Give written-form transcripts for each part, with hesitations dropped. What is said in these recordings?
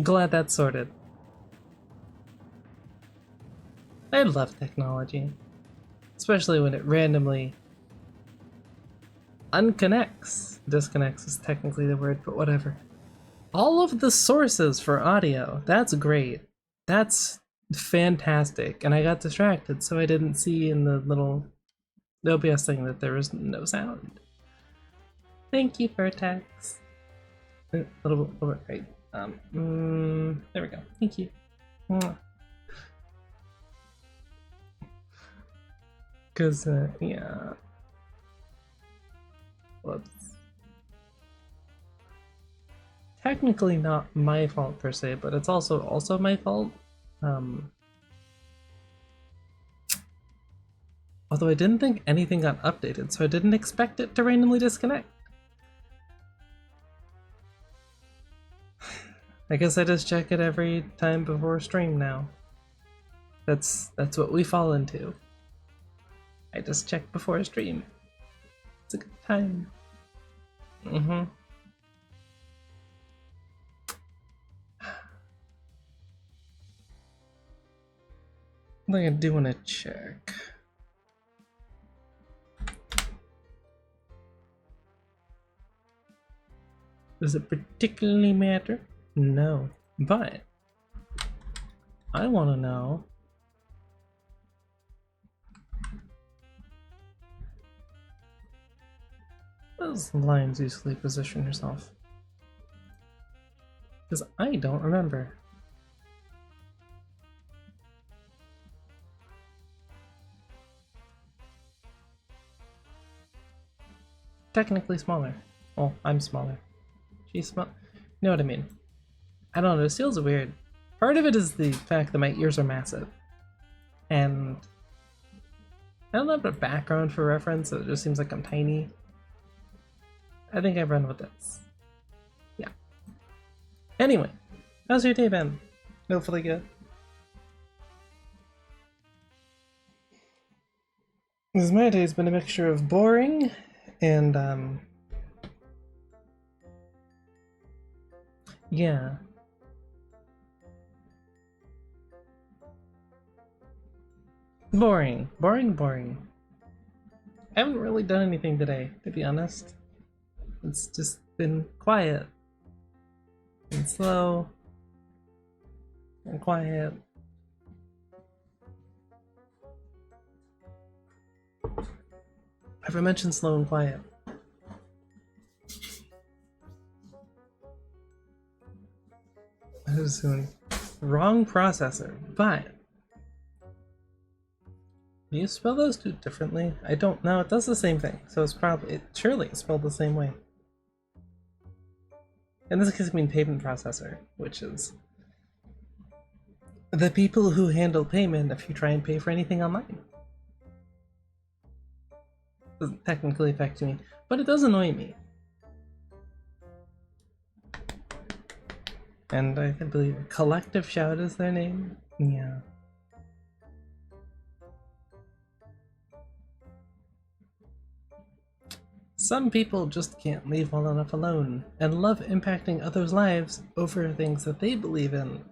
Glad that's sorted. I love technology, especially when it randomly unconnects. Disconnects is technically the word, but whatever. All of the sources for audio. That's great. That's fantastic. And I got distracted, so I didn't see in the little OBS thing that there was no sound. Thank you, Vertex. A little bit, right. There we go. Thank you. Cause yeah. Whoops. Technically not my fault per se, but it's also my fault. Although I didn't think anything got updated, so I didn't expect it to randomly disconnect. I guess I just check it every time before stream now. That's what we fall into. I just check before a stream. It's a good time. I think I do want to check. Does it particularly matter? No, but I want to know how does lines usually position yourself? Because I don't remember. Technically smaller. Oh, I'm smaller. She's small. You know what I mean? I don't know, it feels weird. Part of it is the fact that my ears are massive. And I don't have a background for reference, so it just seems like I'm tiny. I think I run with this. Yeah. Anyway, how's your day been? Hopefully good. Because my day's been a mixture of boring and yeah. Boring. I haven't really done anything today, to be honest. It's just been quiet. And slow. And quiet. Have I mentioned slow and quiet? I was doing wrong processor, but do you spell those two differently? I don't know. It does the same thing, so it's probably surely it's spelled the same way. In this case, I mean payment processor, which is the people who handle payment if you try and pay for anything online. Doesn't technically affect me, but it does annoy me. And I believe Collective Shout is their name. Yeah. Some people just can't leave well enough alone and love impacting others' lives over things that they believe in,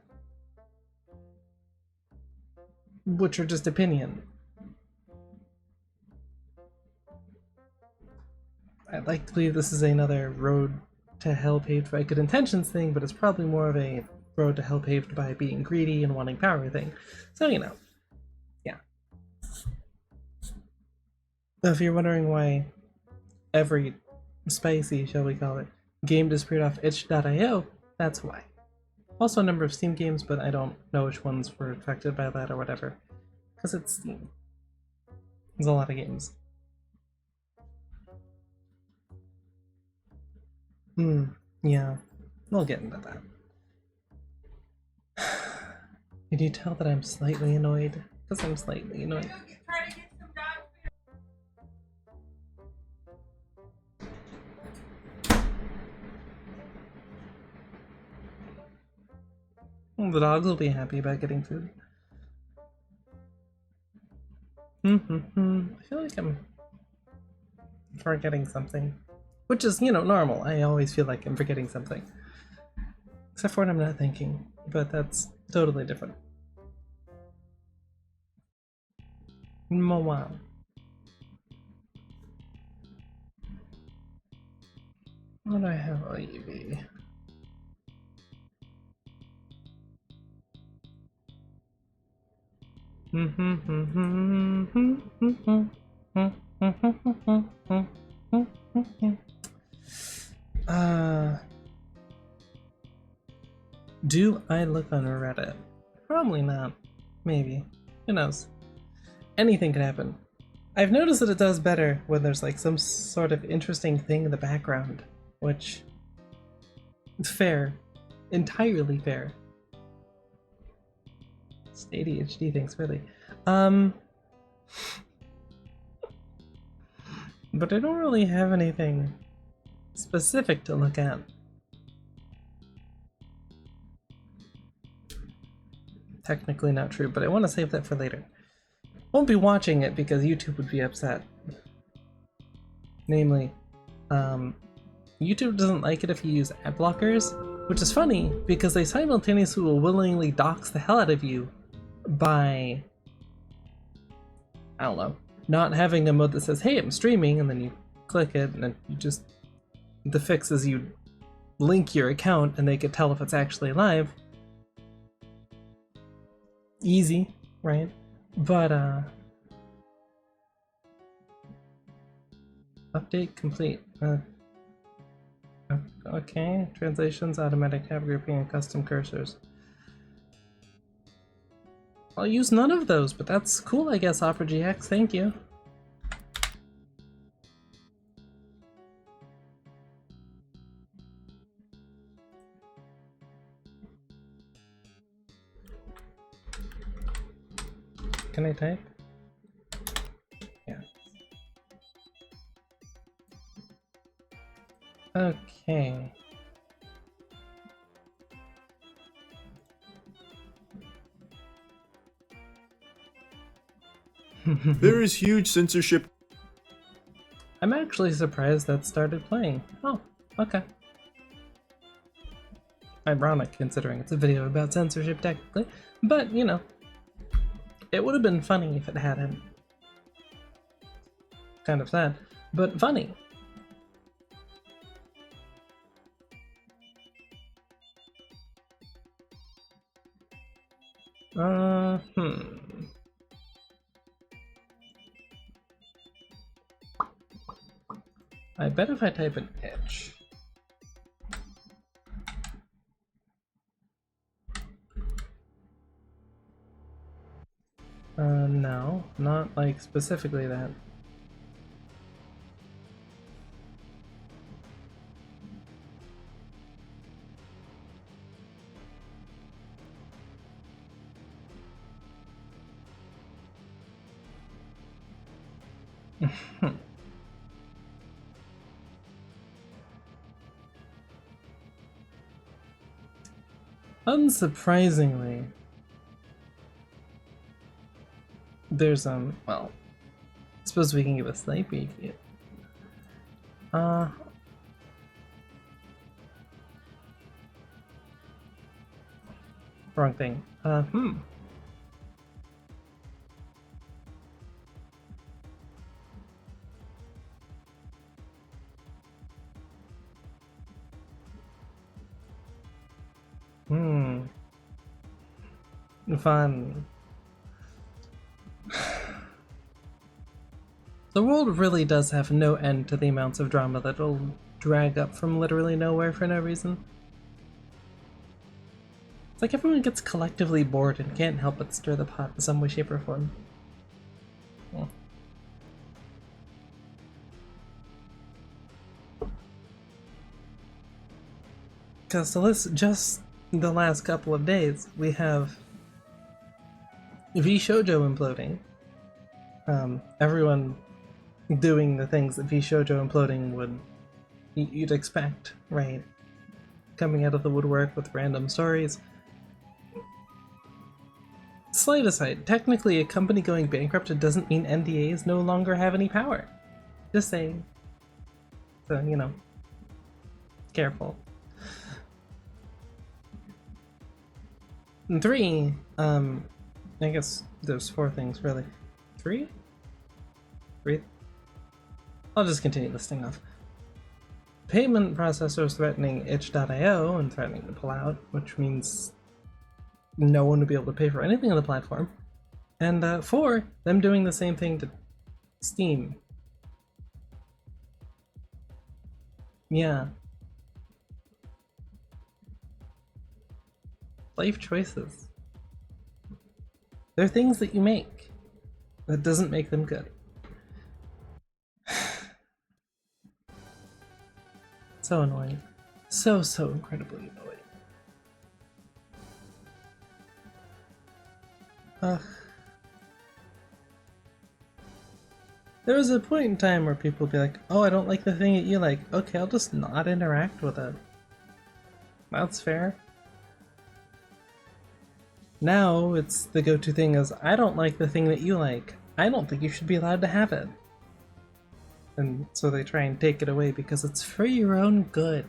which are just opinion. I'd like to believe this is another road to hell paved by good intentions thing, but it's probably more of a road to hell paved by being greedy and wanting power thing. So, you know, yeah. If you're wondering why every spicy, shall we call it, game disappeared off itch.io, that's why. Also a number of Steam games, but I don't know which ones were affected by that or whatever. Because it's Steam. There's a lot of games. Yeah. We'll get into that. Can you tell that I'm slightly annoyed? Because I'm slightly annoyed. The dogs will be happy about getting food. I feel like I'm forgetting something. Which is, you know, normal. I always feel like I'm forgetting something. Except for when I'm not thinking, but that's totally different. Wow. What do I have LEV? Do I look on Reddit? Probably not. Maybe. Who knows? Anything could happen. I've noticed that it does better when there's like some sort of interesting thing in the background, which is fair. Entirely fair. It's ADHD things, really. But I don't really have anything specific to look at. Technically not true, but I want to save that for later. Won't be watching it because YouTube would be upset. Namely, YouTube doesn't like it if you use ad blockers, which is funny because they simultaneously will willingly dox the hell out of you by, I don't know, not having a mode that says, hey, I'm streaming, and then you click it, and then you just, the fix is you link your account and they can tell if it's actually live. Easy, right? But, update complete. Okay, translations, automatic tab grouping, and custom cursors. I'll use none of those, but that's cool, I guess, Opera GX, thank you. Can I type? Yeah. Okay. There is huge censorship. I'm actually surprised that started playing. Oh, okay. Ironic considering it's a video about censorship technically, but you know. It would have been funny if it hadn't. Kind of sad, but funny. I bet if I type an itch. No, not like specifically that. Unsurprisingly, there's well, I suppose we can give a snipe preview. Wrong thing. Fun. The world really does have no end to the amounts of drama that'll drag up from literally nowhere for no reason. It's like everyone gets collectively bored and can't help but stir the pot in some way, shape, or form. Well. Because to list just the last couple of days, we have vShoujo imploding. Everyone doing the things that vShoujo imploding would you'd expect, right? Coming out of the woodwork with random stories. Slight aside, technically a company going bankrupt doesn't mean NDAs no longer have any power. Just saying. So, you know, careful. And 3, I guess there's 4 things really. 3? 3? I'll just continue listing off. Payment processors threatening itch.io and threatening to pull out, which means no one would be able to pay for anything on the platform. And 4, them doing the same thing to Steam. Yeah. Life choices. They're things that you make. That doesn't make them good. So annoying. So incredibly annoying. Ugh. There was a point in time where people would be like, oh, I don't like the thing that you like. Okay, I'll just not interact with it. That's fair. Now it's the go-to thing is, I don't like the thing that you like. I don't think you should be allowed to have it. And so they try and take it away because it's for your own good.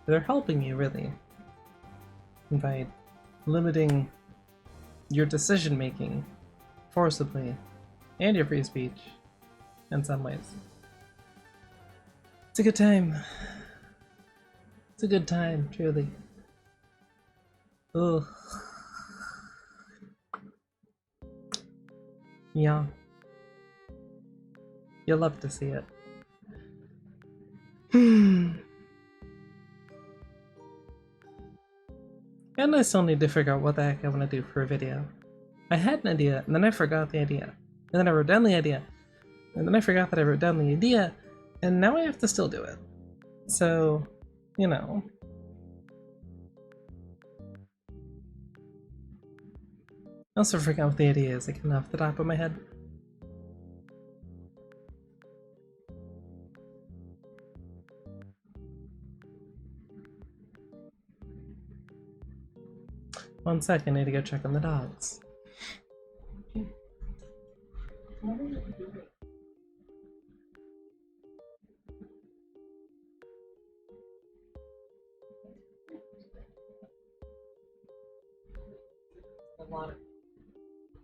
They're helping you, really, by limiting your decision-making forcibly, and your free speech, in some ways. It's a good time. It's a good time, truly. Ugh. Yeah. You'll love to see it. And I still need to figure out what the heck I want to do for a video. I had an idea, and then I forgot the idea. And then I wrote down the idea. And then I forgot that I wrote down the idea, and now I have to still do it. So, you know. I also forgot what the idea is again off the top of my head. One second, I need to go check on the dogs. A lot of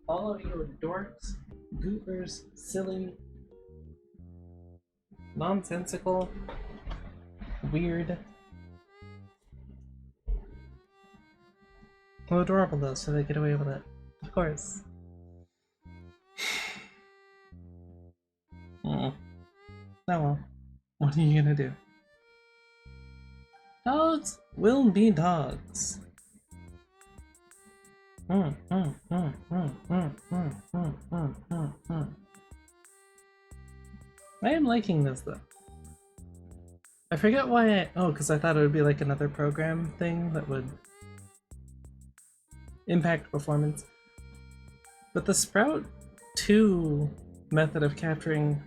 all of you are dorks, goofers, silly, nonsensical, weird. Well, adorable though, so they get away with it. Of course. Oh well. What are you gonna do? Dogs will be dogs. I am liking this though. I forget why because I thought it would be like another program thing that would impact performance. But the Sprout 2 method of capturing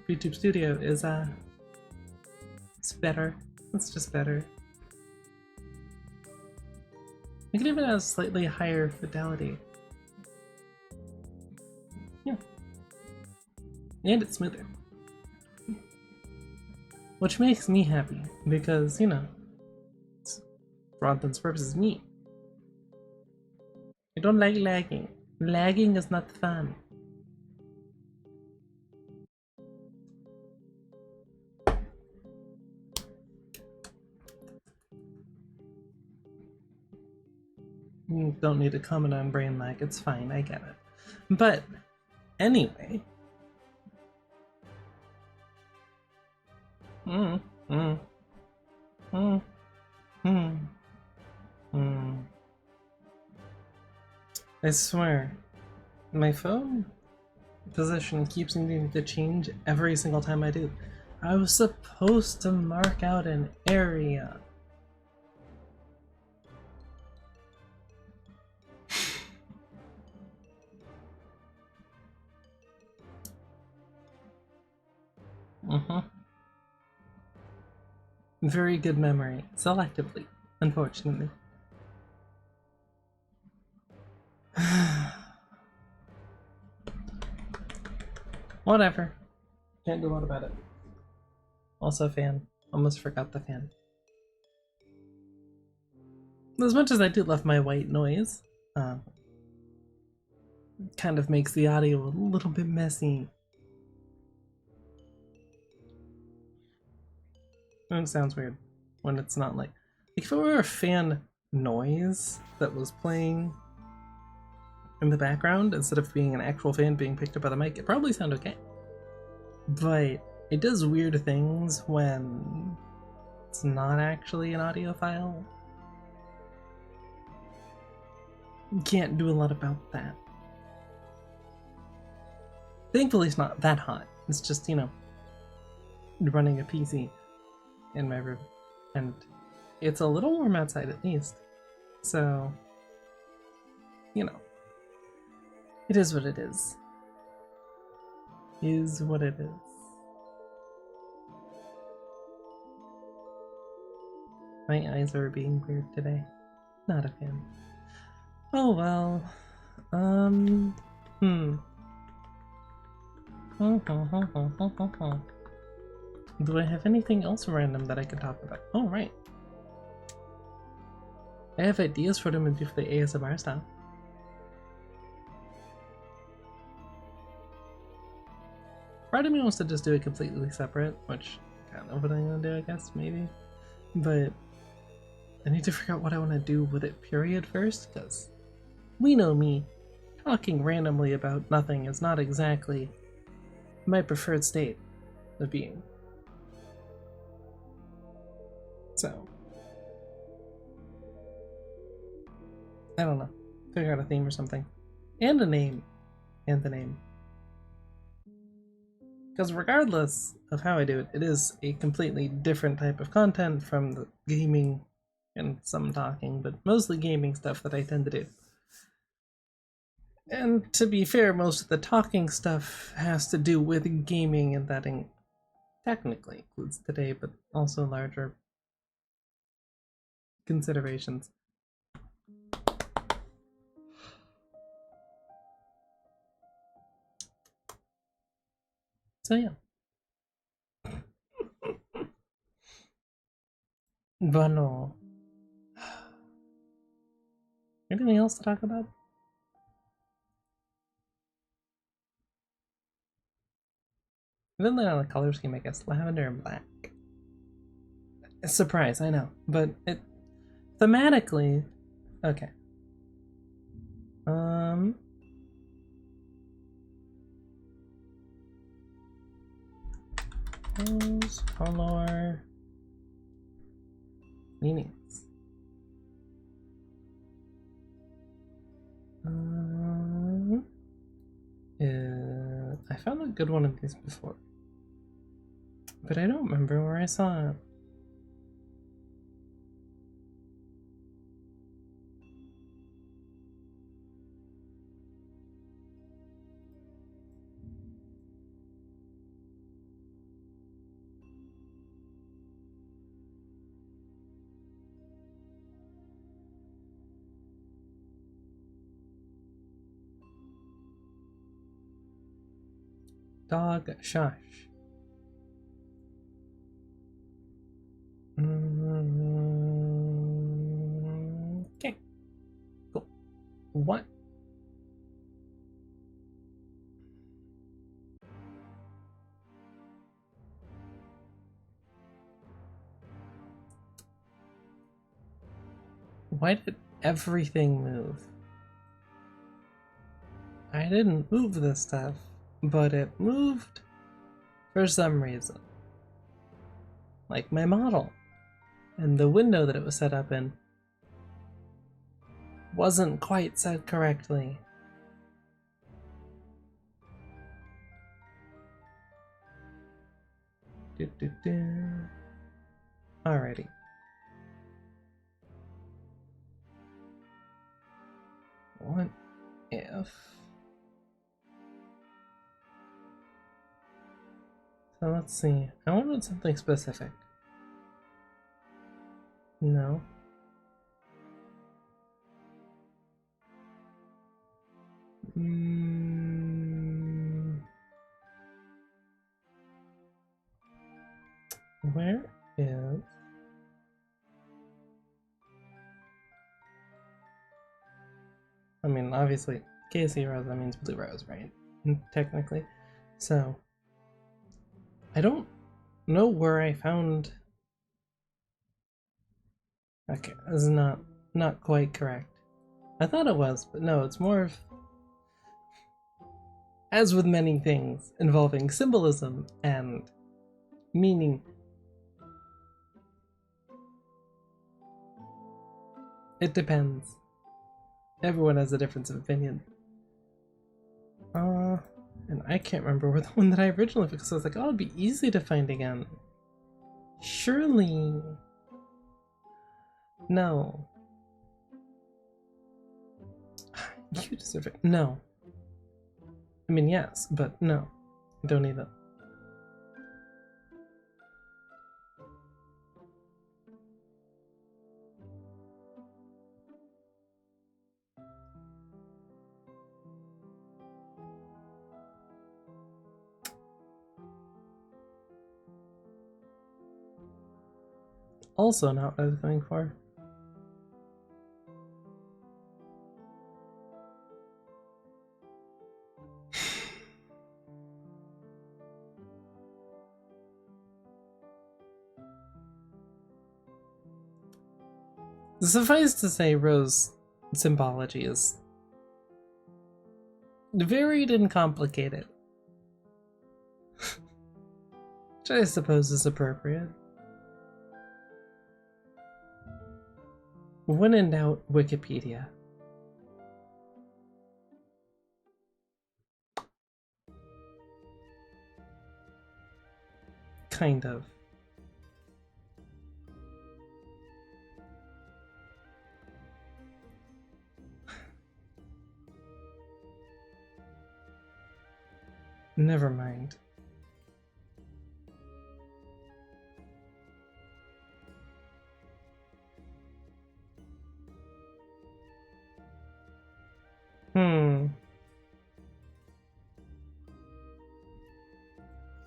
YouTube Studio is it's better. It's just better. You can even have slightly higher fidelity. Yeah. And it's smoother. Which makes me happy, because, you know, for all intents and purposes, me. I don't like lagging. Lagging is not fun. You don't need to comment on brain lag, it's fine, I get it. But, anyway. I swear, my phone position keeps needing to change every single time I do. I was supposed to mark out an area. Very good memory, selectively, unfortunately. Whatever. Can't do a lot about it. Also fan. Almost forgot the fan. As much as I do love my white noise, uh, kind of makes the audio a little bit messy. And it sounds weird when it's not like if it were a fan noise that was playing in the background instead of being an actual fan being picked up by the mic, it probably sound okay. But it does weird things when it's not actually an audio file. You can't do a lot about that. Thankfully it's not that hot. It's just, you know, running a PC in my room. And it's a little warm outside at least. So, you know, it is what it is. Is what it is. My eyes are being weird today. Not a fan. Oh well. Do I have anything else random that I could talk about? Oh, right. I have ideas for them for the ASMR stuff. Part of me wants to just do it completely separate, which I don't know what I'm gonna do, I guess, maybe. But I need to figure out what I want to do with it, period, first, because we know me. Talking randomly about nothing is not exactly my preferred state of being. So, I don't know. Figure out a theme or something. And a name. And the name. Because regardless of how I do it, it is a completely different type of content from the gaming and some talking, but mostly gaming stuff that I tend to do. And to be fair, most of the talking stuff has to do with gaming, and that technically includes today, but also larger considerations. So yeah. Bueno. Anything else to talk about? Even though the color scheme, I guess lavender and black. A surprise, I know, but it thematically okay. Those color meanings. I found a good one of these before, but I don't remember where I saw it. Dog shush. Okay. Cool. What? Why did everything move? I didn't move this stuff, but it moved for some reason. Like my model. And the window that it was set up in wasn't quite set correctly. Alrighty. What if... So let's see. I wanted something specific. No. Where is... I mean, obviously, KC rose, that means blue rose, right? Technically. So, I don't know where I found... Okay, this is not quite correct. I thought it was, but no, it's more of... As with many things involving symbolism and meaning, it depends. Everyone has a difference of opinion. And I can't remember where the one that I originally fixed. I was like, oh, it'd be easy to find again. Surely. No. You deserve it. No. I mean, yes, but no. I don't need it. Also not what I was going for. Suffice to say, Rose symbology is varied and complicated. Which I suppose is appropriate. When in doubt, Wikipedia. Kind of. Never mind.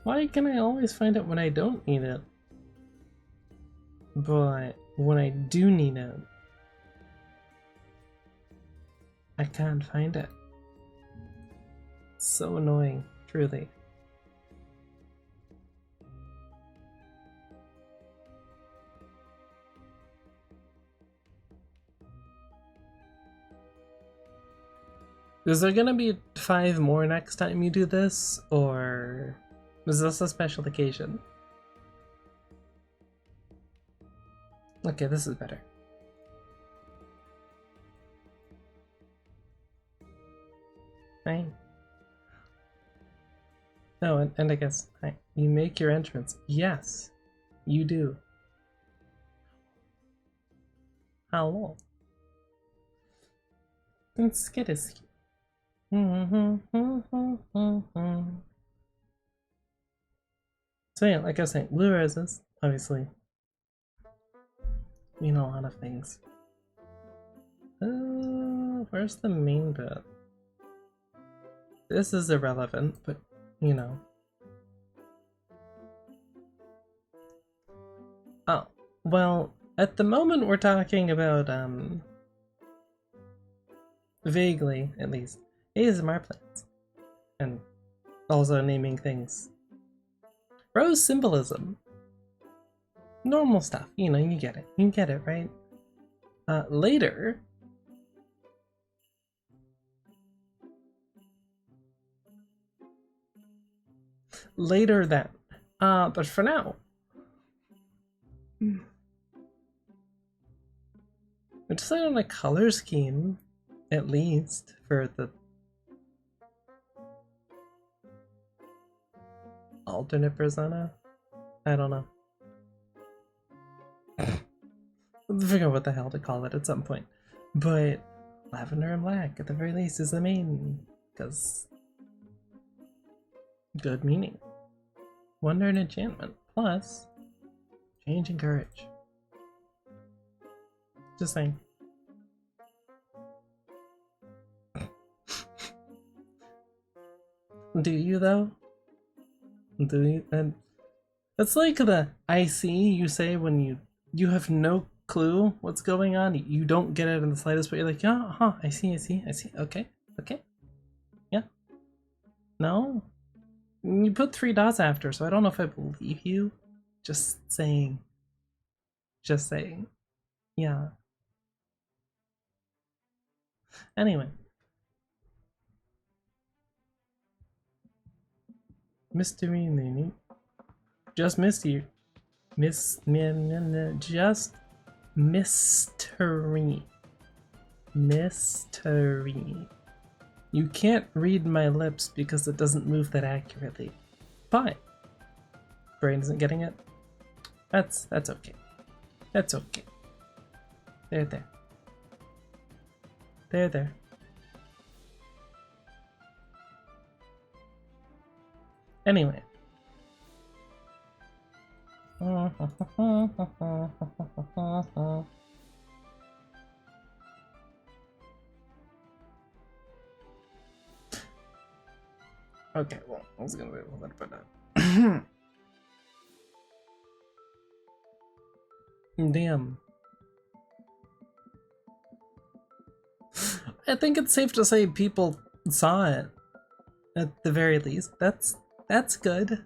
Why can I always find it when I don't need it? But when I do need it, I can't find it. It's so annoying, truly. Is there gonna be 5 more next time you do this, or is this a special occasion? Okay, this is better. Fine. No, and I guess you make your entrance. Yes, you do. Hello. Let's get this. So yeah, like I was saying, blue roses, obviously, mean a lot of things. Where's the main bit? This is irrelevant, but you know. Oh, well, at the moment we're talking about, vaguely, at least, ASMR plants. And also naming things. Rose symbolism. Normal stuff, you know, you get it. You get it, right? Later... Later then. But for now... We decided on a color scheme, at least, for the alternate persona. I don't know. I'll figure out what the hell to call it at some point. But lavender and black, at the very least, is the main, because good meaning. Wonder and enchantment, plus change and courage. Just saying. Do you though? Do you? And it's like the I see you say when you have no clue what's going on. You don't get it in the slightest, but you're like, yeah, I see, okay, yeah, no. You put 3 dots after, so I don't know if I believe you. Just saying. Just saying. Yeah. Anyway. Mystery. Just mystery. Just mystery. Mystery. You can't read my lips because it doesn't move that accurately. Fine. Brain isn't getting it. That's okay. That's okay. There. There. Anyway. Okay, well, I was gonna be able to put that. Damn. I think it's safe to say people saw it. At the very least. That's good.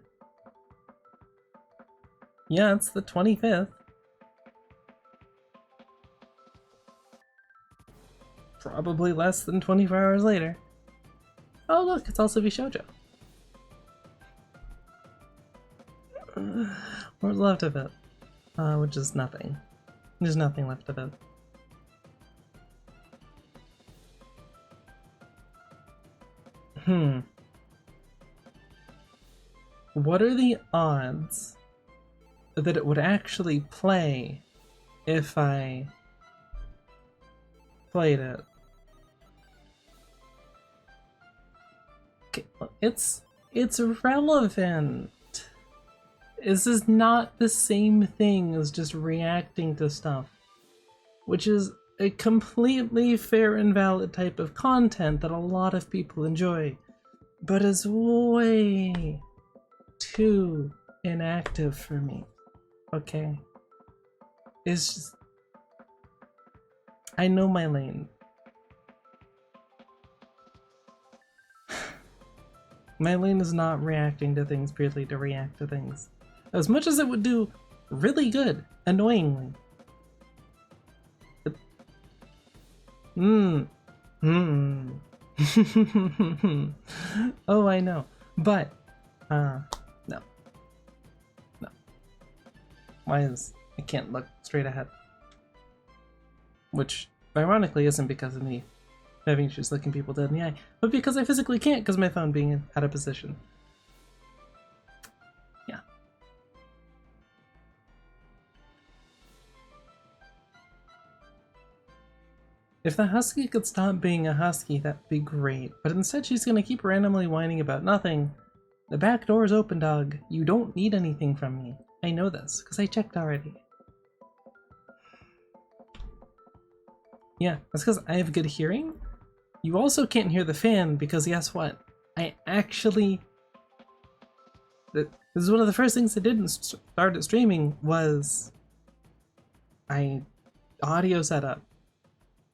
Yeah, it's the 25th. Probably less than 24 hours later. Oh look, it's also Shoujo. What's left of it? Which is nothing. There's nothing left of it. What are the odds that it would actually play if I played it? Okay, it's relevant. This is not the same thing as just reacting to stuff, which is a completely fair and valid type of content that a lot of people enjoy, but is way too inactive for me. Okay? It's just... I know my lane. My lane is not reacting to things purely to react to things. As much as it would do really good, annoyingly. Oh, I know. But, no. Why is... I can't look straight ahead. Which, ironically, isn't because of me having issues looking people dead in the eye, but because I physically can't because my phone being out of position. Yeah. If the husky could stop being a husky, that'd be great, but instead she's gonna keep randomly whining about nothing. The back door's open, dog. You don't need anything from me. I know this, because I checked already. Yeah, that's because I have good hearing. You also can't hear the fan because guess what? I actually... This is one of the first things I did and started streaming was... audio setup.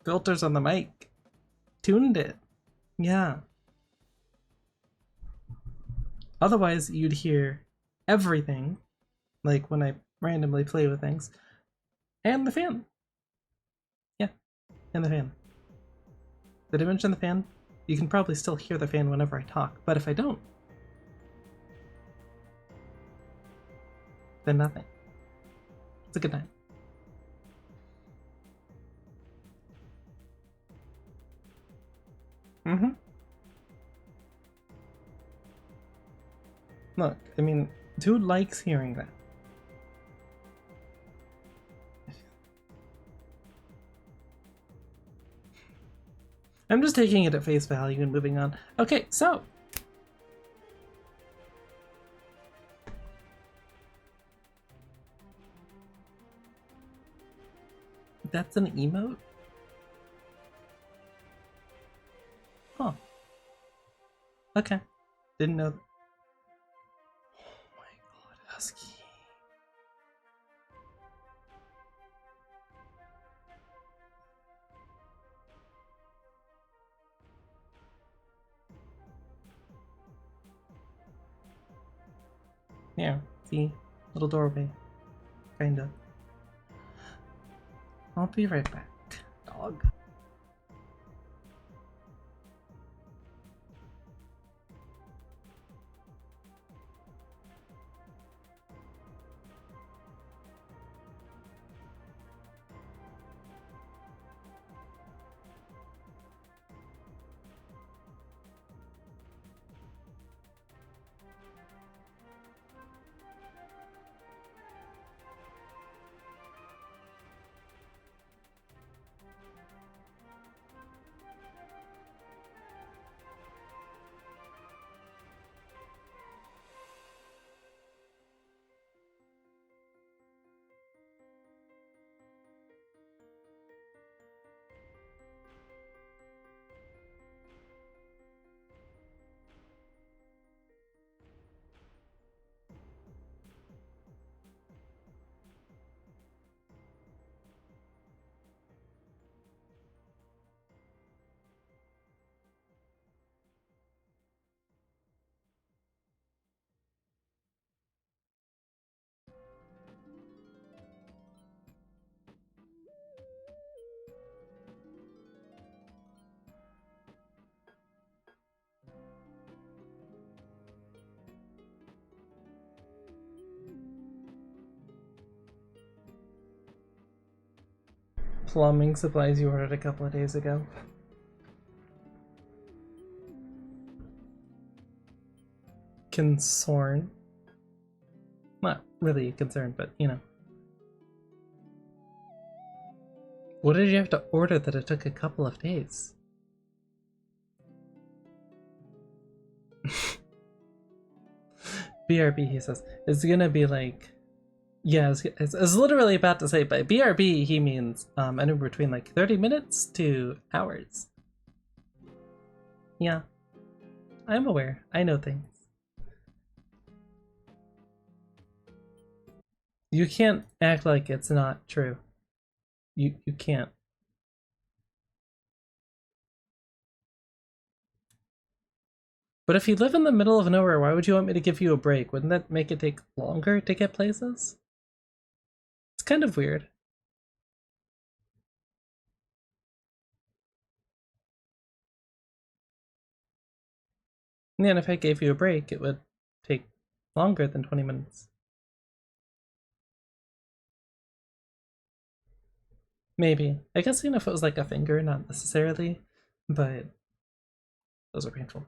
Filters on the mic. Tuned it. Yeah. Otherwise, you'd hear everything, like when I randomly play with things, and the fan. Yeah, and the fan. Did I mention the fan? You can probably still hear the fan whenever I talk, but if I don't, then nothing. It's a good night. Look, I mean, dude likes hearing that. I'm just taking it at face value and moving on. Okay, so. That's an emote? Huh. Okay. Didn't know. Oh my god, Husky. Yeah, see? Little doorway. Kinda. I'll be right back, dog. Plumbing supplies you ordered a couple of days ago. Concern. Not really a concern, but you know. What did you have to order that it took a couple of days? BRB, he says, it's gonna be like, yeah, it's literally about to say, by BRB he means anywhere between like 30 minutes to hours. Yeah, I'm aware. I know things. You can't act like it's not true. You can't. But if you live in the middle of nowhere, why would you want me to give you a break? Wouldn't that make it take longer to get places? It's kind of weird. And then if I gave you a break, it would take longer than 20 minutes. Maybe. I guess even if it was like a finger, not necessarily, but those are painful.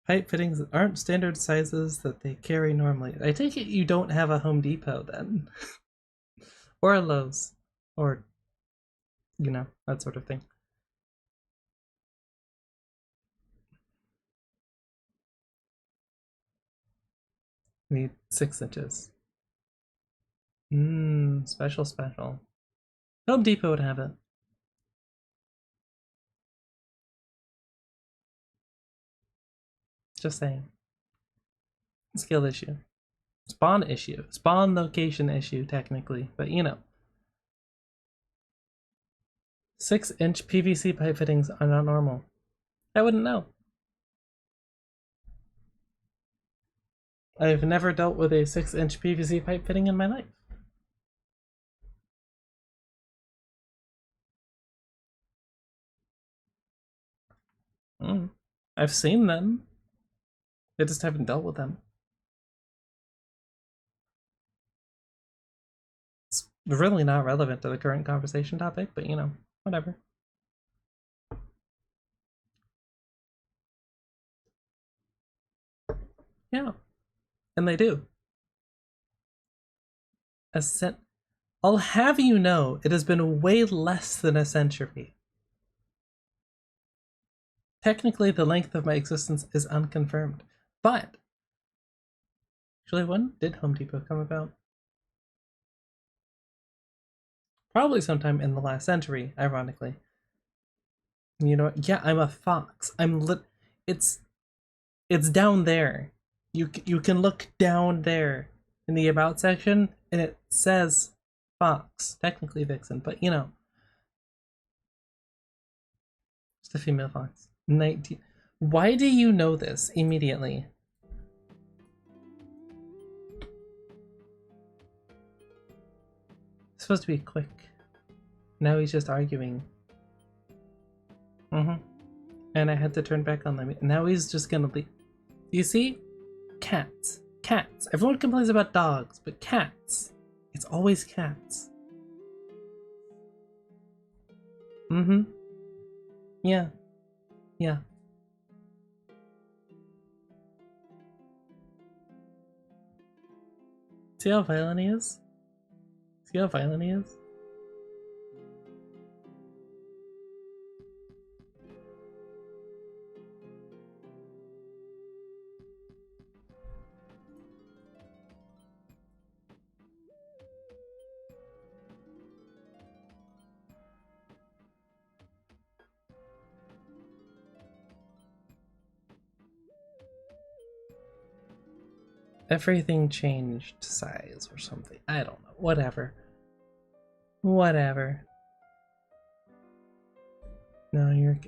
Pipe fittings aren't standard sizes that they carry normally. I take it you don't have a Home Depot then. Or a Lowe's. Or, you know, that sort of thing. Need 6 inches. Special. Home Depot would have it. Just saying. Skill issue. Spawn issue. Spawn location issue, technically. But you know. 6-inch PVC pipe fittings are not normal. I wouldn't know. I've never dealt with a 6-inch PVC pipe fitting in my life. I've seen them. I just haven't dealt with them. It's really not relevant to the current conversation topic, but you know, whatever. Yeah, and they do. I'll have you know, it has been way less than a century. Technically, the length of my existence is unconfirmed, but actually, when did Home Depot come about? Probably sometime in the last century, ironically. You know what? Yeah, I'm a fox. It's down there. You can look down there in the about section, and it says fox. Technically vixen, but you know, just a female fox. Why do you know this immediately? It's supposed to be quick. Now he's just arguing. And I had to turn back on them. Now he's just gonna leave. You see? Cats. Cats. Everyone complains about dogs, but cats. It's always cats. Yeah. Yeah. See how violent he is? See how violent he is? Everything changed size or something. I don't know. Whatever. Whatever. No, you're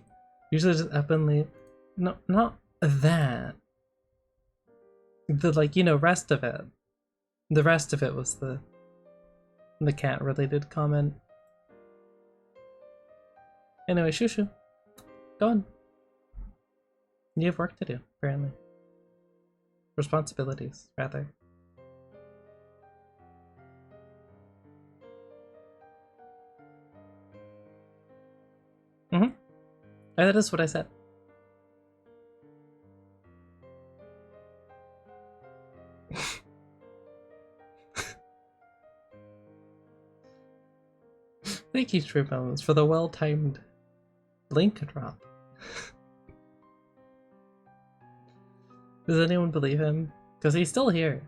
usually just up and leave. No, not that. The, like, you know, rest of it. The rest of it was the cat related comment. Anyway, Shushu. Go on. You have work to do, apparently. Responsibilities, rather. That is what I said. Thank you, True Bones, for the well-timed link drop. Does anyone believe him? Because he's still here.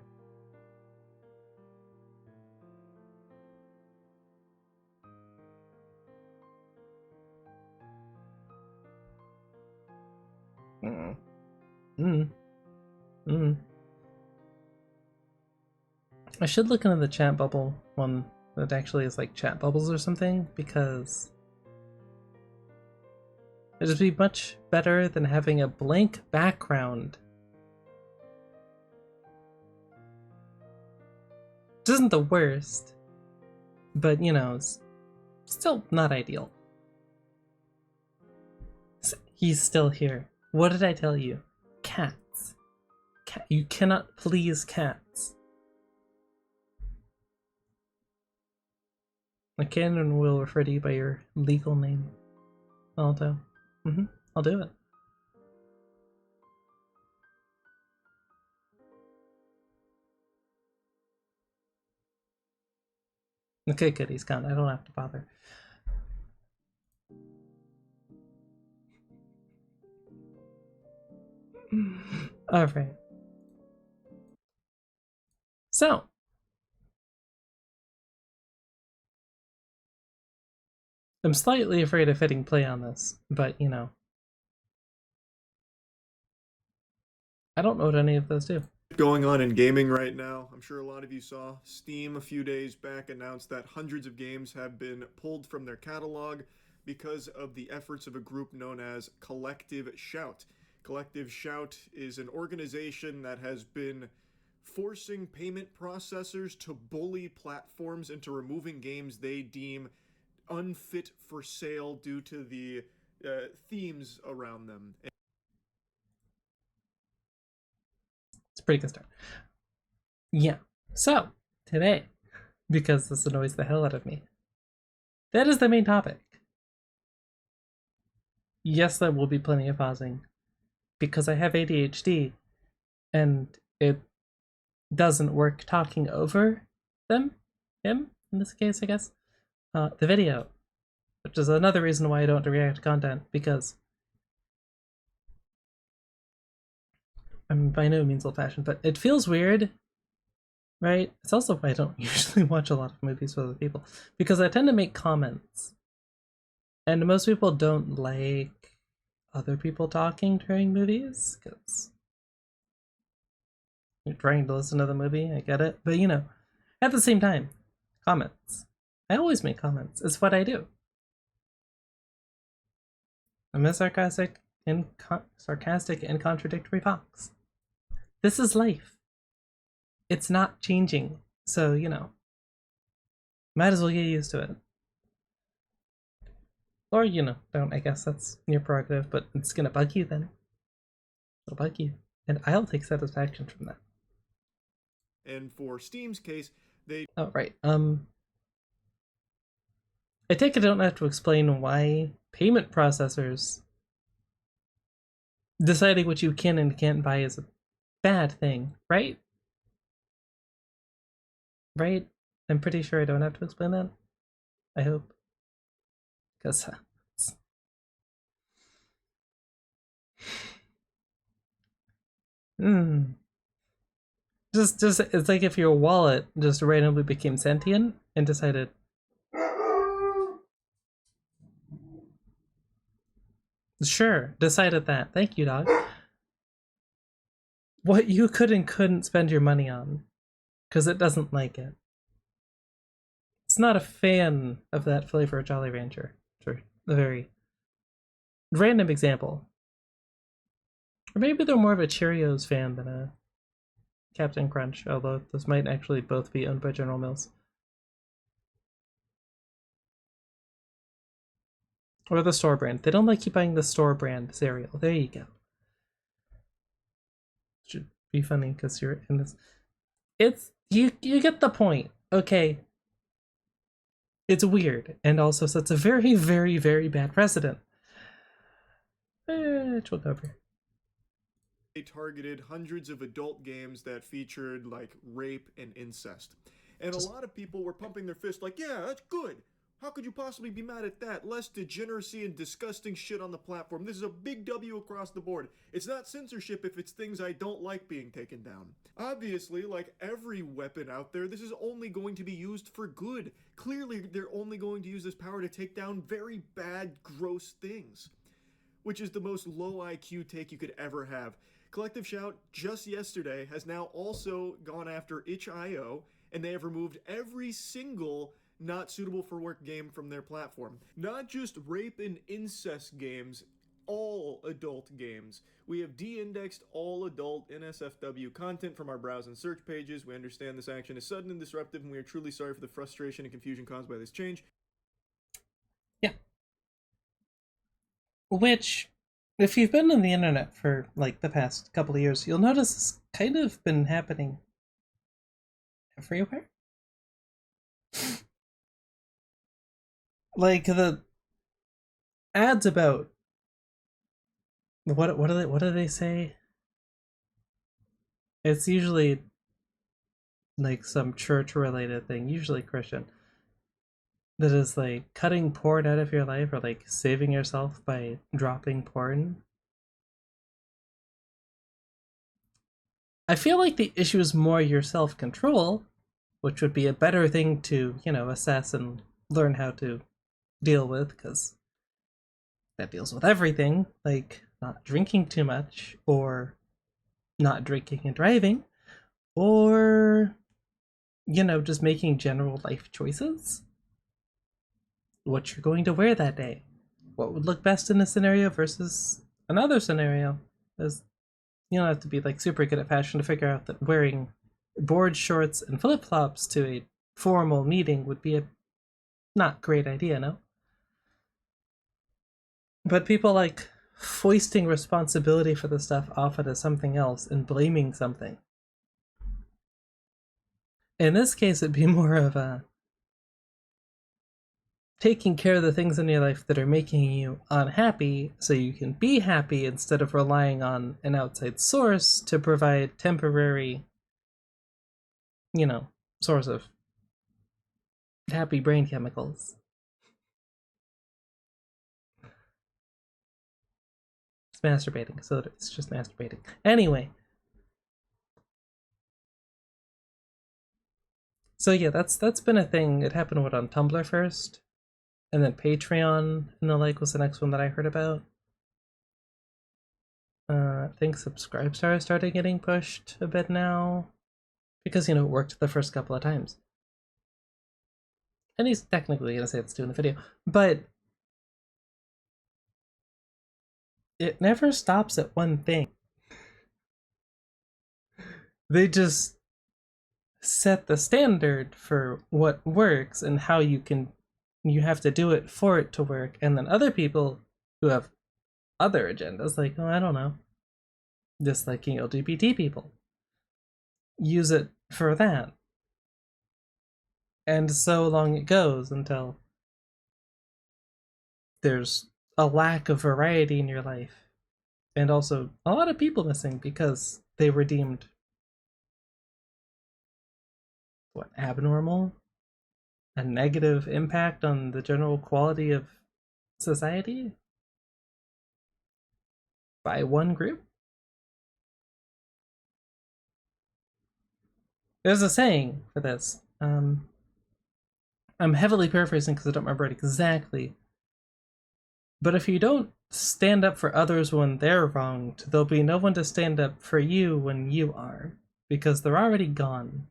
I should look into the chat bubble one that actually is like chat bubbles or something, because it'd be much better than having a blank background. Which isn't the worst, but you know, it's still not ideal. He's still here. What did I tell you? Cats. You cannot please cats. I can and will refer to you by your legal name, Alto. I'll do it. Okay, good, he's gone. I don't have to bother. Alright. So. I'm slightly afraid of hitting play on this, but you know. I don't know what any of those do. Going on in gaming right now. I'm sure a lot of you saw Steam a few days back announced that hundreds of games have been pulled from their catalog because of the efforts of a group known as Collective Shout. Collective Shout is an organization that has been forcing payment processors to bully platforms into removing games they deem unfit for sale due to the themes around them. It's a pretty good start. Yeah. So, today, because this annoys the hell out of me, that is the main topic. Yes, there will be plenty of pausing, because I have ADHD, and it doesn't work talking over him, in this case, I guess, the video, which is another reason why I don't react to content, because I'm by no means old-fashioned, but it feels weird, right? It's also why I don't usually watch a lot of movies with other people, because I tend to make comments, and most people don't like other people talking during movies, because you're trying to listen to the movie, I get it, but you know, at the same time, comments. I always make comments, it's what I do. Am I sarcastic? sarcastic and contradictory fox. This is life. It's not changing, so, might as well get used to it. Or, don't, I guess that's your prerogative, but it's gonna bug you then. It'll bug you. And I'll take satisfaction from that. And for Steam's case, they... Oh, right. I take it I don't have to explain why payment processors deciding what you can and can't buy is a bad thing, right? Right? I'm pretty sure I don't have to explain that. I hope. Because just it's like if your wallet just randomly became sentient and decided decided that. Thank you, dog. What you could and couldn't spend your money on because it doesn't like it. It's not a fan of that flavor of Jolly Rancher. For a very random example. Or maybe they're more of a Cheerios fan than a Captain Crunch, although this might actually both be owned by General Mills. Or the store brand. They don't like you buying the store brand cereal. There you go. Should be funny because you're in this. It's you get the point. Okay. It's weird and also sets a very, very, very bad precedent. Which will cover. They targeted hundreds of adult games that featured like rape and incest. And a lot of people were pumping their fist like, yeah, that's good. How could you possibly be mad at that? Less degeneracy and disgusting shit on the platform. This is a big W across the board. It's not censorship if it's things I don't like being taken down. Obviously, like every weapon out there, this is only going to be used for good. Clearly, they're only going to use this power to take down very bad, gross things. Which is the most low IQ take you could ever have. Collective Shout, just yesterday, has now also gone after itch.io, and they have removed every single not suitable for work game from their platform. Not just rape and incest games, all adult games. We have de-indexed all adult NSFW content from our browse and search pages. We understand this action is sudden and disruptive, and we are truly sorry for the frustration and confusion caused by this change. Yeah. Which, if you've been on the internet for like the past couple of years, you'll notice it's kind of been happening everywhere. Like the ads about what do they say? It's usually like some church related thing, usually Christian, that is like cutting porn out of your life or like saving yourself by dropping porn. I feel like the issue is more your self-control, which would be a better thing to, assess and learn how to deal with, because that deals with everything, like not drinking too much, or not drinking and driving, or, just making general life choices. What you're going to wear that day. What would look best in a scenario versus another scenario. There's, you don't have to be like super good at fashion to figure out that wearing board shorts and flip-flops to a formal meeting would be a not great idea, no? But people like foisting responsibility for the stuff off onto something else and blaming something. In this case, it'd be more of a taking care of the things in your life that are making you unhappy so you can be happy instead of relying on an outside source to provide temporary, source of happy brain chemicals. It's masturbating, so it's just masturbating. Anyway. So yeah, that's been a thing. It happened on Tumblr first, and then Patreon and the like was the next one that I heard about. I think Subscribestar started getting pushed a bit now, because it worked the first couple of times. And he's technically gonna say it's doing the video, but it never stops at one thing. They just set the standard for what works and how you have to do it for it to work, and then other people who have other agendas, like, oh, I don't know, disliking LGBT people, use it for that. And so long it goes until there's a lack of variety in your life, and also a lot of people missing because they were deemed what, abnormal, a negative impact on the general quality of society by one group. There's a saying for this. I'm heavily paraphrasing because I don't remember it exactly. But if you don't stand up for others when they're wronged, there'll be no one to stand up for you when you are, because they're already gone.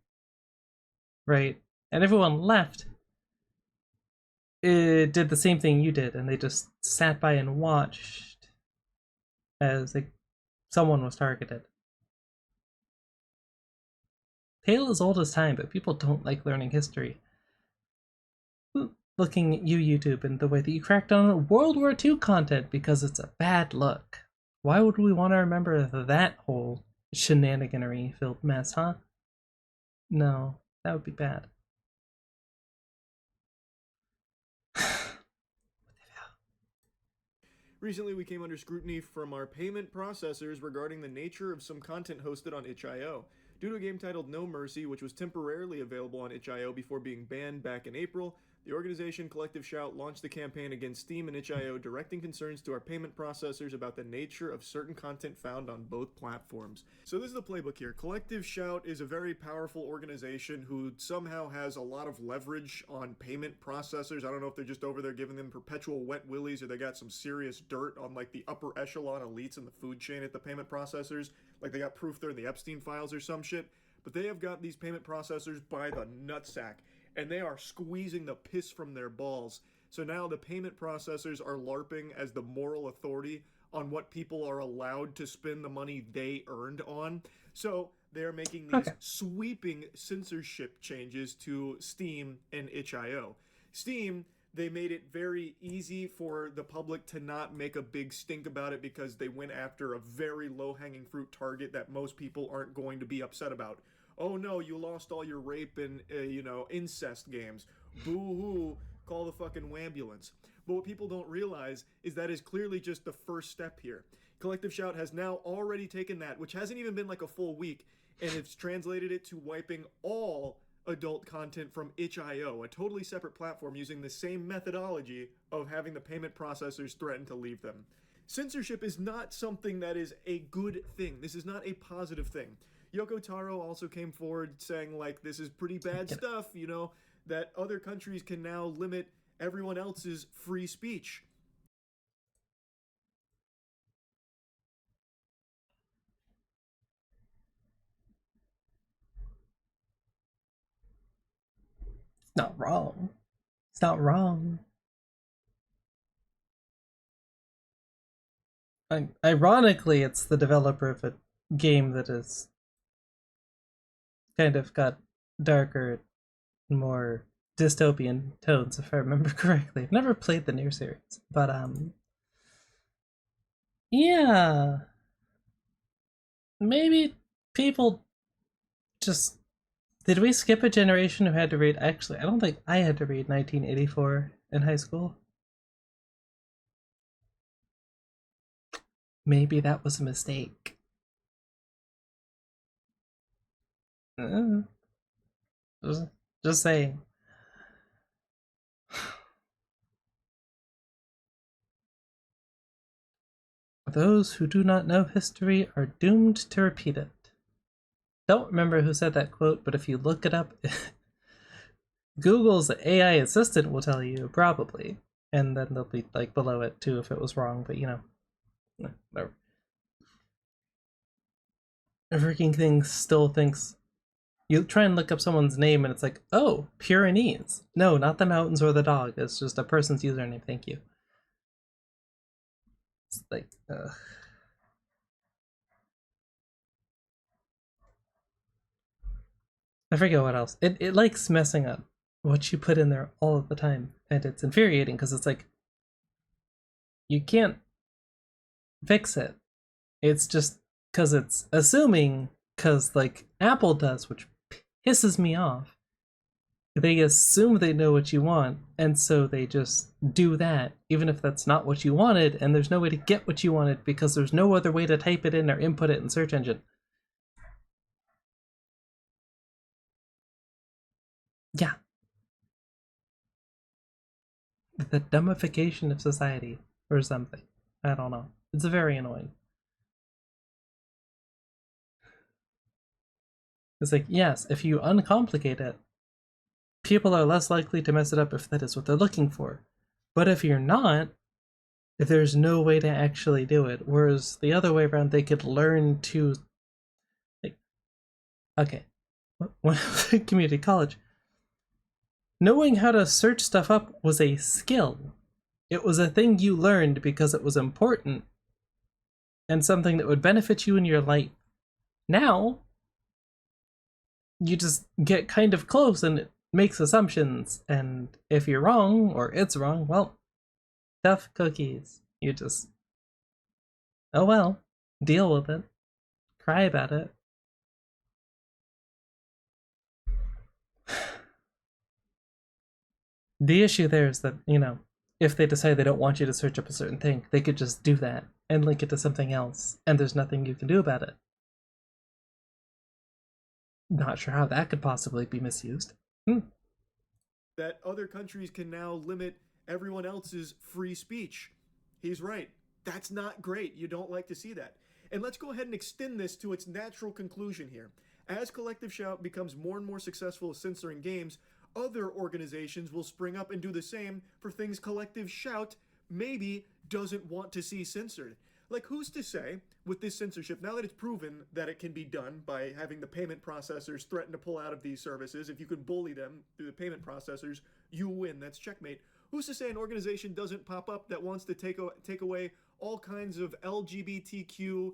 Right? And everyone left it did the same thing you did, and they just sat by and watched as someone was targeted. Tale as old as time, but people don't like learning history. Looking at you, YouTube, and the way that you cracked on World War II content because it's a bad look. Why would we want to remember that whole shenaniganery filled mess, huh? No, that would be bad. Recently, we came under scrutiny from our payment processors regarding the nature of some content hosted on itch.io. Due to a game titled No Mercy, which was temporarily available on itch.io before being banned back in April, the organization Collective Shout launched a campaign against Steam and itch.io, directing concerns to our payment processors about the nature of certain content found on both platforms. So this is the playbook here. Collective Shout is a very powerful organization who somehow has a lot of leverage on payment processors. I don't know if they're just over there giving them perpetual wet willies, or they got some serious dirt on like the upper echelon elites in the food chain at the payment processors. Like they got proof they're in the Epstein files or some shit. But they have got these payment processors by the nutsack, and they are squeezing the piss from their balls. So now the payment processors are LARPing as the moral authority on what people are allowed to spend the money they earned on. So they're making these sweeping censorship changes to Steam and itch.io. Steam, they made it very easy for the public to not make a big stink about it because they went after a very low-hanging fruit target that most people aren't going to be upset about. Oh no, you lost all your rape and, incest games. Boo-hoo, call the fucking wambulance. But what people don't realize is that is clearly just the first step here. Collective Shout has now already taken that, which hasn't even been like a full week, and it's translated it to wiping all adult content from itch.io, a totally separate platform using the same methodology of having the payment processors threaten to leave them. Censorship is not something that is a good thing. This is not a positive thing. Yoko Taro also came forward saying, like, this is pretty bad stuff, that other countries can now limit everyone else's free speech. It's not wrong. It's not wrong. Ironically, it's the developer of a game that is kind of got darker, more dystopian tones, if I remember correctly. I've never played the Nier series, but yeah, maybe people just did we skip a generation who had to read? Actually, I don't think I had to read 1984 in high school. Maybe that was a mistake. Uh, just, just saying. Those who do not know history are doomed to repeat it. Don't remember who said that quote, but if you look it up, Google's AI assistant will tell you, probably. And then they'll be like below it too if it was wrong, but whatever. A freaking thing still thinks. You try and look up someone's name and it's like, oh, Pyrenees. No, not the mountains or the dog. It's just a person's username, thank you. It's like, I forget what else. It likes messing up what you put in there all of the time, and it's infuriating because it's like you can't fix it. It's just because it's assuming, because like Apple does, which pisses me off. They assume they know what you want, and so they just do that, even if that's not what you wanted, and there's no way to get what you wanted because there's no other way to type it in or input it in search engine. Yeah, the dumbification of society or something. I don't know. It's very annoying. It's like, yes, if you uncomplicate it, people are less likely to mess it up if that is what they're looking for. But if you're not, if there's no way to actually do it, whereas the other way around, they could learn to, like, okay, when I was in community college, knowing how to search stuff up was a skill. It was a thing you learned because it was important and something that would benefit you in your life. Now, you just get kind of close and it makes assumptions, and if you're wrong or it's wrong, well, tough cookies. You just, oh well, deal with it, cry about it. The issue there is that, if they decide they don't want you to search up a certain thing, they could just do that and link it to something else, and there's nothing you can do about it. Not sure how that could possibly be misused. That other countries can now limit everyone else's free speech. He's right. That's not great. You don't like to see that. And let's go ahead and extend this to its natural conclusion here. As Collective Shout becomes more and more successful at censoring games, other organizations will spring up and do the same for things Collective Shout maybe doesn't want to see censored. Like, who's to say, with this censorship, now that it's proven that it can be done by having the payment processors threaten to pull out of these services, if you can bully them through the payment processors, you win. That's checkmate. Who's to say an organization doesn't pop up that wants to take away all kinds of LGBTQ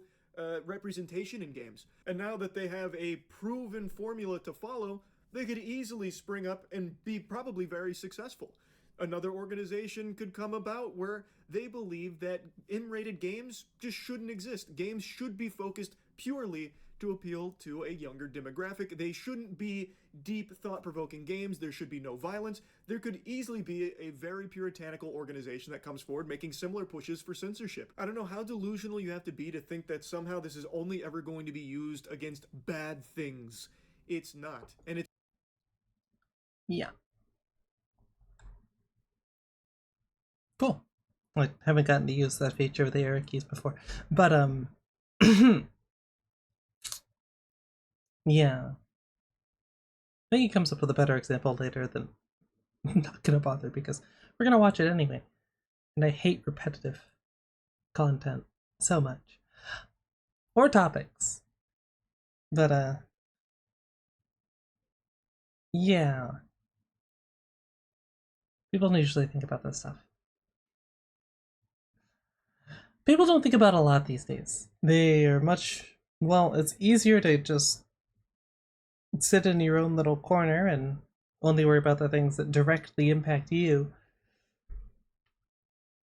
representation in games? And now that they have a proven formula to follow, they could easily spring up and be probably very successful. Another organization could come about where they believe that M-rated games just shouldn't exist. Games should be focused purely to appeal to a younger demographic. They shouldn't be deep, thought-provoking games. There should be no violence. There could easily be a very puritanical organization that comes forward making similar pushes for censorship. I don't know how delusional you have to be to think that somehow this is only ever going to be used against bad things. It's not. And it's Yeah, cool. I haven't gotten to use that feature with the arrow keys before, but yeah. I think he comes up with a better example later than I'm not gonna bother because we're gonna watch it anyway. And I hate repetitive content so much. Or topics. But yeah. People don't usually think about this stuff. People don't think about a lot these days. They are much, well, it's easier to just sit in your own little corner and only worry about the things that directly impact you.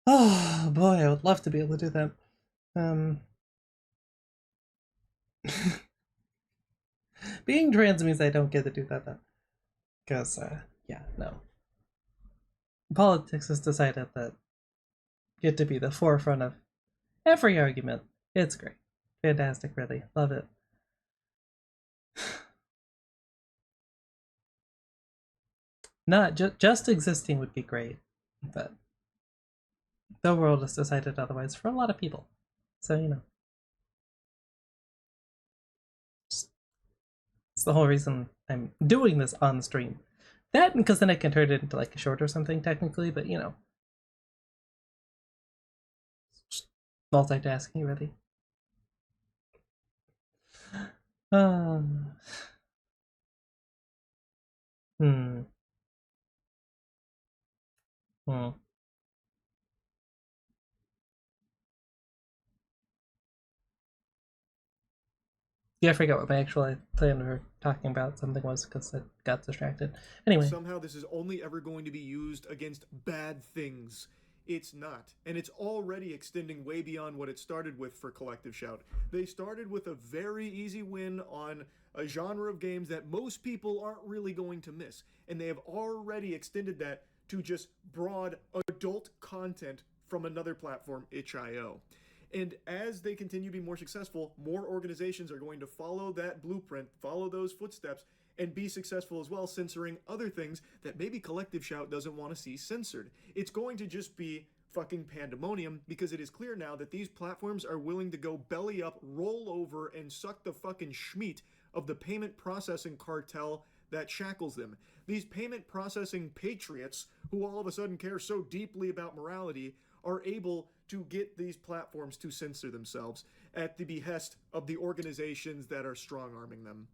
Oh boy, I would love to be able to do that. Being trans means I don't get to do that though. Because, yeah, no. Politics has decided that get to be the forefront of every argument. It's great. Fantastic, really. Love it. Not just existing would be great, but the world has decided otherwise for a lot of people. So, it's the whole reason I'm doing this on stream. That because then I can turn it into like a short or something technically, but just multitasking really. Um, hmm. Hmm. Yeah, I forgot what my actual plan for talking about something was because I got distracted. Anyway, somehow this is only ever going to be used against bad things. It's not. And it's already extending way beyond what it started with for Collective Shout. They started with a very easy win on a genre of games that most people aren't really going to miss. And they have already extended that to just broad adult content from another platform, itch.io. And as they continue to be more successful, more organizations are going to follow that blueprint, follow those footsteps, and be successful as well, censoring other things that maybe Collective Shout doesn't want to see censored. It's going to just be fucking pandemonium because it is clear now that these platforms are willing to go belly up, roll over, and suck the fucking schmeat of the payment processing cartel that shackles them. These payment processing patriots, who all of a sudden care so deeply about morality, are able to get these platforms to censor themselves at the behest of the organizations that are strong arming them.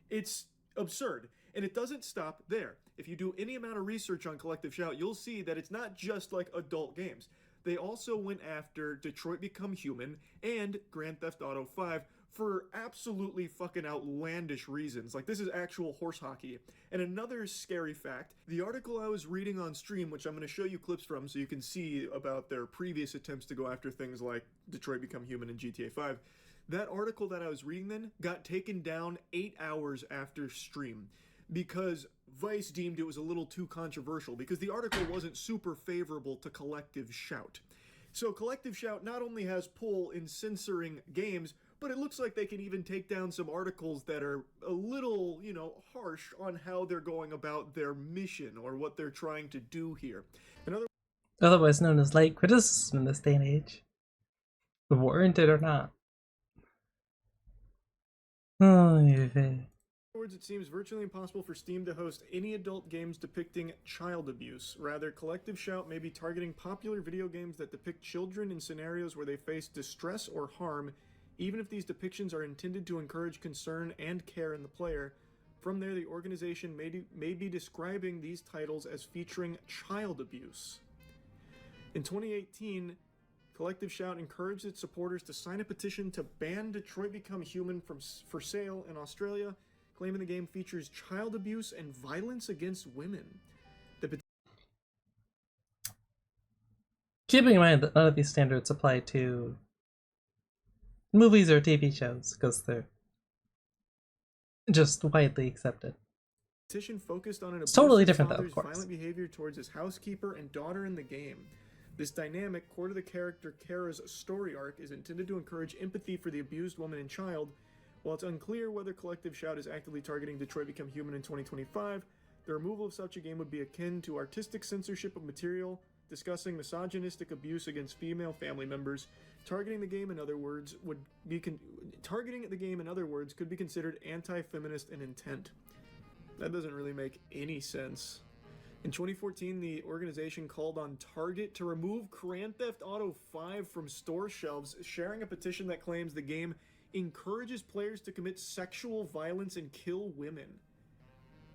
It's absurd. And it doesn't stop there. If you do any amount of research on Collective Shout, you'll see that it's not just like adult games. They also went after Detroit Become Human and Grand Theft Auto 5 for absolutely fucking outlandish reasons. Like, this is actual horse hockey. And another scary fact, the article I was reading on stream, which I'm going to show you clips from so you can see about their previous attempts to go after things like Detroit Become Human and GTA 5, that article that I was reading then got taken down 8 hours after stream because Vice deemed it was a little too controversial because the article wasn't super favorable to Collective Shout. So Collective Shout not only has pull in censoring games, but it looks like they can even take down some articles that are a little, harsh on how they're going about their mission or what they're trying to do here. otherwise known as light criticism in this day and age, warranted or not. Oh, In other words, it seems virtually impossible for Steam to host any adult games depicting child abuse. Rather, Collective Shout may be targeting popular video games that depict children in scenarios where they face distress or harm, even if these depictions are intended to encourage concern and care in the player. From there, the organization may be describing these titles as featuring child abuse. In 2018, Collective Shout encouraged its supporters to sign a petition to ban Detroit Become Human for sale in Australia, claiming the game features child abuse and violence against women. Keeping in mind that none of these standards apply to movies or TV shows because they're just widely accepted. Petition focused on an It's totally abusive different, though, father's of course. violent behavior towards his housekeeper and daughter in the game. This dynamic, core to the character Kara's story arc, is intended to encourage empathy for the abused woman and child. While it's unclear whether Collective Shout is actively targeting Detroit Become Human in 2025, the removal of such a game would be akin to artistic censorship of material discussing misogynistic abuse against female family members. Targeting the game, in other words, could be considered anti-feminist in intent. That doesn't really make any sense. In 2014, the organization called on Target to remove Grand Theft Auto 5 from store shelves, sharing a petition that claims the game encourages players to commit sexual violence and kill women.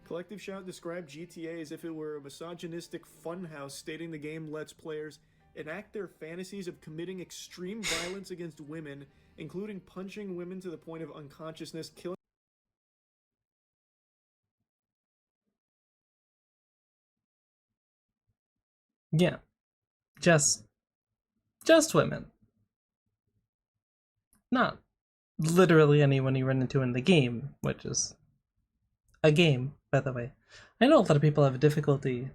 Collective Shout described GTA as if it were a misogynistic funhouse, stating the game lets players enact their fantasies of committing extreme violence against women, including punching women to the point of unconsciousness, killing. Yeah, just women, not literally anyone you run into in the game, which is a game, by the way. I know a lot of people have difficulty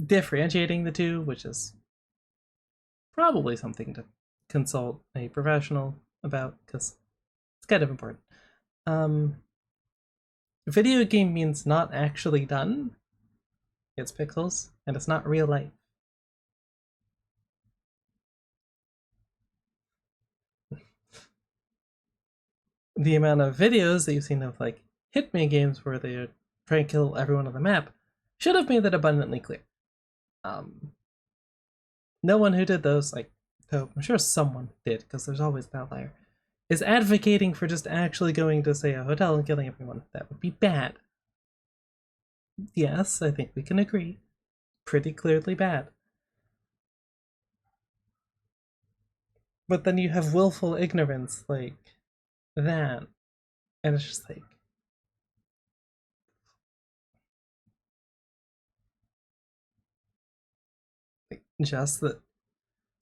differentiating the two, which is probably something to consult a professional about because it's kind of important. Video game means not actually done. It's pixels, and it's not real life. The amount of videos that you've seen of like Hitman games where they try and kill everyone on the map should have made that abundantly clear. No one who did those, like, so I'm sure someone did, because there's always an outlier, is advocating for just actually going to, say, a hotel and killing everyone. That would be bad. Yes, I think we can agree. Pretty clearly bad. But then you have willful ignorance, like that, and it's just like just that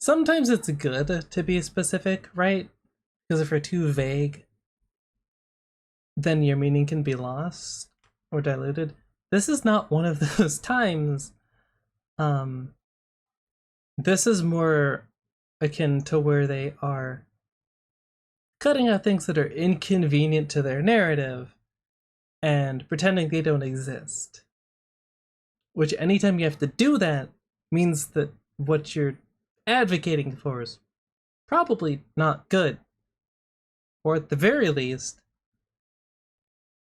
sometimes it's good to be specific, right? Because if you're too vague, then your meaning can be lost or diluted. This is not one of those times. Um, this is more akin to where they are cutting out things that are inconvenient to their narrative and pretending they don't exist. Which, anytime you have to do that, means that what you're advocating for is probably not good. Or at the very least,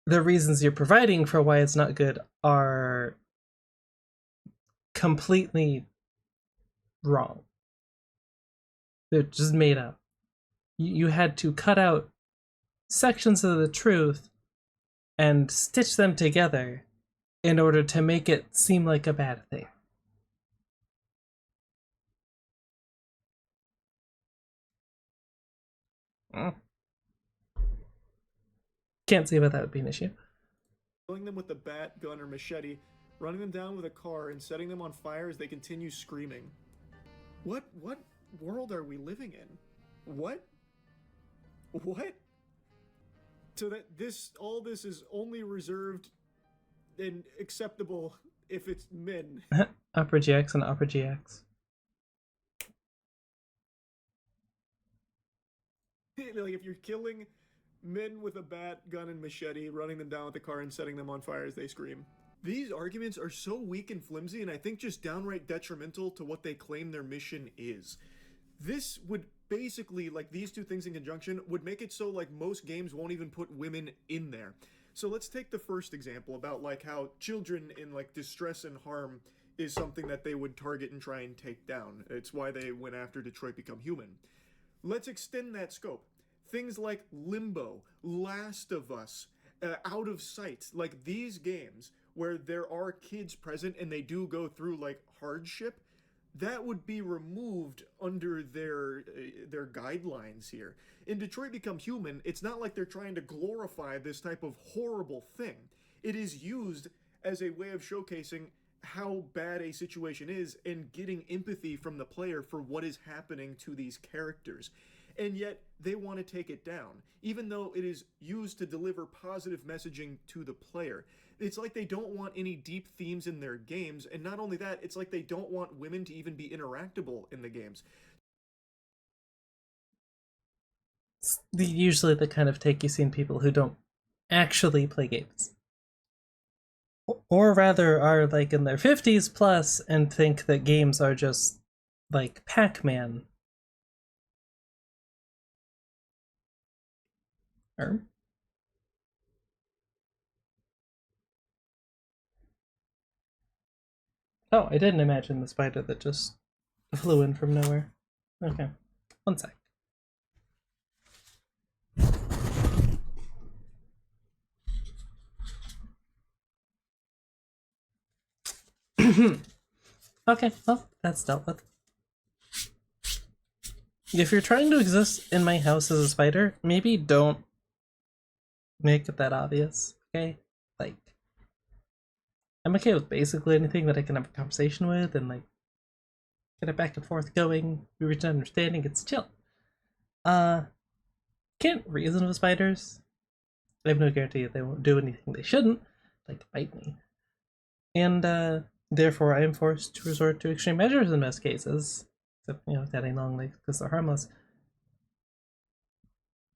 the reasons you're providing for why it's not good are completely wrong. They're just made up. You had to cut out sections of the truth and stitch them together in order to make it seem like a bad thing. Can't see why that would be an issue. Killing them with a bat, gun, or machete, running them down with a car, and setting them on fire as they continue screaming. What world are we living in? What? So that all this is only reserved and acceptable if it's men. Upper GX and upper GX. Like, if you're killing men with a bat, gun, and machete, running them down with a car and setting them on fire as they scream. These arguments are so weak and flimsy, and I think just downright detrimental to what they claim their mission is. This would basically, like, these two things in conjunction would make it so, like, most games won't even put women in there. So let's take the first example about, like, how children in, like, distress and harm is something that they would target and try and take down. It's why they went after Detroit Become Human. Let's extend that scope. Things like Limbo, Last of Us, Out of Sight, like these games where there are kids present and they do go through like hardship, that would be removed under their guidelines here. In Detroit Become Human, it's not like they're trying to glorify this type of horrible thing. It is used as a way of showcasing how bad a situation is and getting empathy from the player for what is happening to these characters. And yet they want to take it down, even though it is used to deliver positive messaging to the player. It's like they don't want any deep themes in their games, and not only that, it's like they don't want women to even be interactable in the games. It's usually the kind of take you see in people who don't actually play games. Or rather are like in their 50s plus and think that games are just like Pac-Man. Oh, I didn't imagine the spider that just flew in from nowhere. Okay, one sec. Okay, well, that's dealt with. If you're trying to exist in my house as a spider, maybe don't make it that obvious, okay? Like, I'm okay with basically anything that I can have a conversation with and, like, get it back and forth going, we reach an understanding, it's chill. Can't reason with spiders. I have no guarantee that they won't do anything they shouldn't, like bite me. And, therefore, I am forced to resort to extreme measures in most cases. Except, you know, adding long legs because they're harmless.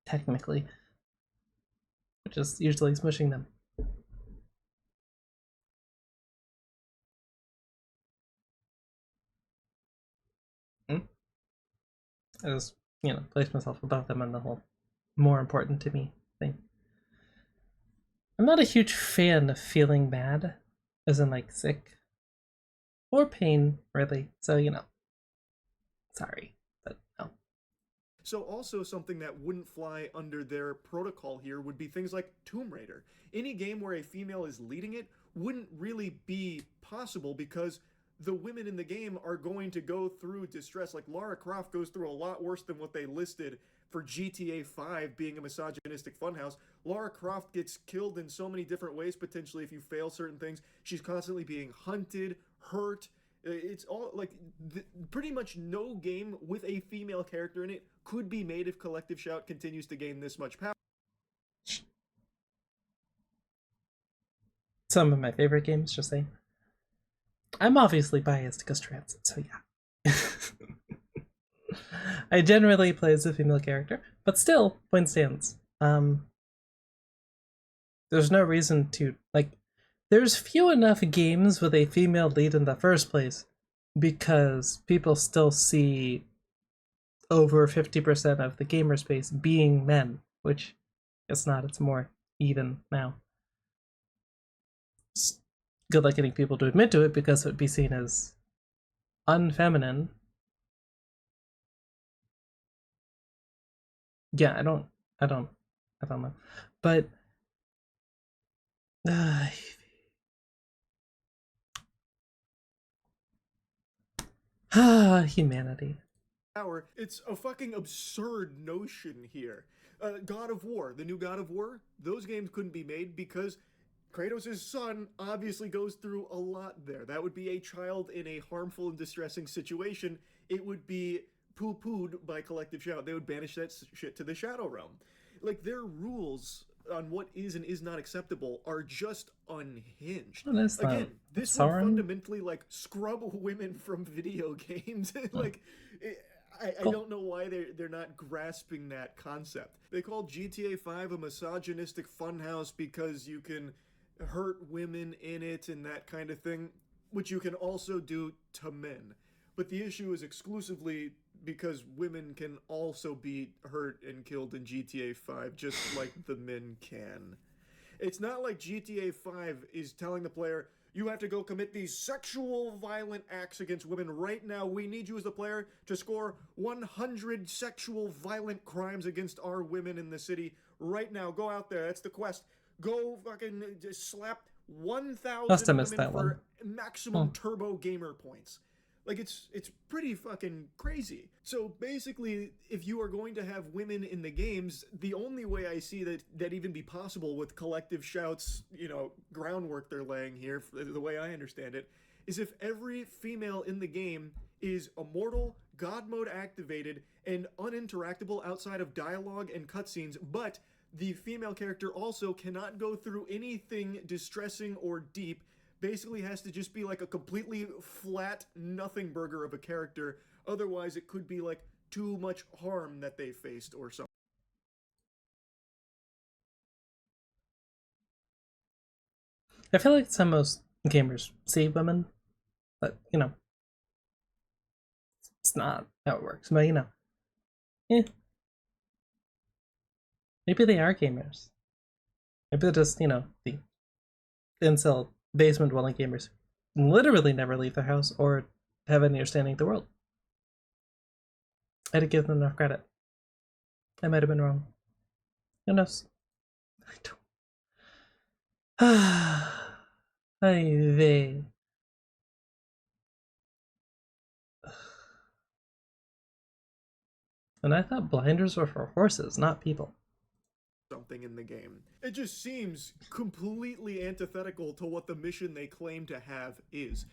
Technically. Which is usually smushing them. I just, you know, place myself above them on the whole more important to me thing. I'm not a huge fan of feeling bad, as in like sick or pain, really. So, you know, sorry, but no. So also something that wouldn't fly under their protocol here would be things like Tomb Raider. Any game where a female is leading it wouldn't really be possible because the women in the game are going to go through distress. Like Lara Croft goes through a lot worse than what they listed for GTA 5 being a misogynistic funhouse. Lara Croft gets killed in so many different ways potentially if you fail certain things. She's constantly being hunted, hurt. It's all like pretty much no game with a female character in it could be made if Collective Shout continues to gain this much power. Some of my favorite games, just saying. I'm obviously biased because transit, so yeah. I generally play as a female character, but still, point stands. There's no reason to, like, there's few enough games with a female lead in the first place because people still see over 50% of the gamer space being men, which it's not, it's more even now. It's good luck getting people to admit to it because it would be seen as unfeminine. Yeah, I don't know. But humanity. It's a fucking absurd notion here. God of War, the new God of War, those games couldn't be made because Kratos' son obviously goes through a lot there. That would be a child in a harmful and distressing situation. It would be poo-pooed by Collective Shout. They would banish that shit to the Shadow Realm. Like, their rules on what is and is not acceptable are just unhinged. What is that? Again, this Sauron? would fundamentally, like, scrub women from video games. Like, I don't know why they're not grasping that concept. They call GTA 5 a misogynistic funhouse because you can hurt women in it and that kind of thing, which you can also do to men. But the issue is exclusively because women can also be hurt and killed in GTA 5 just like the men can. It's not like GTA 5 is telling the player, you have to go commit these sexual violent acts against women right now. We need you as the player to score 100 sexual violent crimes against our women in the city right now. Go out there. That's the quest. Go fucking just slap 1,000 women for maximum turbo gamer points. Like, it's pretty fucking crazy. So basically, if you are going to have women in the games, the only way I see that even be possible with Collective Shout's, groundwork they're laying here, the way I understand it, is if every female in the game is immortal, God mode activated, and uninteractable outside of dialogue and cutscenes, but the female character also cannot go through anything distressing or deep, basically has to just be like a completely flat nothing burger of a character. Otherwise, it could be like too much harm that they faced or something. I feel like it's how most gamers see women, but it's not how it works. But maybe they are gamers. Maybe they're just the incel basement dwelling gamers literally never leave their house or have any understanding of the world. I had to give them enough credit. I might have been wrong. Who knows? I don't. And I thought blinders were for horses, not people. Something in the game. It just seems completely antithetical to what the mission they claim to have is.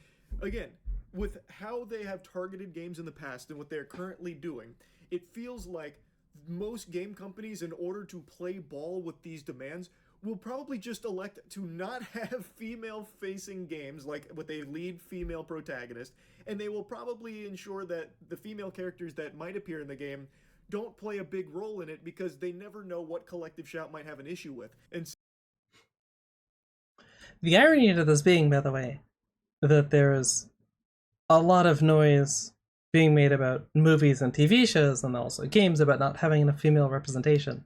Again, with how they have targeted games in the past and what they're currently doing, it feels like most game companies, in order to play ball with these demands, will probably just elect to not have female-facing games, like with a lead female protagonist, and they will probably ensure that the female characters that might appear in the game don't play a big role in it because they never know what Collective Shout might have an issue with. And the irony to this being, by the way, that there is a lot of noise being made about movies and TV shows and also games about not having enough female representation.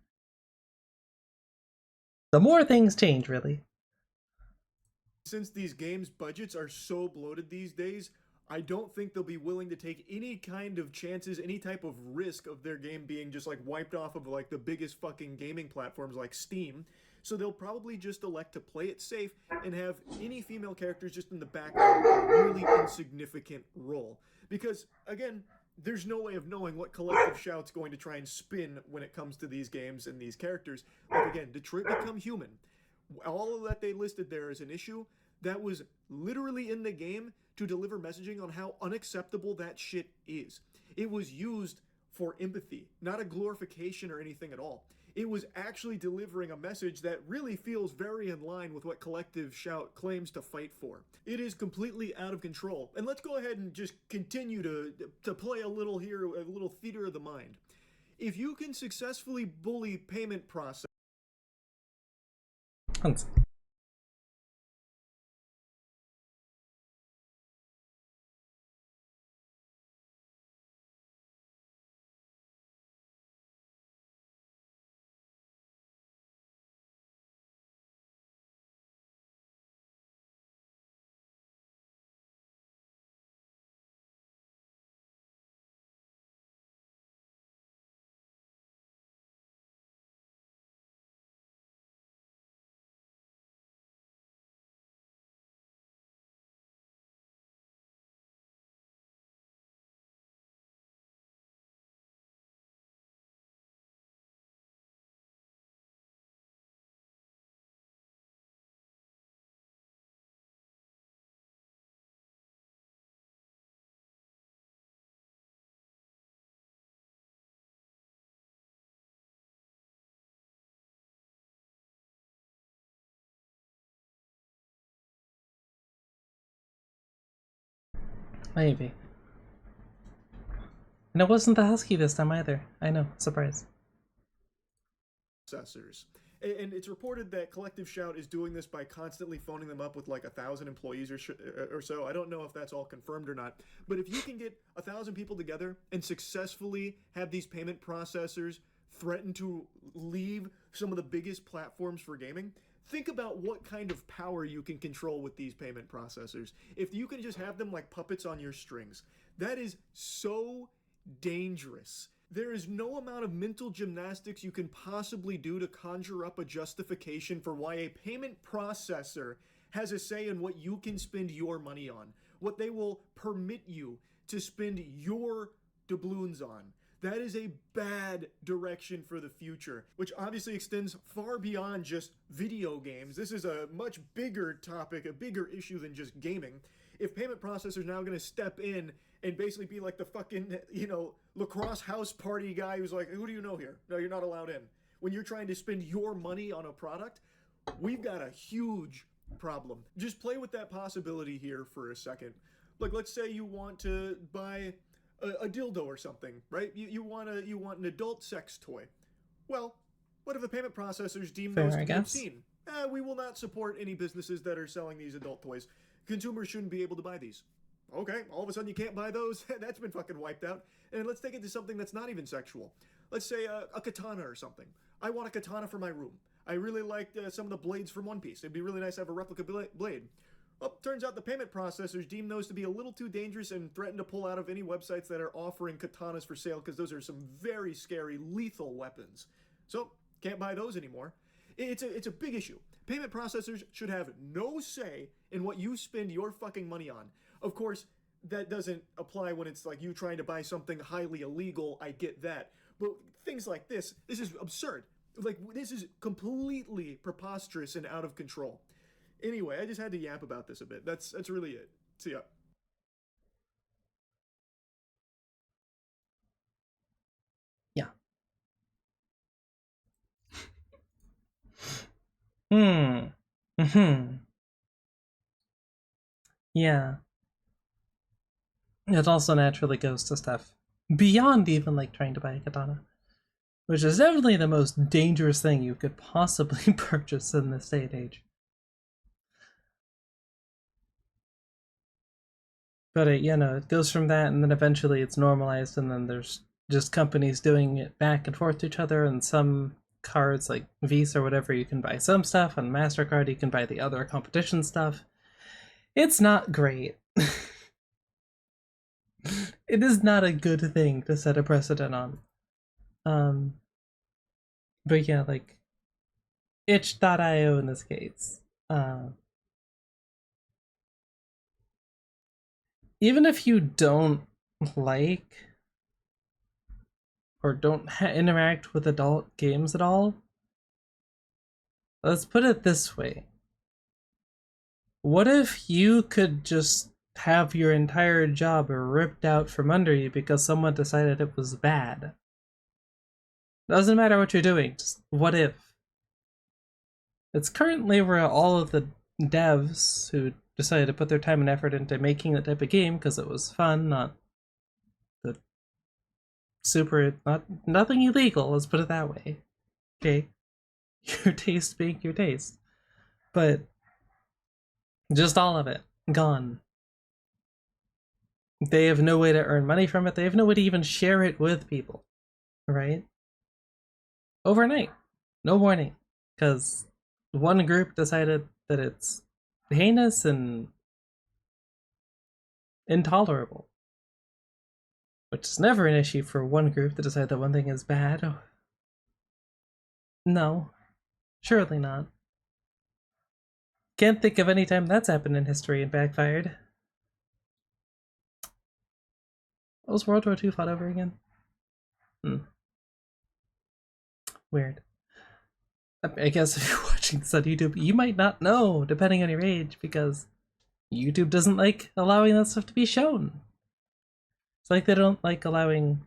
The more things change, really. Since these games' budgets are so bloated these days, I don't think they'll be willing to take any kind of chances, any type of risk of their game being just like wiped off of like the biggest fucking gaming platforms like Steam. So they'll probably just elect to play it safe and have any female characters just in the background with a really insignificant role. Because, again, there's no way of knowing what Collective Shout's going to try and spin when it comes to these games and these characters. Like, again, Detroit Become Human. All of that they listed there as an issue that was literally in the game to deliver messaging on how unacceptable that shit is. It was used for empathy, not a glorification or anything at all. It was actually delivering a message that really feels very in line with what Collective Shout claims to fight for. It is completely out of control. And let's go ahead and just continue to play a little here, a little theater of the mind. If you can successfully bully payment process, Maybe. And it wasn't the husky this time either. I know, surprise. and it's reported that Collective Shout is doing this by constantly phoning them up with like 1,000 employees or so. I don't know if that's all confirmed or not. But if you can get 1,000 people together and successfully have these payment processors threaten to leave some of the biggest platforms for gaming, think about what kind of power you can control with these payment processors. If you can just have them like puppets on your strings, that is so dangerous. There is no amount of mental gymnastics you can possibly do to conjure up a justification for why a payment processor has a say in what you can spend your money on, what they will permit you to spend your doubloons on. That is a bad direction for the future, which obviously extends far beyond just video games. This is a much bigger topic, a bigger issue than just gaming. If payment processors now going to step in and basically be like the fucking, lacrosse house party guy who's like, who do you know here? No, you're not allowed in. When you're trying to spend your money on a product, we've got a huge problem. Just play with that possibility here for a second. Like, let's say you want to buy a dildo or something, right? You want an adult sex toy. Well, what if the payment processors deem those to be obscene? We will not support any businesses that are selling these adult toys. Consumers shouldn't be able to buy these. Okay, all of a sudden you can't buy those? That's been fucking wiped out. And let's take it to something that's not even sexual. Let's say a katana or something. I want a katana for my room. I really liked some of the blades from One Piece. It'd be really nice to have a replica blade. Well, turns out the payment processors deem those to be a little too dangerous and threaten to pull out of any websites that are offering katanas for sale because those are some very scary, lethal weapons. So, can't buy those anymore. It's a big issue. Payment processors should have no say in what you spend your fucking money on. Of course, that doesn't apply when it's like you trying to buy something highly illegal. I get that. But things like this is absurd. Like, this is completely preposterous and out of control. Anyway, I just had to yap about this a bit. That's really it. See ya. Yeah. Mm-hmm. Yeah. It also naturally goes to stuff beyond even like trying to buy a katana, which is definitely the most dangerous thing you could possibly purchase in this day and age. But it goes from that, and then eventually it's normalized, and then there's just companies doing it back and forth to each other, and some cards like Visa or whatever, you can buy some stuff, on MasterCard you can buy the other competition stuff. It's not great. It is not a good thing to set a precedent on. But yeah, like, itch.io in this case. Even if you don't like or don't interact with adult games at all, let's put it this way. What if you could just have your entire job ripped out from under you because someone decided it was bad? Doesn't matter what you're doing, just what if? It's currently where all of the devs who decided to put their time and effort into making that type of game because it was fun, not the nothing illegal, let's put it that way. Okay? Your taste being your taste. But just all of it gone. They have no way to earn money from it. They have no way to even share it with people. Right? Overnight. No warning. Because one group decided that it's heinous and intolerable. Which is never an issue for one group to decide that one thing is bad. No. Surely not. Can't think of any time that's happened in history and backfired. What was World War II fought over again? Weird. I guess if you're watching this on YouTube, you might not know, depending on your age, because YouTube doesn't like allowing that stuff to be shown. It's like they don't like allowing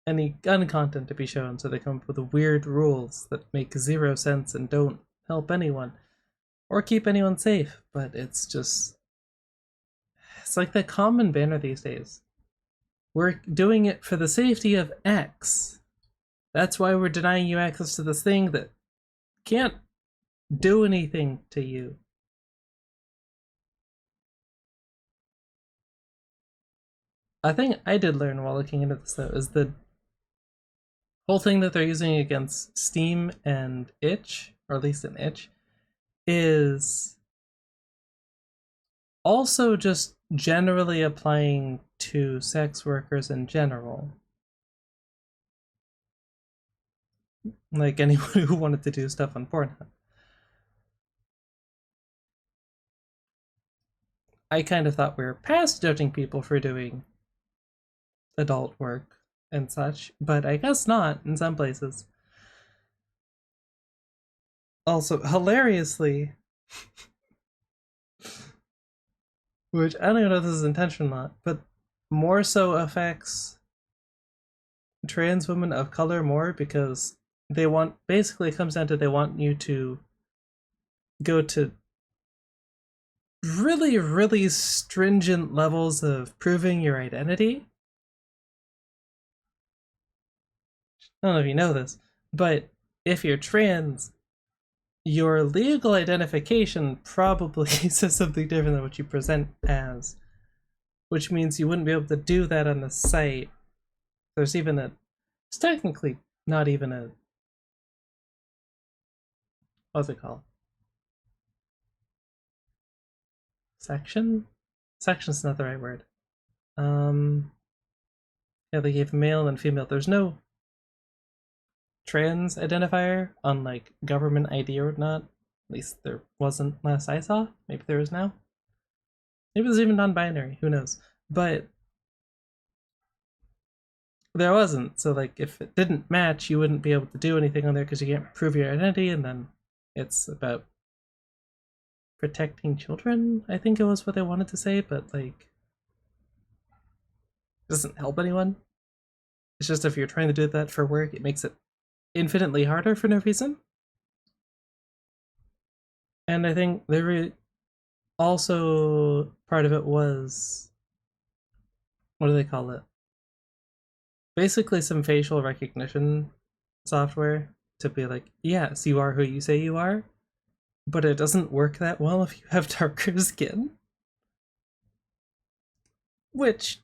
any gun content to be shown, so they come up with weird rules that make zero sense and don't help anyone or keep anyone safe. But it's like the common banner these days. We're doing it for the safety of X. That's why we're denying you access to this thing that can't do anything to you. A thing I did learn while looking into this, though, is the whole thing that they're using against Steam and Itch, or at least an Itch, is also just generally applying to sex workers in general. Like anyone who wanted to do stuff on Pornhub. I kind of thought we were past judging people for doing adult work and such, but I guess not in some places. Also, hilariously, which I don't even know if this is intentional or not, but more so affects trans women of color more because they want, basically it comes down to they want you to go to really, really stringent levels of proving your identity. I don't know if you know this, but if you're trans, your legal identification probably says something different than what you present as, which means you wouldn't be able to do that on the site. There's even it's technically not even what's it called? Section? Section's not the right word. Yeah, they gave male and female. There's no trans identifier on like government ID or not. At least there wasn't last I saw. Maybe there is now. Maybe there's even non-binary. Who knows? But there wasn't. So like, if it didn't match, you wouldn't be able to do anything on there because you can't prove your identity. And then it's about protecting children. I think it was what they wanted to say, but like, it doesn't help anyone. It's just if you're trying to do that for work, it makes it infinitely harder for no reason. And I think there also part of it was, what do they call it? Basically some facial recognition software to be like, yes, you are who you say you are, but it doesn't work that well if you have darker skin. Which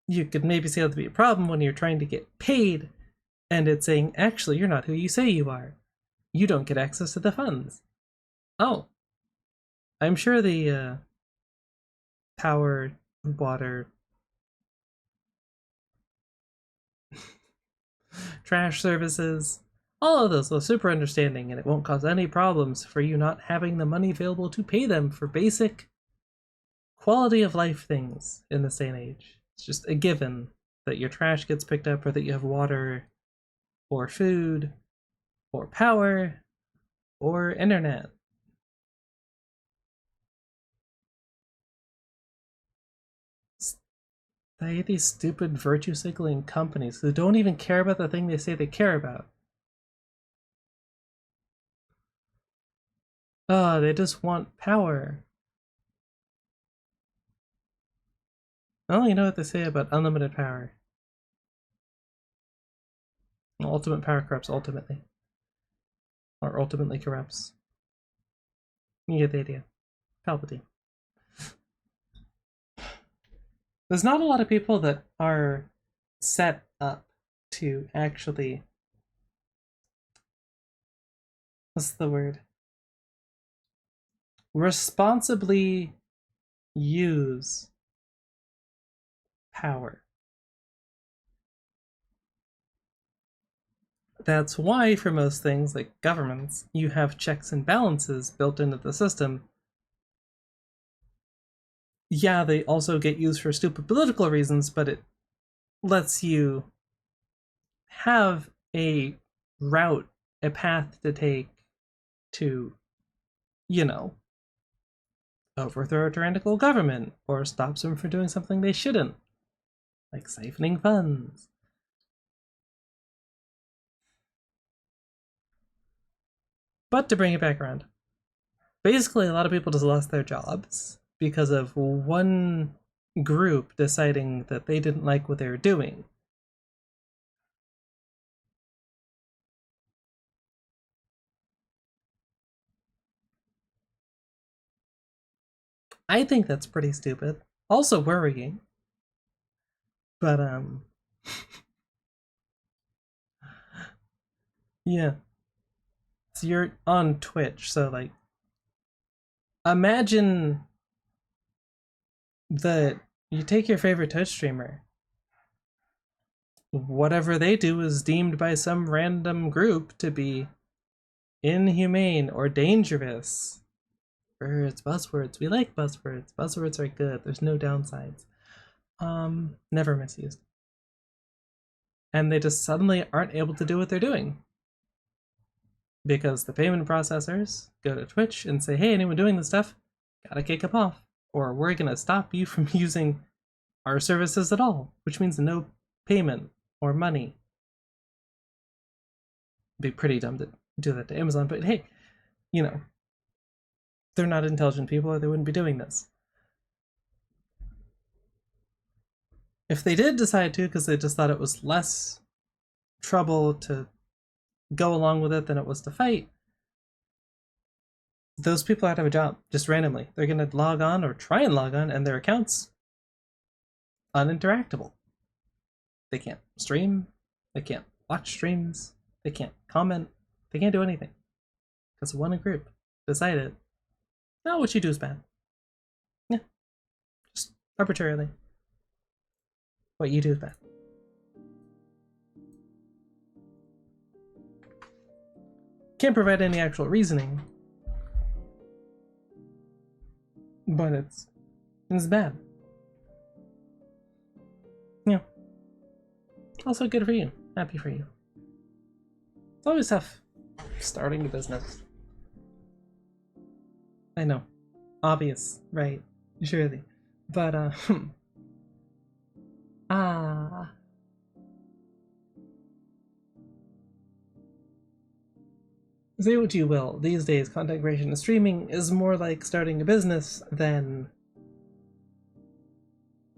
you could maybe see how to be a problem when you're trying to get paid and it's saying, actually, you're not who you say you are. You don't get access to the funds. Oh. I'm sure the power, water, trash services All of this are super understanding, and it won't cause any problems for you not having the money available to pay them for basic quality of life things in this day and age. It's just a given that your trash gets picked up, or that you have water, or food, or power, or internet. I hate these stupid virtue signaling companies who don't even care about the thing they say they care about. Oh, they just want power. Well, you know what they say about unlimited power. Ultimate power corrupts ultimately. Or ultimately corrupts. You get the idea. Palpatine. There's not a lot of people that are set up to actually... What's the word? Responsibly use power. That's why, for most things, like governments, you have checks and balances built into the system. Yeah, they also get used for stupid political reasons, but it lets you have a route, a path to take to, you know, overthrow a tyrannical government or stops them from doing something they shouldn't, like siphoning funds. But to bring it back around, basically, a lot of people just lost their jobs because of one group deciding that they didn't like what they were doing. I think that's pretty stupid. Also worrying. But, yeah. So you're on Twitch, so, like, imagine that you take your favorite Twitch streamer. Whatever they do is deemed by some random group to be inhumane or dangerous. Words, buzzwords. We like buzzwords. Buzzwords are good. There's no downsides. Never misused. And they just suddenly aren't able to do what they're doing. Because the payment processors go to Twitch and say, hey, anyone doing this stuff, gotta kick them off. Or we're gonna stop you from using our services at all, which means no payment or money. It'd be pretty dumb to do that to Amazon, but hey, you know, they're not intelligent people or they wouldn't be doing this. If they did decide to, because they just thought it was less trouble to go along with it than it was to fight, those people have to have a job just randomly. They're going to log on or try and log on, and their accounts uninteractable. They can't stream, they can't watch streams, they can't comment, they can't do anything. Because one group decided, no, what you do is bad. Yeah, just arbitrarily. What you do is bad. Can't provide any actual reasoning, but it's bad. Yeah. Also good for you. Happy for you. It's always tough starting a business. I know. Obvious, right? Surely. But, say what you will, these days content creation and streaming is more like starting a business than...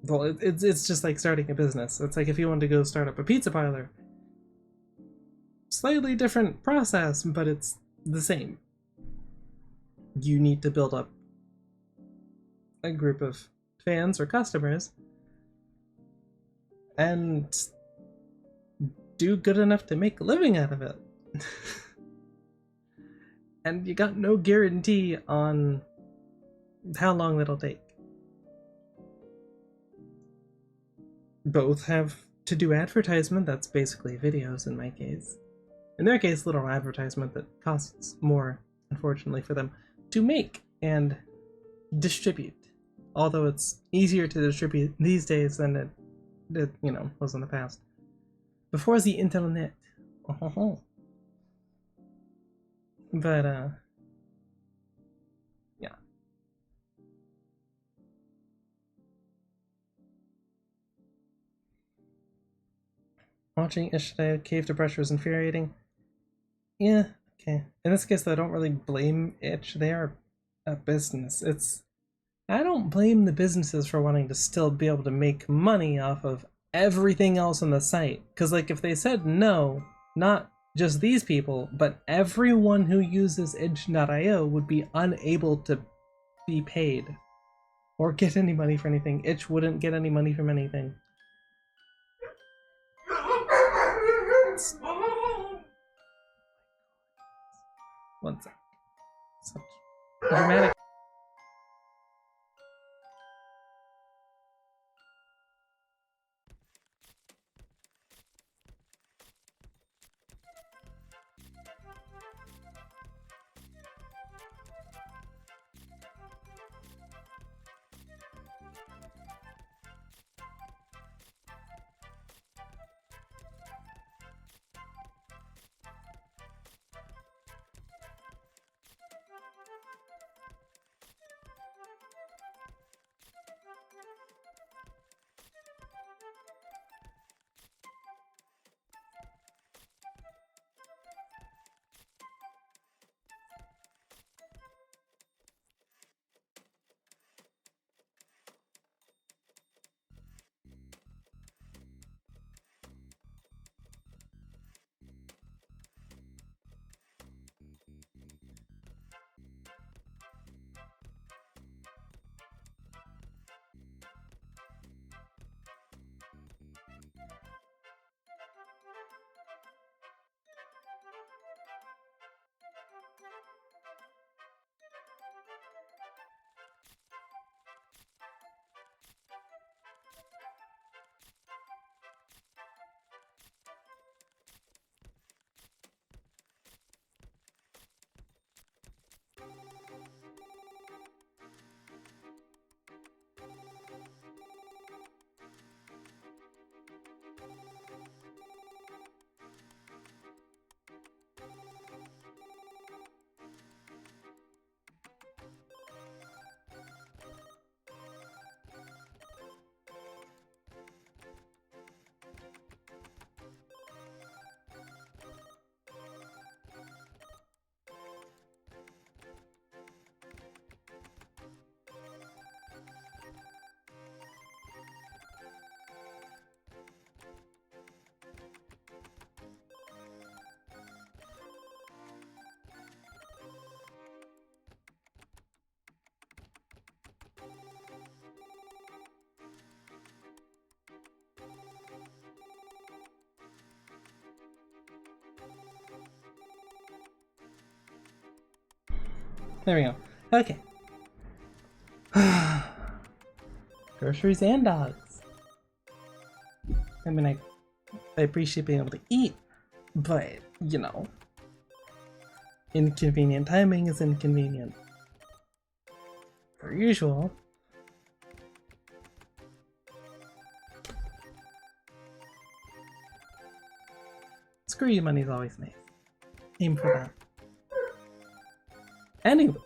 Well, it's just like starting a business. It's like if you wanted to go start up a pizza parlor. Slightly different process, but it's the same. You need to build up a group of fans or customers and do good enough to make a living out of it. And you got no guarantee on how long that'll take. Both have to do advertisement, that's basically videos in my case. in their case, literal advertisement that costs more, unfortunately, for them to make and distribute. Although it's easier to distribute these days than it was in the past. Before the internet. Oh. But, yeah. Watching Ishida cave to pressure is infuriating. Yeah, okay. In this case, I don't really blame Itch. They are a business. I don't blame the businesses for wanting to still be able to make money off of everything else on the site. Because, like, if they said no, not just these people, but everyone who uses itch.io would be unable to be paid or get any money for anything. Itch wouldn't get any money from anything. One sec. Such dramatic. There we go. Okay. Groceries and dogs. I mean, I appreciate being able to eat, but, inconvenient timing is inconvenient. Per usual. Screw you, money's always nice. Aim for that. Anyway,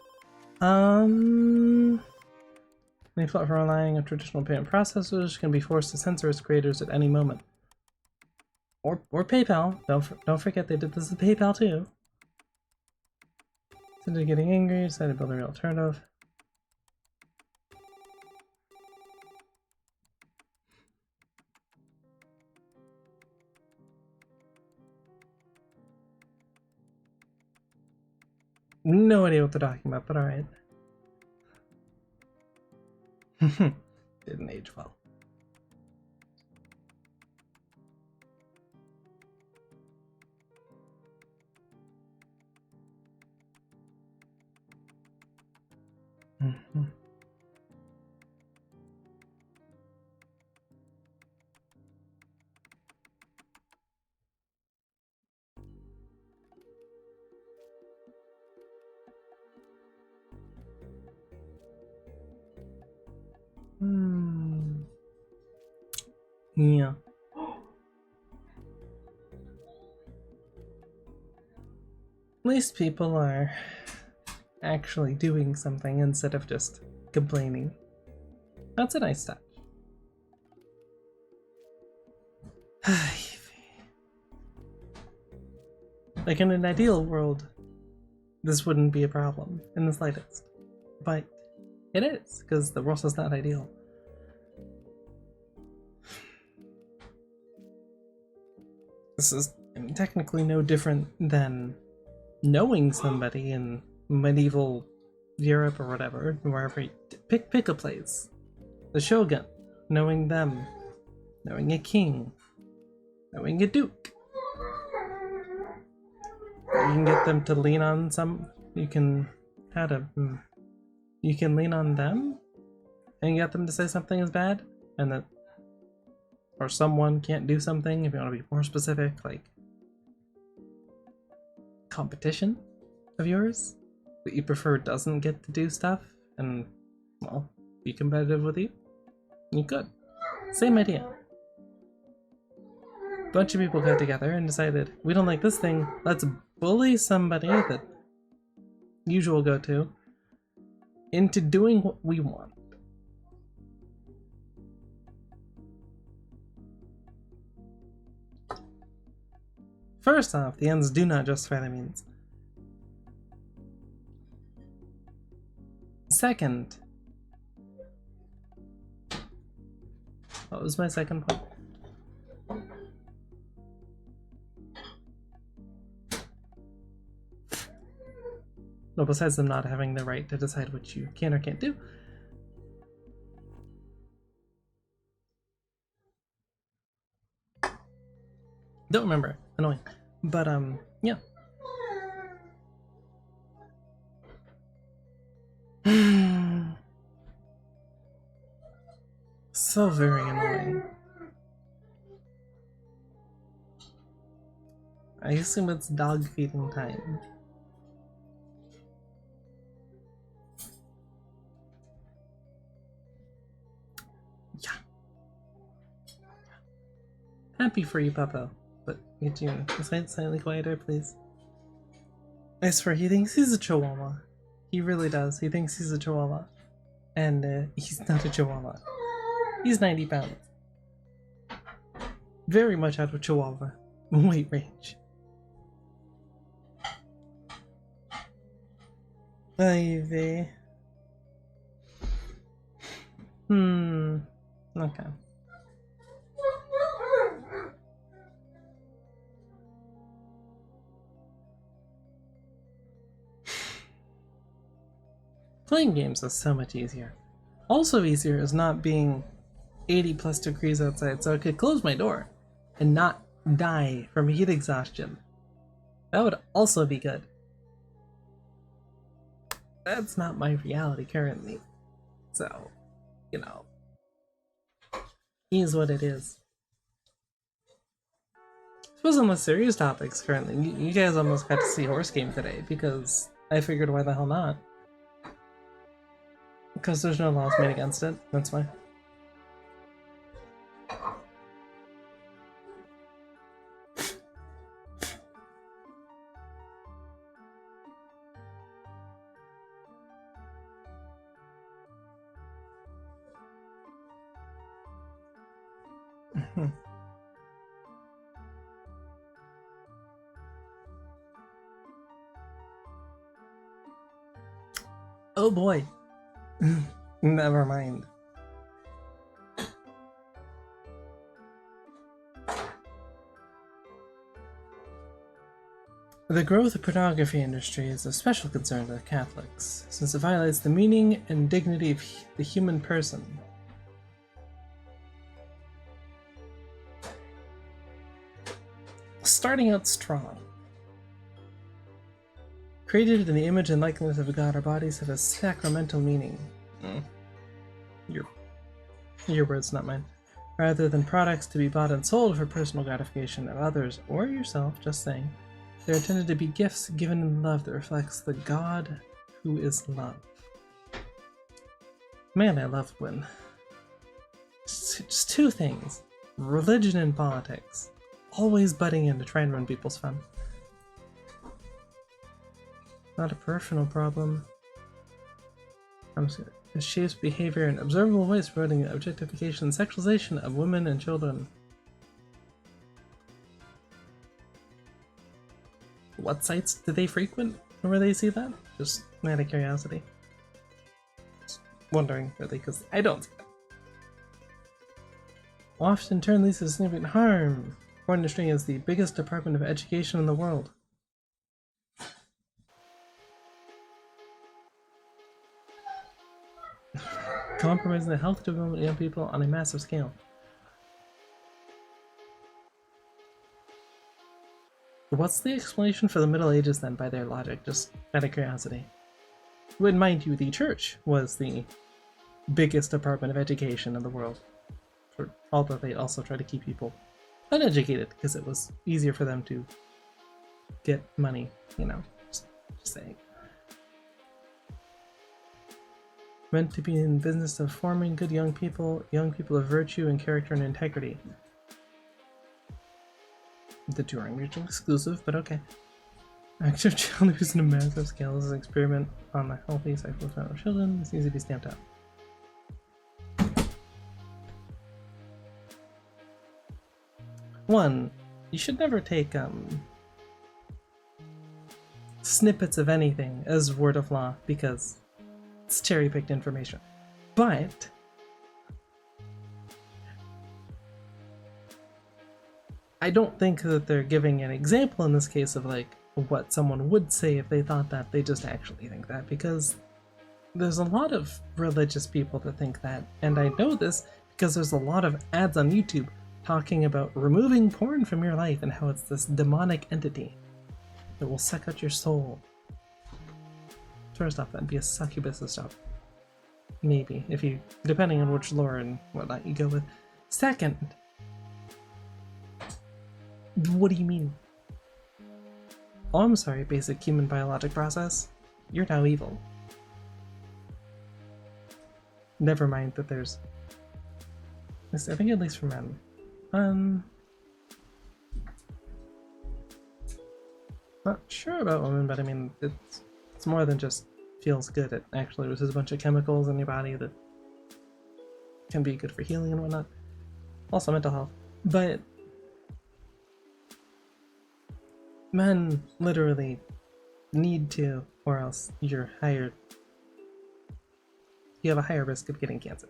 many platforms relying on traditional payment processors can be forced to censor its creators at any moment. Or PayPal. Don't forget they did this with PayPal too. Instead of getting angry, decided to build a real alternative. No idea what they're talking about, but alright. Didn't age well. Yeah. At least people are actually doing something instead of just complaining. That's a nice touch. Like in an ideal world, this wouldn't be a problem in the slightest. But it is, because the world is not ideal. This is technically no different than knowing somebody in medieval Europe or whatever, wherever you pick a place. The shogun, knowing them, knowing a king, knowing a duke. You can get them to lean on you can lean on them and get them to say something is bad, and that or someone can't do something, if you want to be more specific, like competition of yours that you prefer doesn't get to do stuff and, well, be competitive with you. You could. Same idea. Bunch of people got together and decided, we don't like this thing, let's bully somebody that usual go-to into doing what we want. First off, the ends do not justify the means. Second, what was my second point? Well, besides them not having the right to decide what you can or can't do. Don't remember. Annoying. But, yeah. So very annoying. I assume it's dog feeding time. Yeah. Happy for you, Papa. But get you slightly quieter, please. I swear, he thinks he's a chihuahua. He really does. He thinks he's a chihuahua. And he's not a chihuahua. He's 90 pounds. Very much out of chihuahua weight range. Ivy. Okay. Playing games is so much easier. Also easier is not being 80 plus degrees outside, so I could close my door and not die from heat exhaustion. That would also be good. That's not my reality currently. So, you know, is what it is. I suppose on the serious topics currently, you guys almost got to see Horse Game today because I figured why the hell not. Because there's no laws made against it, that's why. Oh boy. Never mind. The growth of pornography industry is of special concern to Catholics, since it violates the meaning and dignity of the human person. Starting out strong. Created in the image and likeness of God, our bodies have a sacramental meaning. Your words, not mine. Rather than products to be bought and sold for personal gratification of others or yourself, just saying. They're intended to be gifts given in love that reflects the God who is love. Man, I love when... Just two things. religion and politics, always butting in to try and ruin people's fun. Not a personal problem. It shapes behavior in observable ways, promoting the objectification and sexualization of women and children. What sites do they frequent where they see that? Just out of curiosity. Just wondering, really, because I don't see that. Often turn leads to significant harm. Foreign industry is the biggest department of education in the world. Compromising the health development of young people on a massive scale. What's the explanation for the Middle Ages then, by their logic? Just out of curiosity. When, mind you, the church was the biggest department of education in the world. Although they also try to keep people uneducated because it was easier for them to get money, you know, just saying. Meant to be in the business of forming good young people of virtue and character and integrity. The two aren't mutually exclusive, but okay. Active child abuse on a massive scale is an experiment on the healthy sexual development of children. This needs to be stamped out. One, you should never take snippets of anything as word of law because it's cherry-picked information. But I don't think that they're giving an example in this case of like what someone would say if they thought that. They just actually think that, because there's a lot of religious people that think that, and I know this because there's a lot of ads on YouTube talking about removing porn from your life and how it's this demonic entity that will suck out your soul. First off, that'd be a succubus and stuff. Maybe, if you, depending on which lore and whatnot you go with. Second, what do you mean? Oh, I'm sorry, basic human biologic process. You're now evil. Never mind that there's... I think at least for men. Not sure about women, but I mean, it's more than just feels good. It actually releases a bunch of chemicals in your body that can be good for healing and whatnot. Also mental health. But men literally need to, or else you have a higher risk of getting cancer.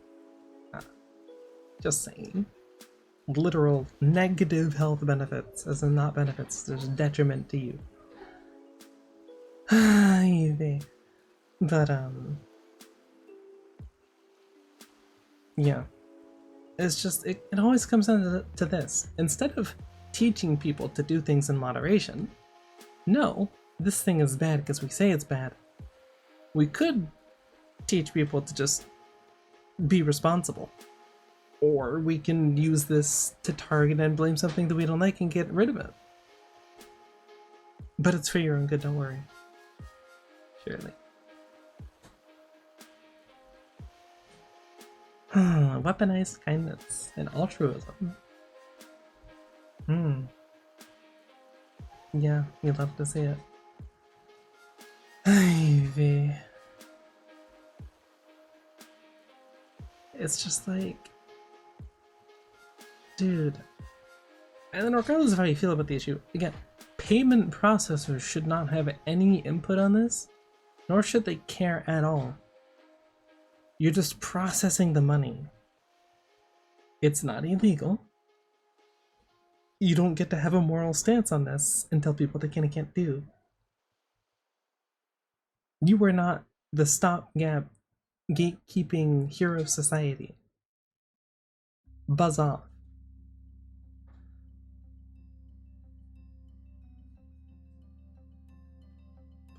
Just saying. Literal negative health benefits, as in not benefits, there's detriment to you. But yeah, it's just it always comes down to this. Instead of teaching people to do things in moderation, no, this thing is bad because we say it's bad. We could teach people to just be responsible, or we can use this to target and blame something that we don't like and get rid of it. But it's for your own good, don't worry. Surely. Weaponized kindness and altruism. Yeah, you'd love to see it. Ivy. It's just like, dude. And then regardless of how you feel about the issue, again, payment processors should not have any input on this, nor should they care at all. You're just processing the money. It's not illegal. You don't get to have a moral stance on this and tell people they can and can't do. You are not the stopgap gatekeeping hero of society. Buzz off.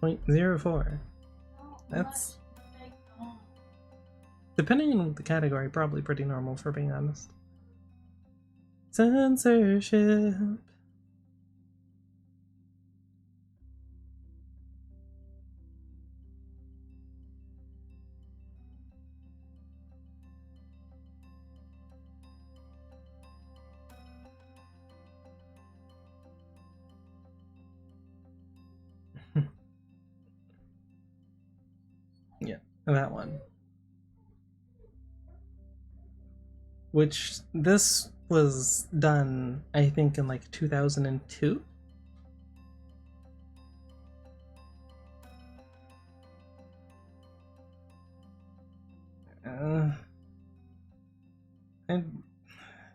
.04. That's, depending on the category, probably pretty normal, for being honest. Censorship. that one. Which, this was done, I think, in like 2002? And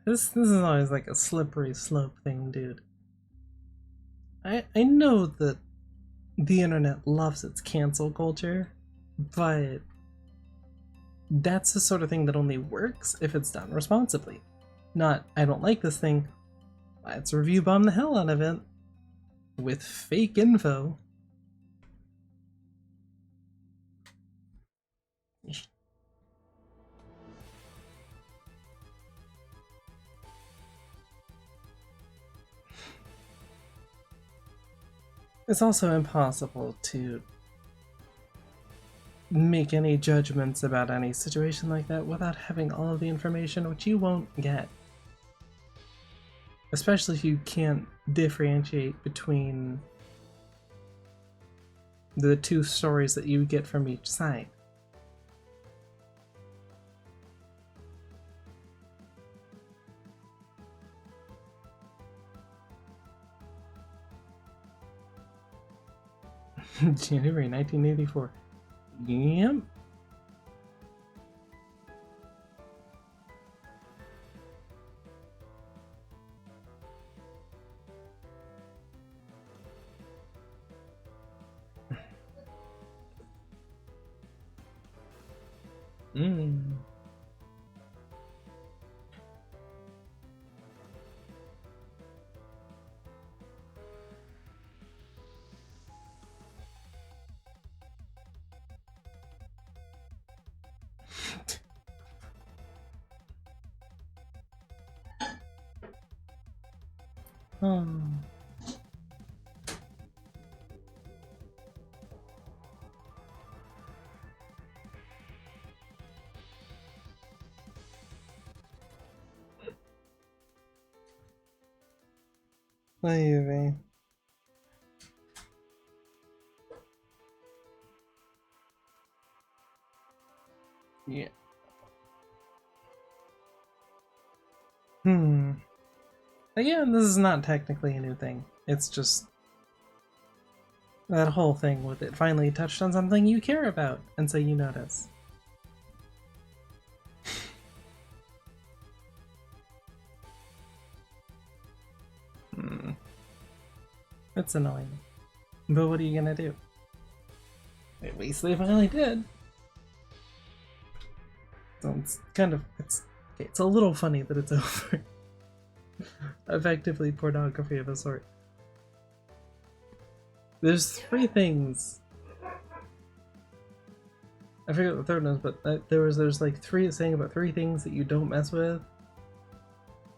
this is always like a slippery slope thing, dude. I know that the internet loves its cancel culture, but that's the sort of thing that only works if it's done responsibly. Not, I don't like this thing, let's review bomb the hell out of it with fake info. It's also impossible to make any judgments about any situation like that without having all of the information, which you won't get. Especially if you can't differentiate between the two stories that you get from each side. January 1984. Yep. Mm. Oh. Maybe. Yeah. Again, this is not technically a new thing. It's just that whole thing with it finally touched on something you care about, and so you notice. It's annoying. But what are you gonna do? At least they finally did. So it's kind of, it's a little funny that it's over. Effectively pornography of a sort. There's three things. I forget what the third one is, but there's like saying about three things that you don't mess with.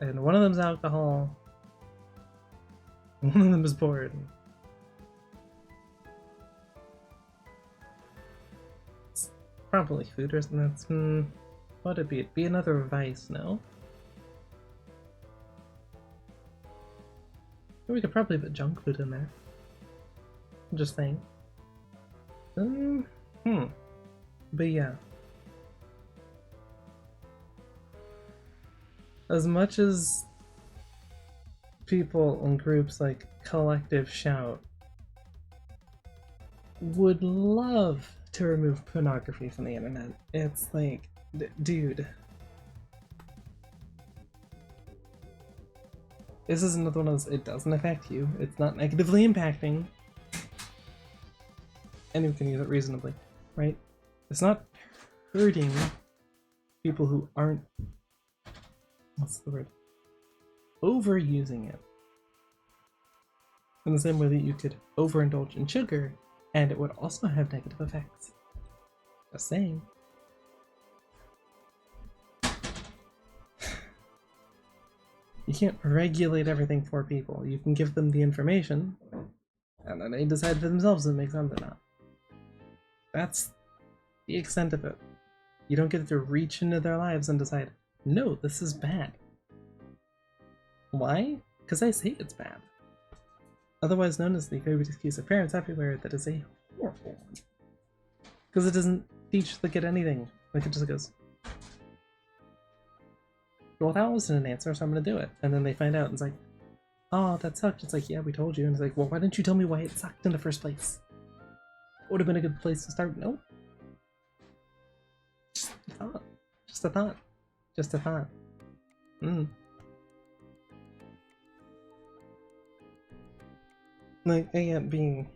And one of them's alcohol. One of them is porn. It's probably food or something. That's, what would it be? It'd be another vice, no? We could probably put junk food in there. I'm just saying. But yeah. As much as people and groups like Collective Shout would love to remove pornography from the internet, it's like, dude. This is another one of those, it doesn't affect you. It's not negatively impacting. Anyone can use it reasonably, right? It's not hurting people who aren't, what's the word? Overusing it. In the same way that you could overindulge in sugar, and it would also have negative effects. Just saying. You can't regulate everything for people. You can give them the information, and then they decide for themselves if it makes sense or not. That's the extent of it. You don't get to reach into their lives and decide, no, this is bad. Why? Because I say it's bad. Otherwise known as the ubiquitous excuse of parents everywhere, that is a horrible one. Because it doesn't teach the kid anything. The kid just goes, well, that wasn't an answer, so I'm gonna do it. And then they find out, and it's like, oh, that sucked. It's like, yeah, we told you. And it's like, well, why didn't you tell me why it sucked in the first place? Would have been a good place to start. Nope. Just a thought. Just a thought. Just a thought. Like, being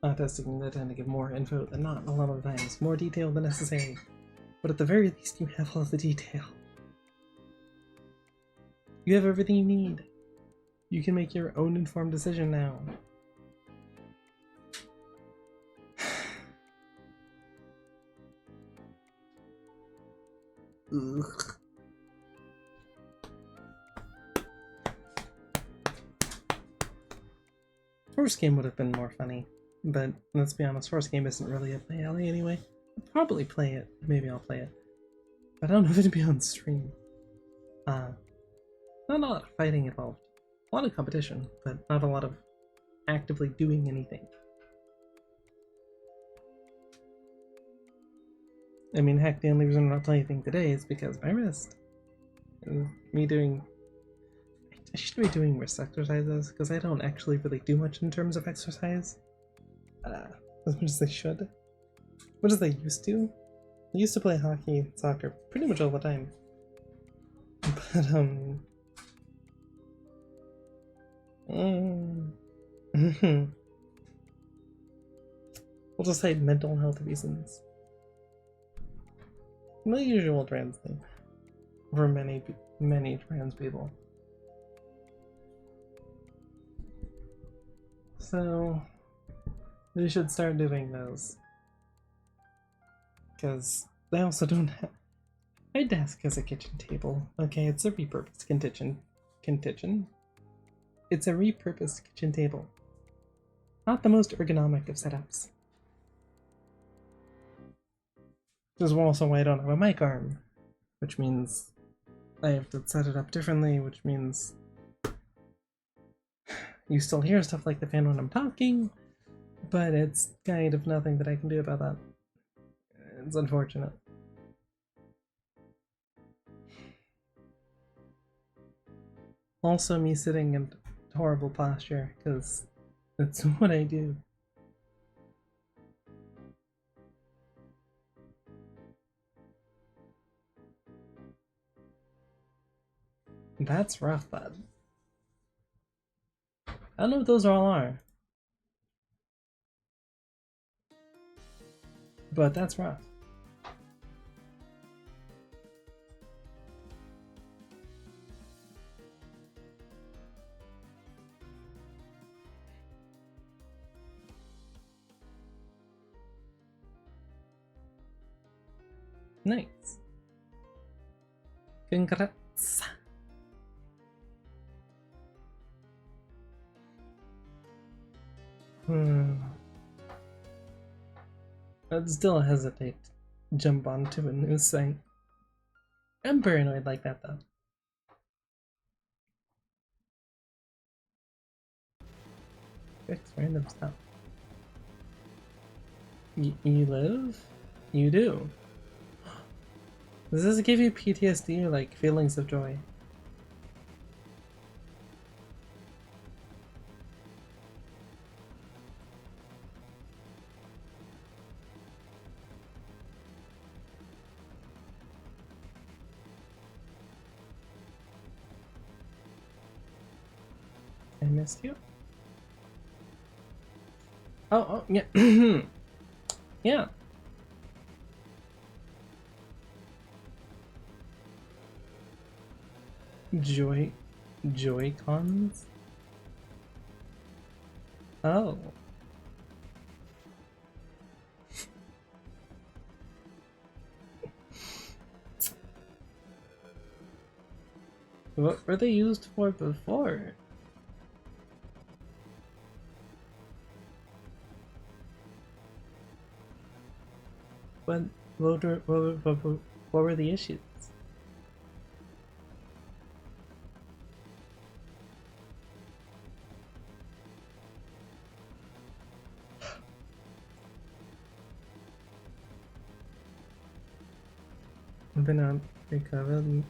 autistic, they tend to give more info than not a lot of the times. More detail than necessary. But at the very least, you have all the detail. You have everything you need. You can make your own informed decision now. Ugh. First game would have been more funny, but let's be honest, first game isn't really up my alley anyway. I'll probably play it. Maybe I'll play it. But I don't know if it'd be on stream. Not a lot of fighting involved. A lot of competition, but not a lot of actively doing anything. I mean, heck, the only reason I'm not playing anything today is because my wrist. Me doing... I should be doing wrist exercises, because I don't actually really do much in terms of exercise. As much as I should. What as I used to. I used to play hockey and soccer pretty much all the time. But, we'll just say mental health reasons. The usual trans thing. For many trans people. So, we should start doing those. Because I also don't have... My desk has a kitchen table. Okay, it's a repurposed kitchen. It's a repurposed kitchen table. Not the most ergonomic of setups. This is also why I don't have a mic arm. Which means I have to set it up differently, which means you still hear stuff like the fan when I'm talking, but it's kind of nothing that I can do about that. It's unfortunate. Also me sitting in horrible posture, because that's what I do. That's rough, bud. I don't know what those all are. But that's rough. Nice. Congrats. I'd still hesitate to jump onto a new site. I'm paranoid like that though. Fix random stuff. You live? You do. Does this give you PTSD or like feelings of joy? I missed you? Oh, yeah. Yeah. Joy-Cons? Oh. What were they used for before? What were the issues? been out pre-COVID.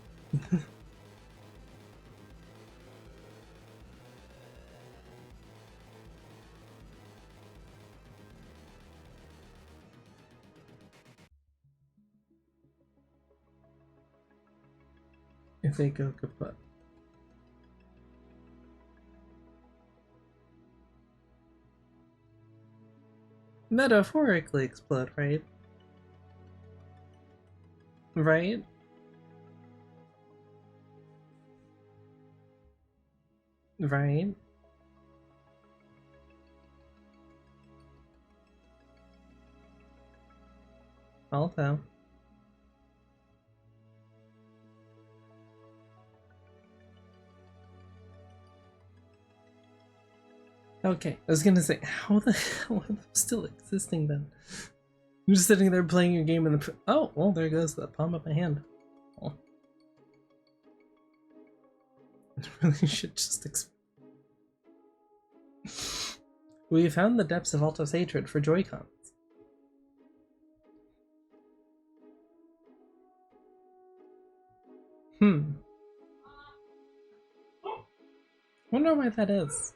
If they go kaput. Metaphorically explode, right? Right? Right? Also. Okay, I was gonna say, how the hell are they still existing then? I'm just sitting there playing your game in the. Oh, well, there goes the palm of my hand. Oh. It really should just. We found the depths of Alto's hatred for Joy-Cons. Wonder why that is.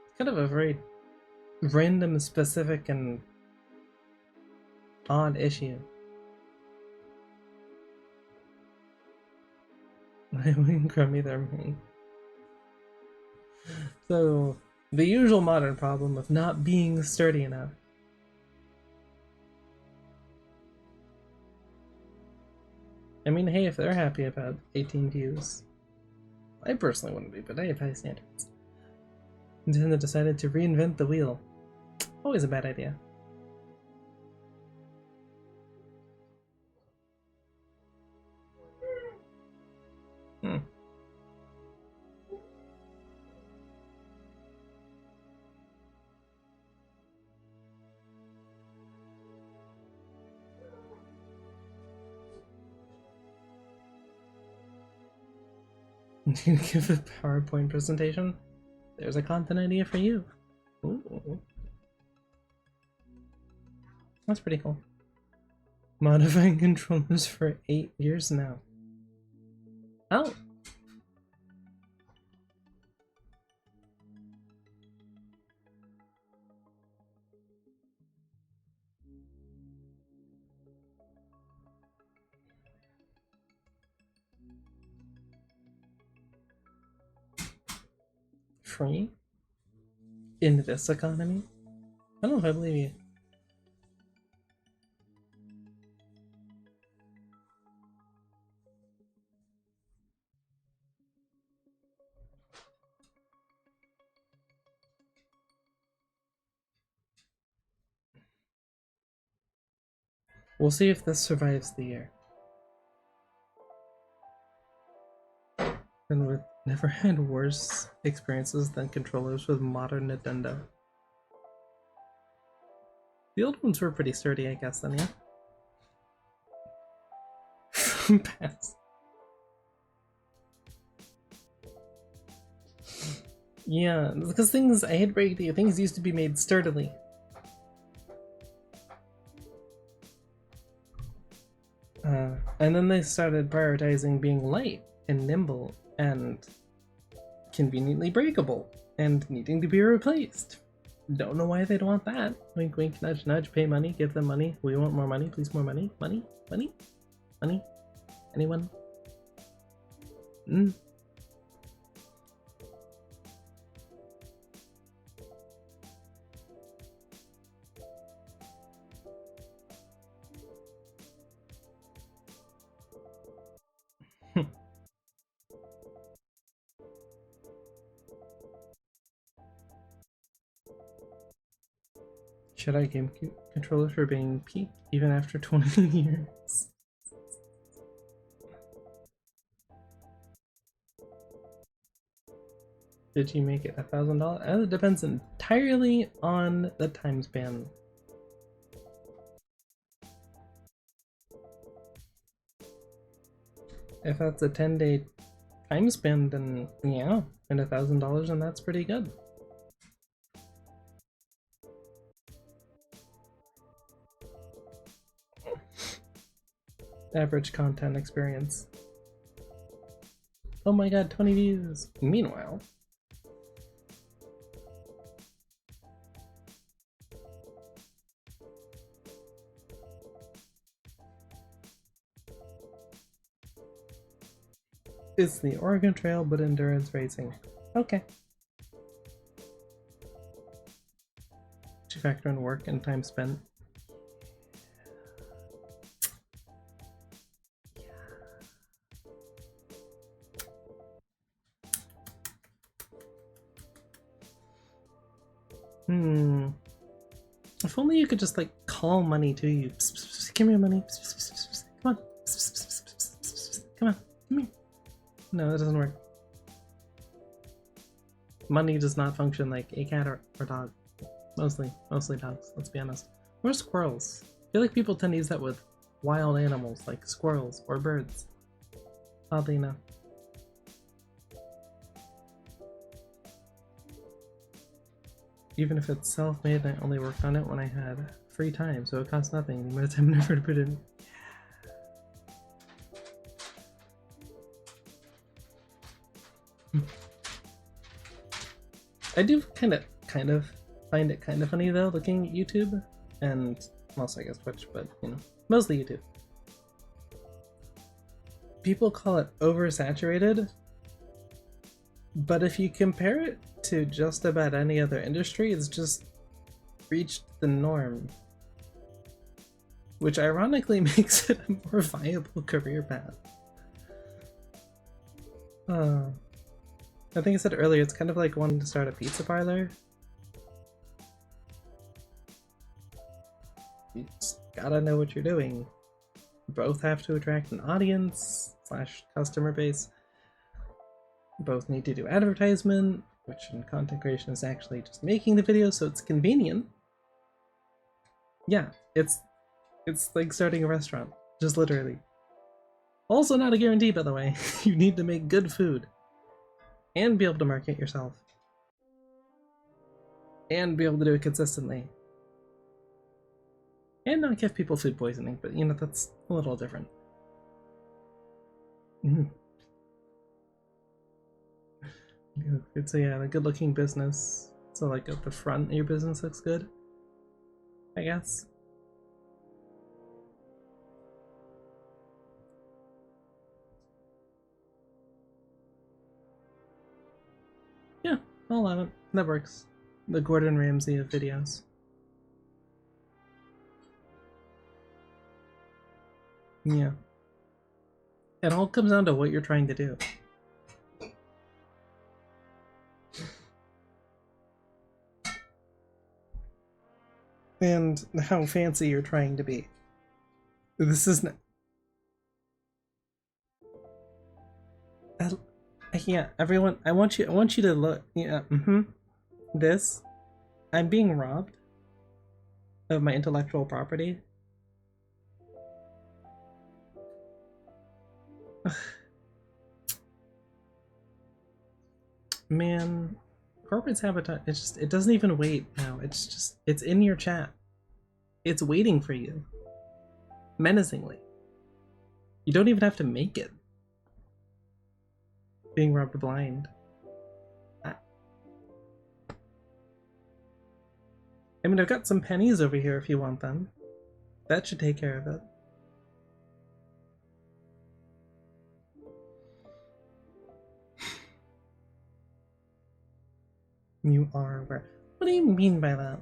It's kind of a very random, specific, and odd issue. I wouldn't crummy their main. So, the usual modern problem of not being sturdy enough. I mean, hey, if they're happy about 18 views, I personally wouldn't be, but I have high standards. And then they decided to reinvent the wheel. Always a bad idea. You give a PowerPoint presentation? There's a content idea for you. Ooh. That's pretty cool. Modifying controllers for 8 years now. Oh! Free? In this economy? I don't know if I believe you. We'll see if this survives the year. And we've never had worse experiences than controllers with modern Nintendo. The old ones were pretty sturdy, I guess, then, yeah? Pass. Yeah, because things, I hate to break it to you, things used to be made sturdily. And then they started prioritizing being light and nimble and conveniently breakable and needing to be replaced. Don't know why they'd want that. Wink wink, nudge nudge, pay money, give them money. We want more money, please more money. Money? Money? Money? Anyone? Should I GameCube controllers for being peak even after 20 years? Did you make it $1,000? It depends entirely on the time span. If that's a 10-day time span, then yeah, and $1,000, and that's pretty good. average content experience. Oh my god, 20 views! Meanwhile, it's the Oregon Trail, but endurance racing. Okay. Did you factor in work and time spent? If only you could just like call money to you. Psst, psst, psst, give me your money. Psst, psst, psst, psst, psst. Come on. Psst, psst, psst, psst, psst, psst, psst. Come on. Come here. No, that doesn't work. Money does not function like a cat or dog. Mostly dogs, let's be honest. Or squirrels. I feel like people tend to use that with wild animals like squirrels or birds. Oddly enough. Even if it's self-made, I only worked on it when I had free time, so it costs nothing. The amount of time never to put in. I do kind of find it kind of funny though, looking at YouTube, and also I guess Twitch, but you know, mostly YouTube. People call it oversaturated, but if you compare it to just about any other industry, it's just reached the norm. Which ironically makes it a more viable career path. I think I said earlier, it's kind of like wanting to start a pizza parlor. You just gotta know what you're doing. Both have to attract an audience / customer base. Both need to do advertisement, which in content creation is actually just making the video, so it's convenient. Yeah, it's like starting a restaurant, just literally. Also not a guarantee, by the way. You need to make good food. And be able to market yourself. And be able to do it consistently. And not give people food poisoning, but you know, that's a little different. It's a good looking business. So like at the front of your business looks good, I guess. Yeah, I'll allow it. That works. The Gordon Ramsay of videos. Yeah. It all comes down to what you're trying to do. And how fancy you're trying to be. This is not... Yeah, everyone, I want you to look. Yeah, This, I'm being robbed of my intellectual property. Man, corporate sabotage, it doesn't even wait now. It's in your chat. It's waiting for you. Menacingly. You don't even have to make it. Being robbed blind. I mean, I've got some pennies over here if you want them. That should take care of it. You are where? What do you mean by that?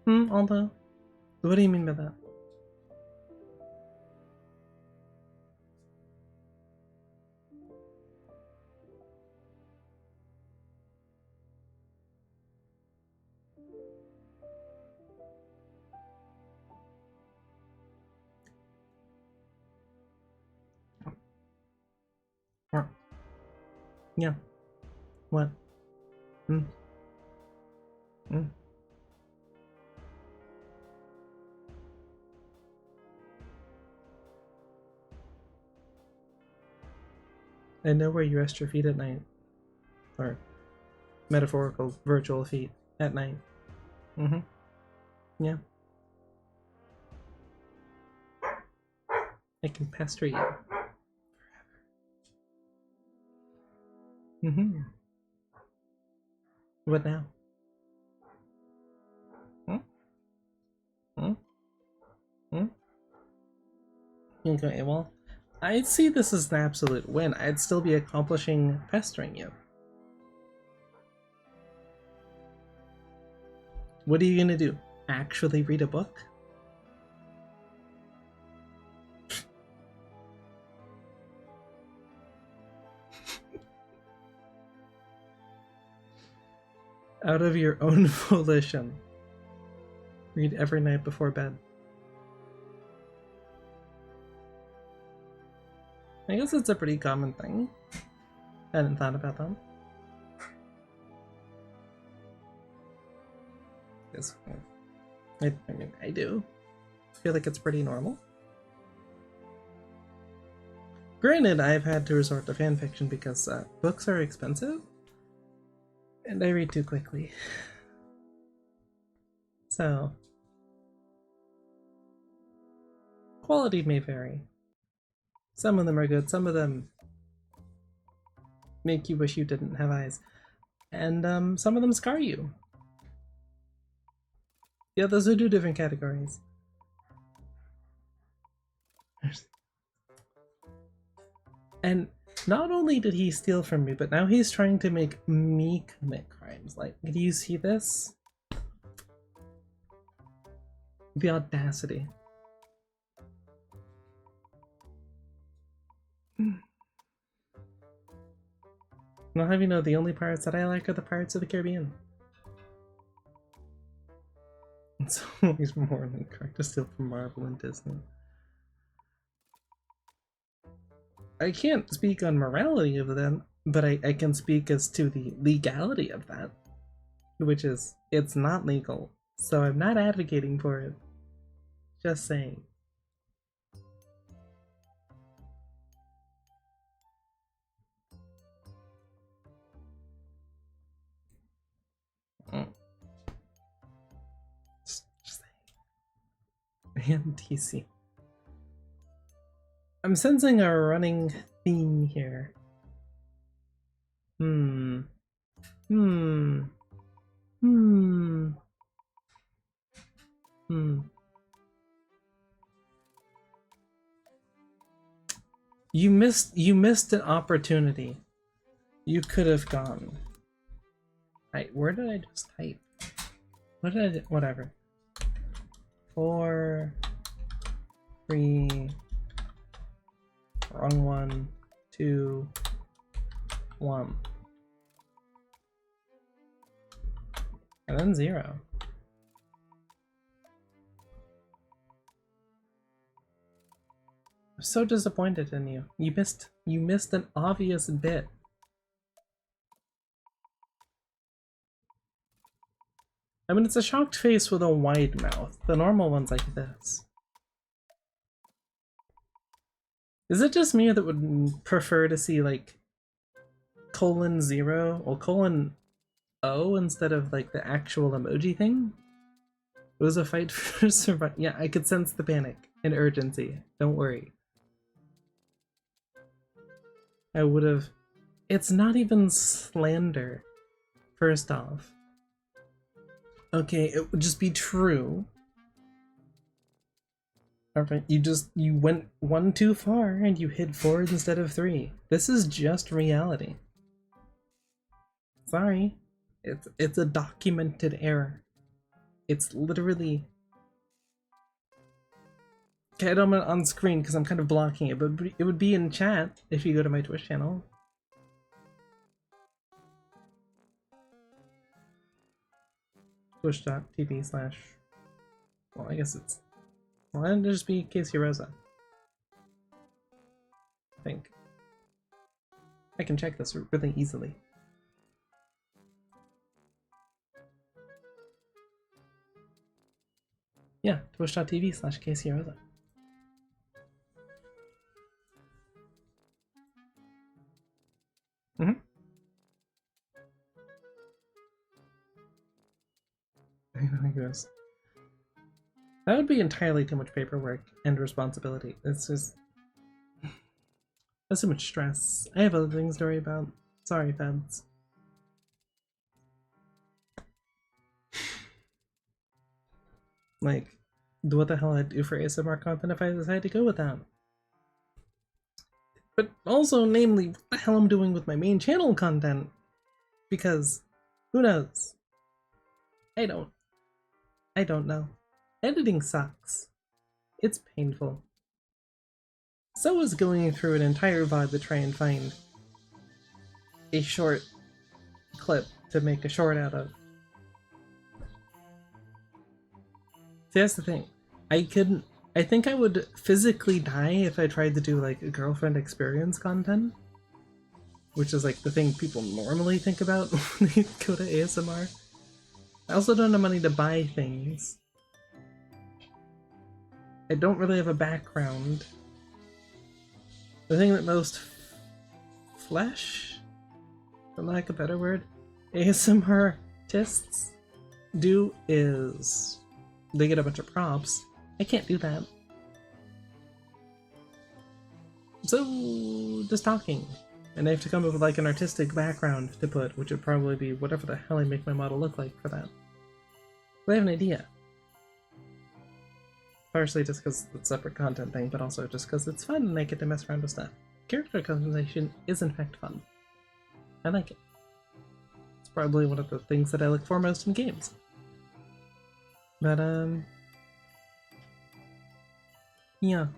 Aldo? What do you mean by that? Yeah. What? I know where you rest your feet at night. Or metaphorical, virtual feet at night. Yeah. I can pester you. Mm-hmm. What now? Hmm? Hmm? Hmm? Okay, well, I'd see this as an absolute win. I'd still be accomplishing pestering you. What are you gonna do? Actually read a book? Out of your own volition. Read every night before bed. I guess it's a pretty common thing. I hadn't thought about that. Yes, I mean, I do. I feel like it's pretty normal. Granted, I've had to resort to fanfiction because books are expensive, and I read too quickly. So, quality may vary. Some of them are good, some of them make you wish you didn't have eyes, and some of them scar you. Yeah, those are two different categories. And not only did he steal from me, but now he's trying to make me commit crimes. Like, do you see this? The audacity. I'll have you know, the only pirates that I like are the Pirates of the Caribbean. It's always more than correct to steal from Marvel and Disney. I can't speak on morality of them, but I can speak as to the legality of that. Which is, it's not legal, so I'm not advocating for it. Just saying. Just saying. And TC. I'm sensing a running theme here. Hmm. Hmm. Hmm. Hmm. You missed an opportunity. You could have gone. Where did I just type? What did I do? Whatever. 4, 3, wrong one, 2, 1. And then 0. I'm so disappointed in you. You missed an obvious bit. I mean, it's a shocked face with a wide mouth. The normal one's like this. Is it just me that would prefer to see like :0 or :O instead of like the actual emoji thing? It was a fight for survival. Yeah, I could sense the panic and urgency. Don't worry. I would have. It's not even slander. First off. Okay, it would just be true. Alright, you went one too far and you hit 4 instead of 3. This is just reality. Sorry. It's a documented error. It's literally. Okay, I don't have it on screen because I'm kind of blocking it, but it would be in chat if you go to my Twitch channel. Twitch.tv/. Well, I guess it's. Well, it'd just be Casey Rosa. I think. I can check this really easily. Yeah, twitch.tv/Casey Rosa. Mm-hmm. I guess. That would be entirely too much paperwork and responsibility. It's just. That's too much stress. I have other things to worry about. Sorry, feds. Like, what the hell I'd do for ASMR content if I decided to go with that? But also, namely, what the hell I'm doing with my main channel content? Because, who knows? I don't know. Editing sucks. It's painful. So is going through an entire VOD to try and find a short clip to make a short out of. See, that's the thing. I think I would physically die if I tried to do like a girlfriend experience content, which is like the thing people normally think about when they go to ASMR. I also don't have money to buy things. I don't really have a background. The thing that most flesh, for lack of a better word, ASMR artists do is they get a bunch of props. I can't do that. So, just talking. And I have to come up with like an artistic background to put, which would probably be whatever the hell I make my model look like for that. But I have an idea. Partially just because it's a separate content thing, but also just because it's fun and I get to mess around with stuff. Character customization is in fact fun. I like it. It's probably one of the things that I look for most in games. But, yeah.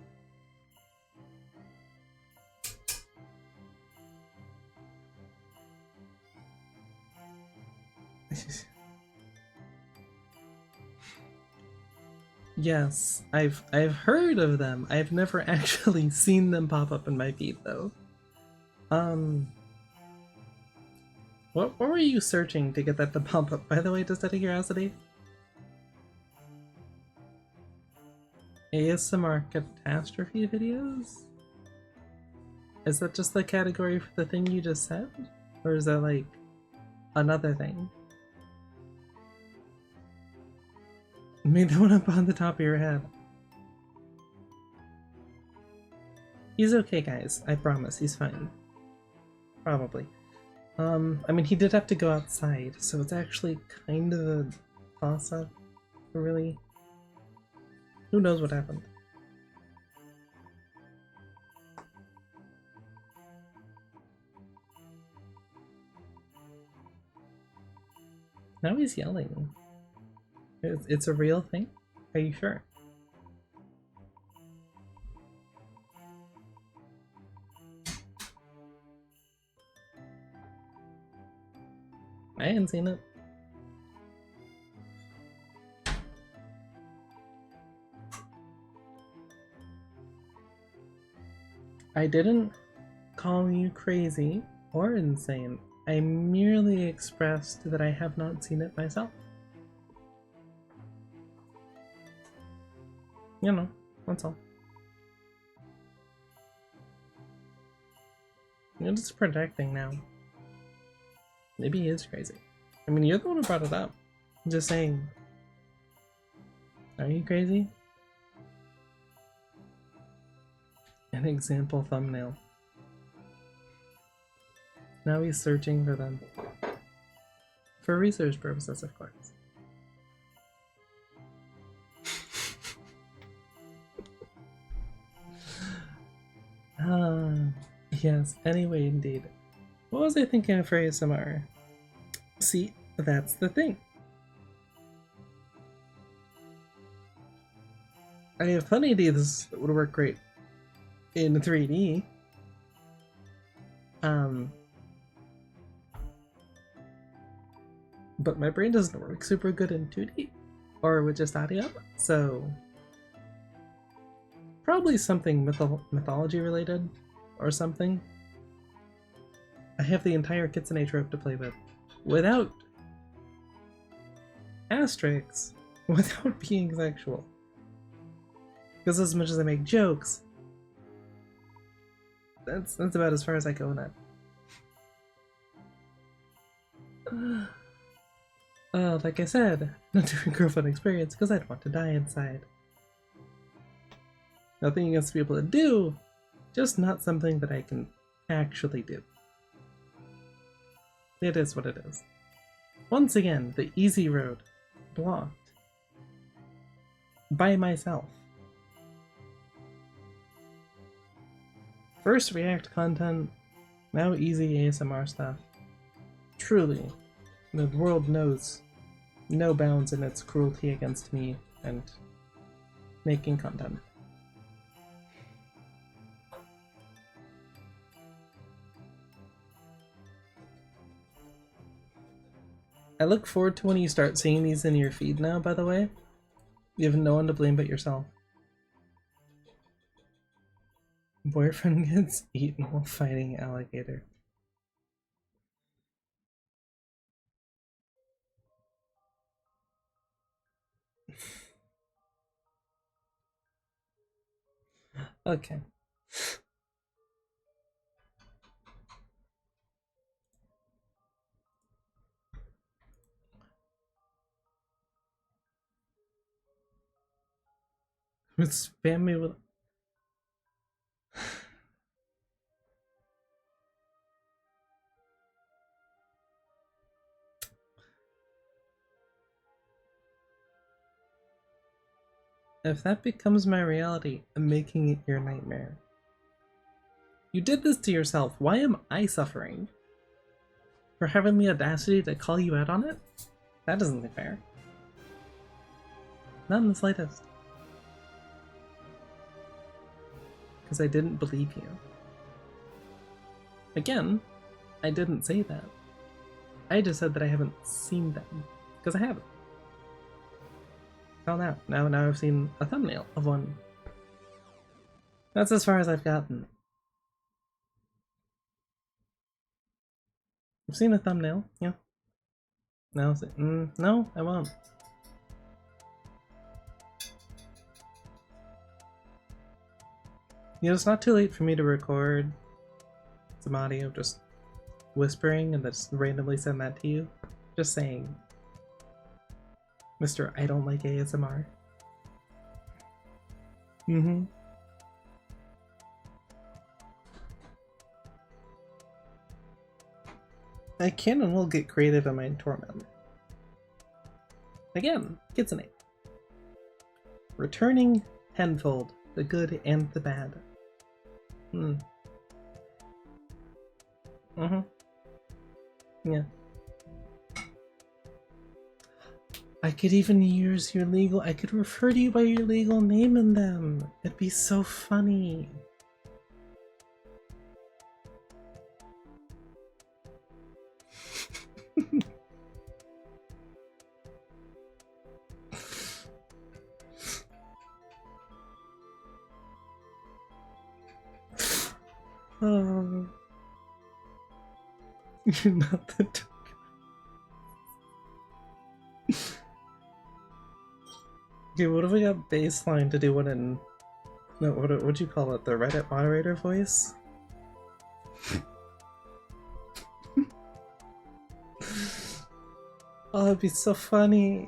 Yes, I've heard of them. I've never actually seen them pop up in my feed though. What were you searching to get that to pop up, by the way, just out of curiosity? ASMR catastrophe videos? Is that just the category for the thing you just said? Or is that like another thing? Made that one up on the top of your head. He's okay, guys. I promise. He's fine. Probably. I mean, he did have to go outside, so it's actually kind of a toss-up. Really. Who knows what happened? Now he's yelling. It's a real thing? Are you sure? I hadn't seen it. I didn't call you crazy or insane. I merely expressed that I have not seen it myself. You know, that's all. You're just projecting now. Maybe he is crazy. I mean, you're the one who brought it up. I'm just saying. Are you crazy? An example thumbnail. Now he's searching for them. For research purposes, of course. Yes, anyway, indeed. What was I thinking for ASMR? See, that's the thing. I have plenty of ideas that would work great in 3D. But my brain doesn't work super good in 2D or with just audio, so probably something mythology related or something. I have the entire Kitsune trope to play with without asterisks, without being sexual. Because as much as I make jokes, that's about as far as I go in that. Like I said, not doing girlfriend experience because I'd want to die inside. Nothing against people that do, Just not something that I can actually do. It is what it is. Once again, the easy road. Blocked. By myself. First React content, now easy ASMR stuff. Truly, the world knows no bounds in its cruelty against me and making content. I look forward to when you start seeing these in your feed now, by the way. You have no one to blame but yourself. Boyfriend gets eaten while fighting alligator. Okay. Spam me with... If that becomes my reality, I'm making it your nightmare. You did this to yourself. Why am I suffering? For having the audacity to call you out on it? That isn't fair. Not in the slightest. Because I didn't believe you. Again, I didn't say that. I just said that I haven't seen them. Because I haven't. Found out. Now I've seen a thumbnail of one. That's as far as I've gotten. I've seen a thumbnail, yeah. Now, no, I won't. You know, it's not too late for me to record some audio just whispering and just randomly send that to you. Just saying. Mr. I don't like ASMR. Mm-hmm. I can and will get creative in my torment. Again, gets an 8. Returning tenfold, the good and the bad. Yeah. I could even use your legal... I could refer to you by your legal name in them. It'd be so funny. Oh. You're not the dog. Okay, what if we got baseline to do one in... No, what'd you call it? The Reddit moderator voice? Oh, it'd be so funny.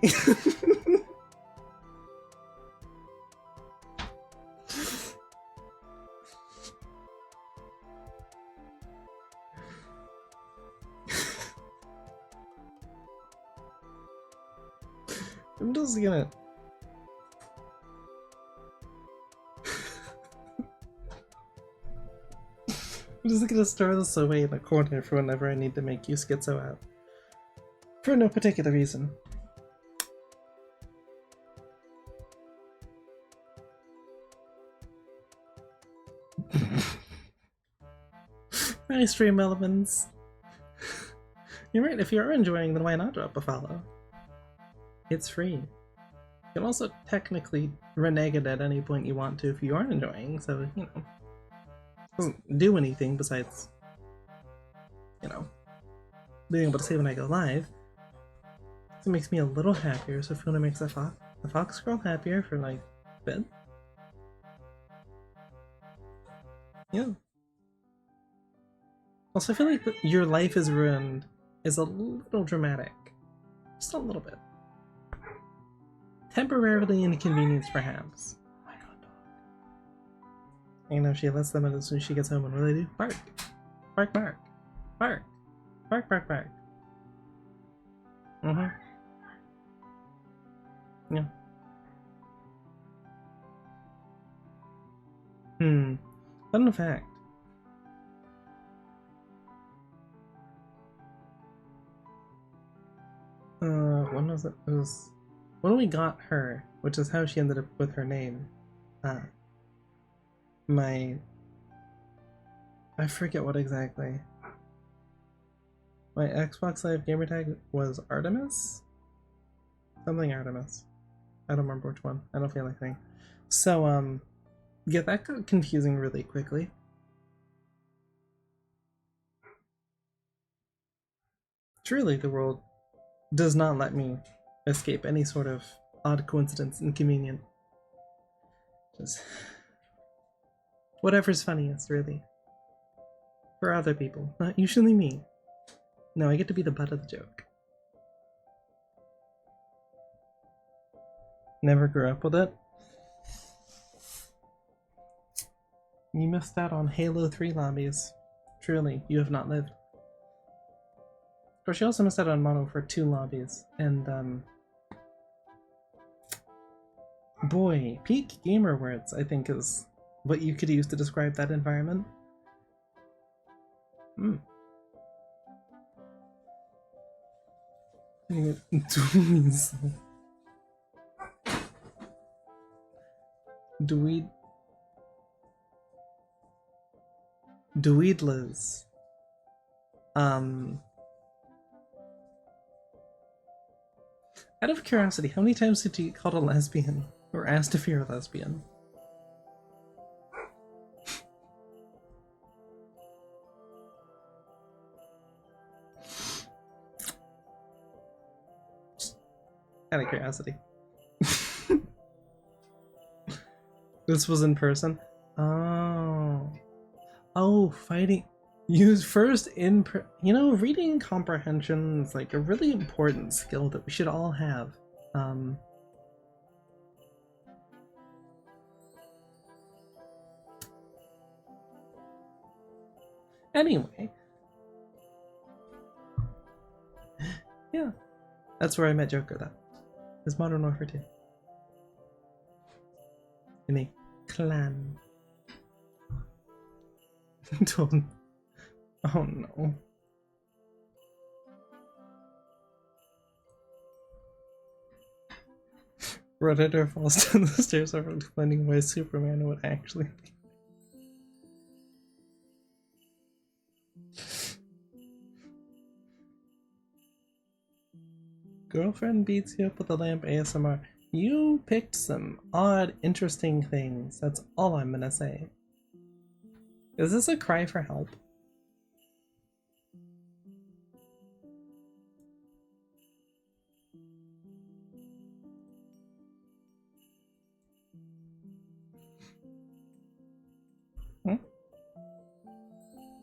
I'm just gonna... I'm just gonna store this away in a corner for whenever I need to make you schizo out. For no particular reason. Nice stream elements. You're right, if you're enjoying, then why not drop a follow? It's free. You can also technically renege it at any point you want to if you aren't enjoying, so, you know. It doesn't do anything besides, you know, being able to say when I go live. It makes me a little happier, so if you want to make the fox girl happier for, like, bed. Yeah. Also, I feel like your life is ruined is a little dramatic. Just a little bit. Temporarily inconvenienced, perhaps. Oh my god, dog. You know, she lets them in as soon as she gets home, and what do they do? Bark! Bark, bark! Bark! Bark, bark, bark! Mm-hmm. Yeah. Fun fact. When was it? It was when we got her, which is how she ended up with her name. Uh, I forget what exactly. My Xbox Live gamertag was Artemis? Something Artemis. I don't remember which one. I don't feel like saying. So, yeah, that got confusing really quickly. Truly, the world does not let me escape any sort of odd coincidence, inconvenient. Just whatever's funniest, really. For other people, not usually me. No, I get to be the butt of the joke. Never grew up with it. You missed out on Halo 3 lobbies. Truly, you have not lived. Of course, you also missed out on Mono for 2 lobbies, and boy, peak gamer words, I think, is what you could use to describe that environment. Dweedlas. Out of curiosity, how many times did you get called a lesbian? Or asked if you're a lesbian? Out of curiosity. This was in person? Oh. Oh, fighting. Use first in you know, reading comprehension is like a really important skill that we should all have. Anyway. Yeah. That's where I met Joker, though. Is Modern Warfare 2. In a clan. Don't. Oh no. Redditor falls down the stairs after explaining why Superman would actually be. Girlfriend beats you up with a lamp ASMR. You picked some odd, interesting things. That's all I'm gonna say. Is this a cry for help?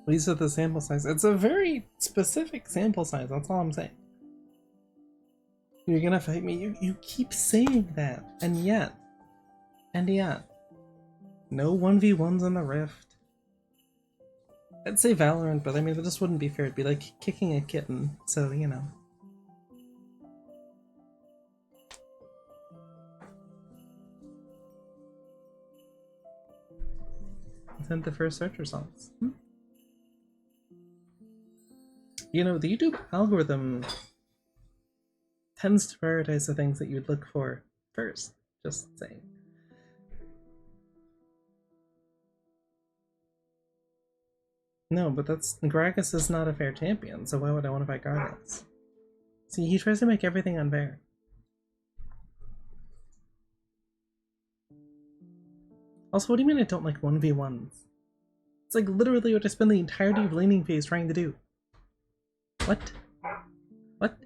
These are the sample size. It's a very specific sample size, that's all I'm saying. You're gonna fight me? You keep saying that. And yet. No 1v1s on the Rift. I'd say Valorant, but I mean, that just wouldn't be fair. It'd be like kicking a kitten, so, you know. Sent the first search results. You know, the YouTube algorithm tends to prioritize the things that you'd look for first. Just saying. No, but Gragas is not a fair champion, so why would I want to fight Gragas? See, he tries to make everything unfair. Also, what do you mean I don't like 1v1s? It's like literally what I spend the entirety of laning phase trying to do. What? What?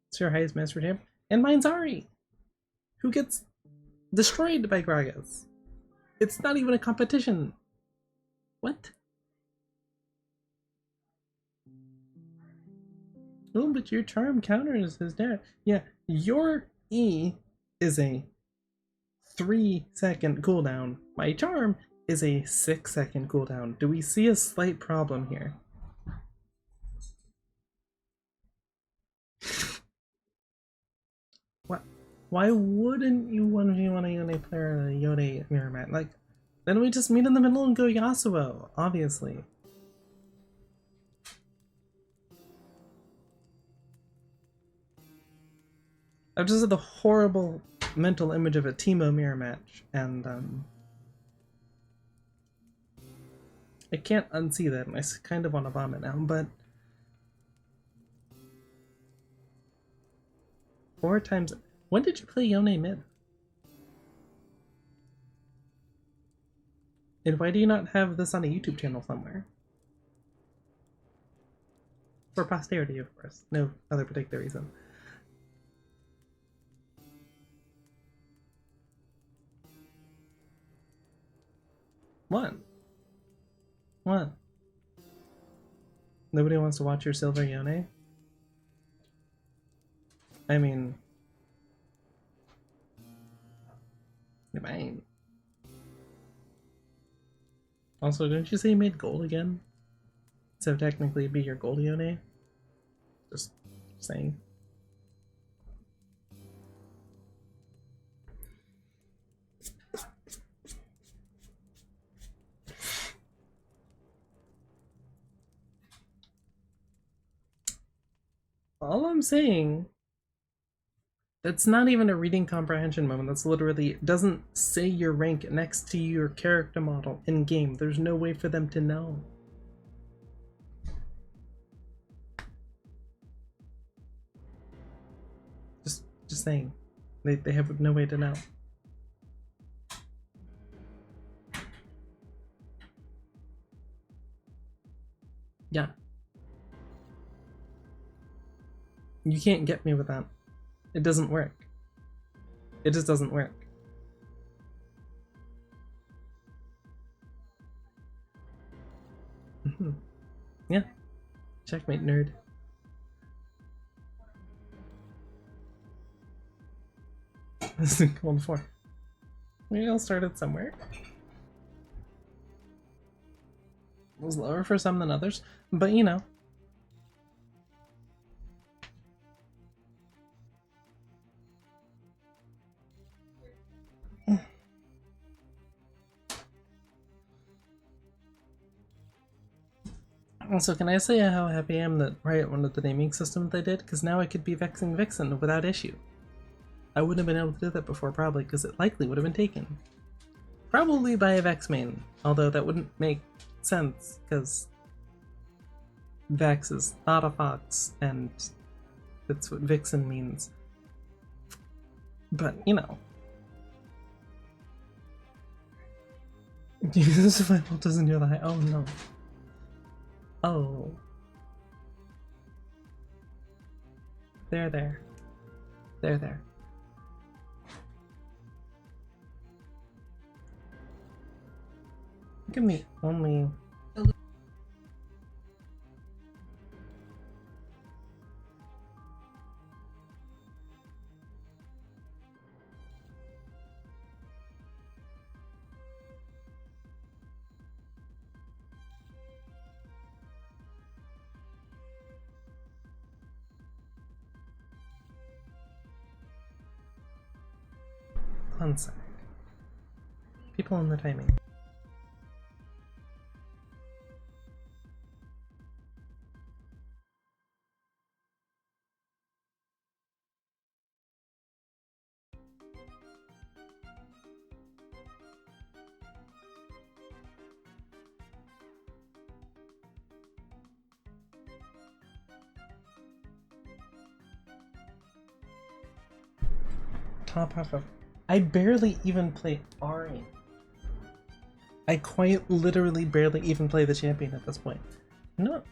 It's your highest master champ? And mine's Ari! Who gets destroyed by Gragas. It's not even a competition. What? Oh, but your charm counters his dad. Yeah, your E is a 3-second cooldown. My charm is a 6-second cooldown. Do we see a slight problem here? What? Why wouldn't you want to want a Yone player and a Yone mirror mat? Like, then we just meet in the middle and go Yasuo, obviously. I've just had the horrible mental image of a Teemo mirror match, and I can't unsee that, and I kind of want to vomit now, but 4 times. When did you play Yone mid? And why do you not have this on a YouTube channel somewhere? For posterity, of course. No other particular reason. What? What? Nobody wants to watch your silver Yone? I mean... You're mine. Also, didn't you say you made gold again? So technically it'd be your gold Yone? Just saying. All I'm saying, that's not even a reading comprehension moment. That's literally, it doesn't say your rank next to your character model in game. There's no way for them to know. Just saying. They have no way to know. Yeah. You can't get me with that. It doesn't work. It just doesn't work. Yeah. Checkmate, nerd. This is cool before. Maybe I'll start it somewhere. It was lower for some than others, but you know. Also, can I say how happy I am that Riot wanted the naming system they did? Because now I could be Vexing Vixen without issue. I wouldn't have been able to do that before, probably, because it likely would have been taken. Probably by a Vex main, although that wouldn't make sense, because Vex is not a fox, and that's what Vixen means. But, you know. This is my fault doesn't do the high. Oh no. Oh. There. Give me only... One sec. People on the timing. Top half of... I barely even play Ari. I quite literally barely even play the champion at this point. No.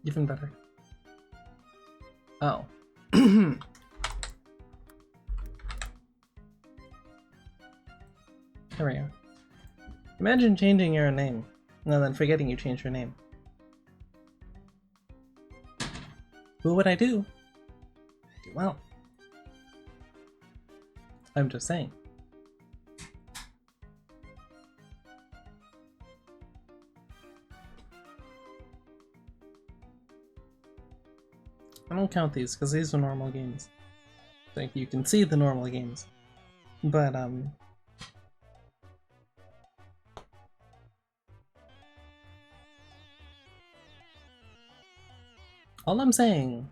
Even better. Oh. There we go. Imagine changing your name, and then forgetting you changed your name. What would I do? Do well. I'm just saying. I don't count these because these are normal games. Like, you can see the normal games. But, all I'm saying.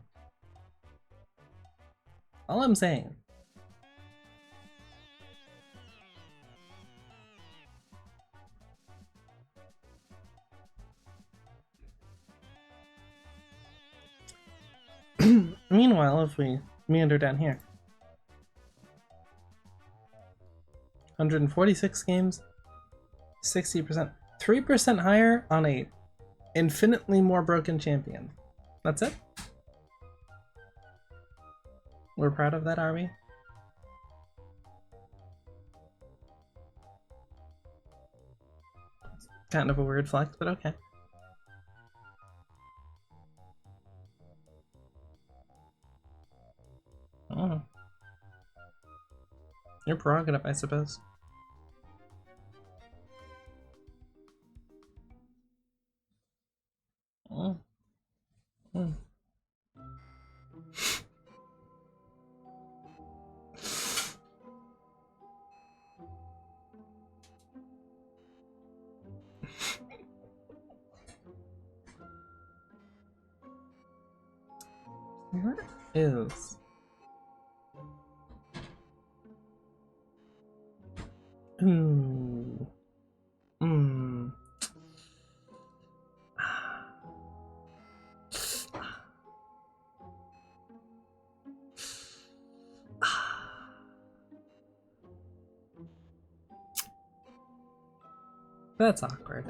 Meanwhile, if we meander down here. 146 games, 60%, 3% higher on a infinitely more broken champion. That's it? We're proud of that, are we? Kind of a weird flex, but okay. Oh. Your prerogative, I suppose. Oh. Oh. Where is... Ooh. Hmm. That's awkward.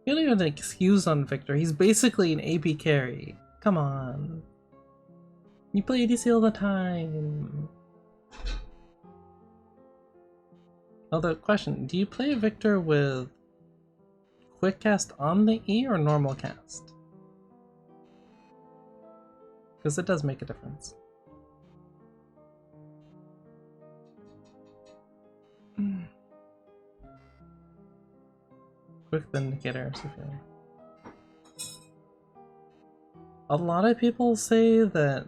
You don't even have an excuse on Victor. He's basically an AP carry. Come on. You play ADC all the time. Although, question, do you play Victor with quick cast on the E or normal cast? Because it does make a difference. Quick Vindicator. A lot of people say that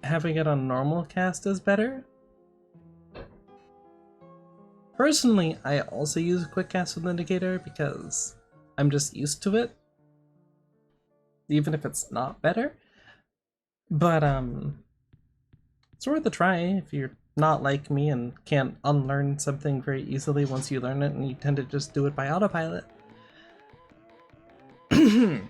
having it on normal cast is better. Personally, I also use quick cast with Indicator because I'm just used to it, even if it's not better. But it's worth a try if you're not like me and can't unlearn something very easily once you learn it, and you tend to just do it by autopilot. Could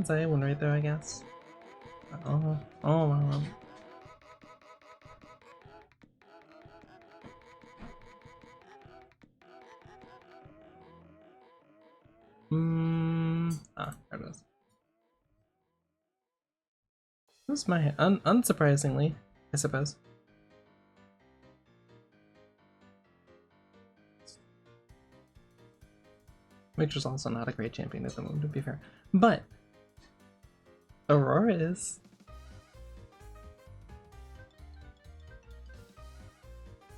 say one right there, I guess. Oh, wow. There it is. This is my unsurprisingly, I suppose. Victor's also not a great champion at the moment, to be fair. But Aurora is.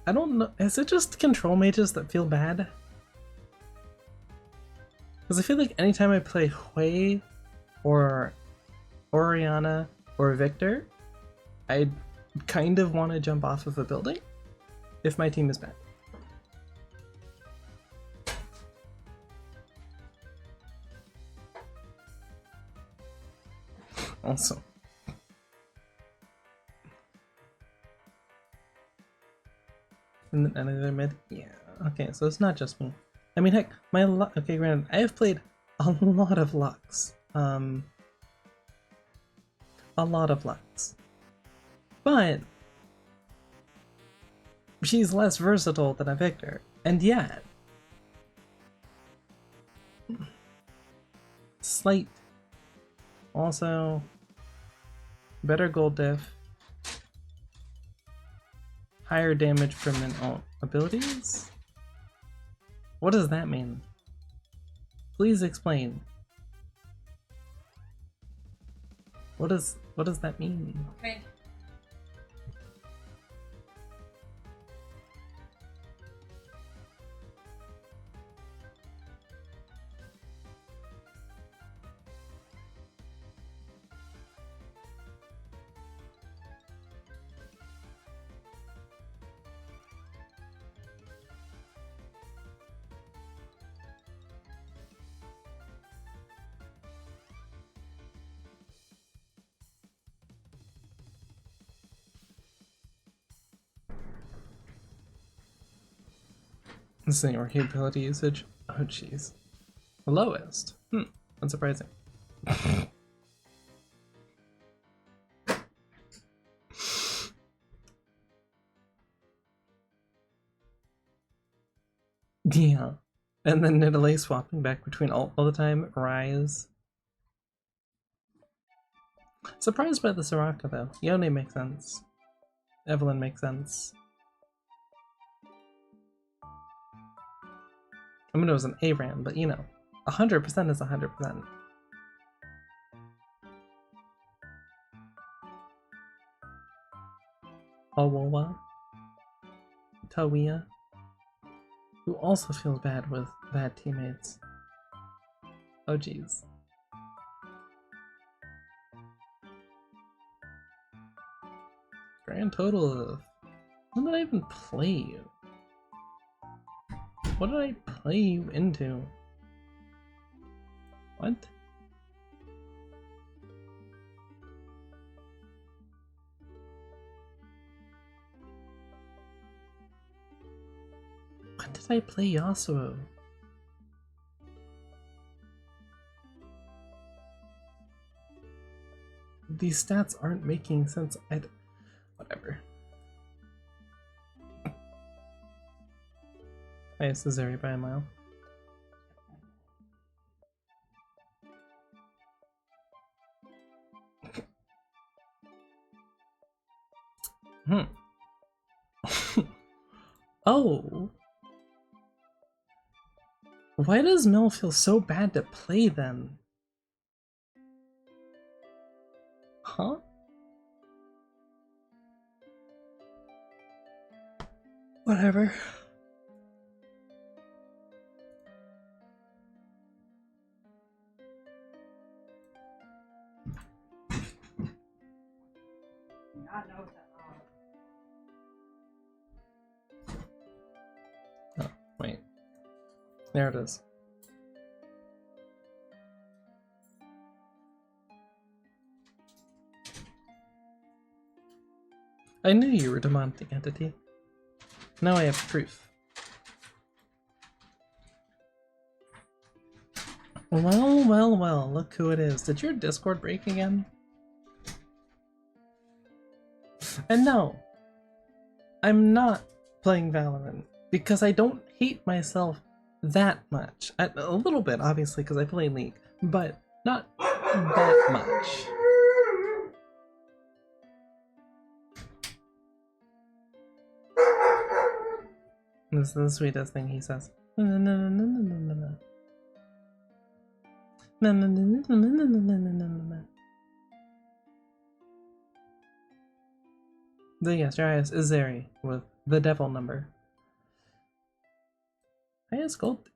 I don't know. Is it just control mages that feel bad? Because I feel like anytime I play Hui or Oriana or Victor, I kind of want to jump off of a building if my team is bad. Also. And then another mid? Yeah. Okay, so it's not just me. I mean, heck, okay, granted, I have played a lot of Lux. A lot of Lux. But she's less versatile than a Victor. And yet, slight. Also, Better gold diff. Higher damage from abilities? What does that mean? Please explain. What does that mean? Okay. This isn't your capability usage. Oh jeez. The lowest. Unsurprising. Yeah. And then Nidalee swapping back between alt all the time. Rise. Surprised by the Soraka though. Yone makes sense. Evelyn makes sense. I mean, it was an ARAM, but you know, 100% is 100%. Awawa. Tawiya. Who also feels bad with bad teammates. Oh jeez. Grand total of... When did I even play you? What did I play you into? What? When did I play Yasuo? These stats aren't making sense. Whatever. Highest is Zeri by a mile. Oh. Why does Mel feel so bad to play then? Huh? Whatever. Oh, wait. There it is. I knew you were a demonic entity. Now I have proof. Well, well, well, look who it is. Did your Discord break again? And no, I'm not playing Valorant because I don't hate myself that much. A little bit, obviously, because I play League, but not that much. This is the sweetest thing he says. No, no, no, no, no, no, no, no. No, no, no, no, no, no, no, no, no, no. The yes, your highest is Zeri with the devil number. Highest gold.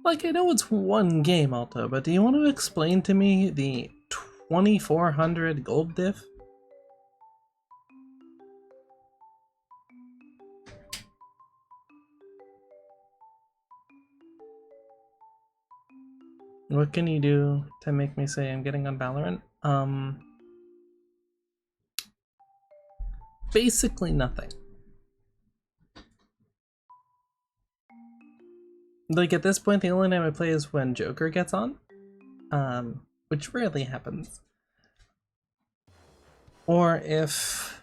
Like, I know it's one game, Alto, but do you want to explain to me the 2400 gold diff? What can you do to make me say I'm getting on Valorant? Basically nothing. Like, at this point, the only time I play is when Joker gets on. Which rarely happens. Or if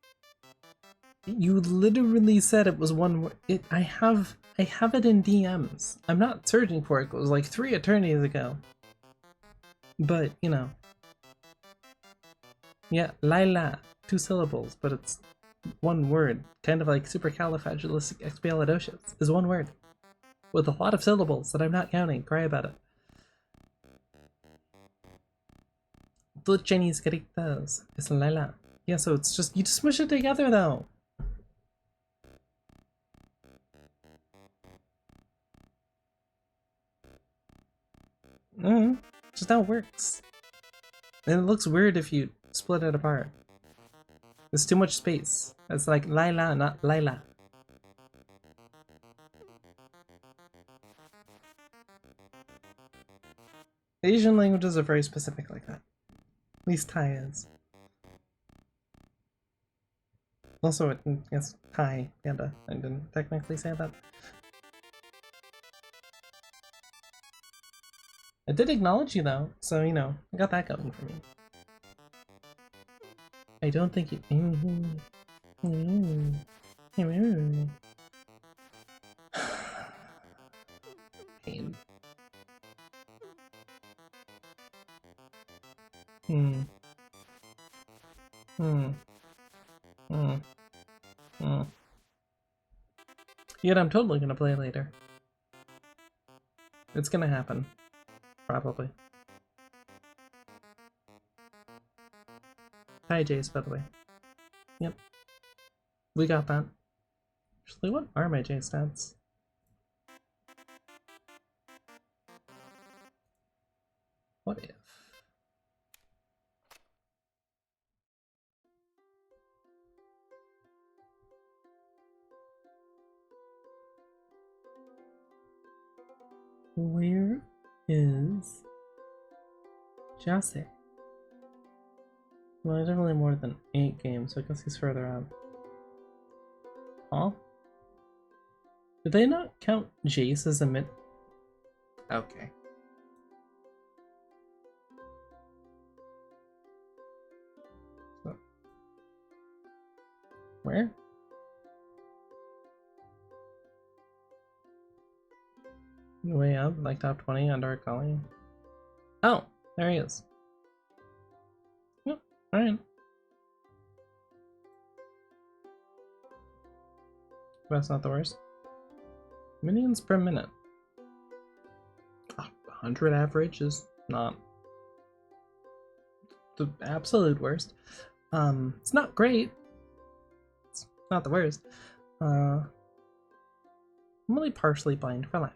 You literally said it was one word. I have it in DMs. I'm not searching for it. It was like 3 eternities ago. But, you know. Yeah, Lila. 2 syllables, but it's one word. Kind of like supercalifragilisticexpialidocious is one word. With a lot of syllables that I'm not counting. Cry about it. The Chinese caritas. It's Lila. Yeah, so it's just, you just smush it together though. Just how it works. And it looks weird if you split it apart. There's too much space. It's like Lila, not Lila. Asian languages are very specific like that. At least Thai is. Also, it's Thai, Panda. I didn't technically say that. I did acknowledge you though, so you know, I got that going for me. I don't think you. Pain. Yet I'm totally gonna play later. It's gonna happen. Probably. Hi Jace, by the way. Yep. We got that. Actually, what are my J stats? What if? Where is Jase? Well, definitely more than 8 games, so I guess he's further out. Huh? Did they not count Jace as a mid? Okay. So. Where? Way up, like top 20 on Dark Colony. Oh, there he is. Yep, alright. That's not the worst. Minions per minute. 100 average is not the absolute worst. It's not great. It's not the worst. I'm only partially blind. Relax.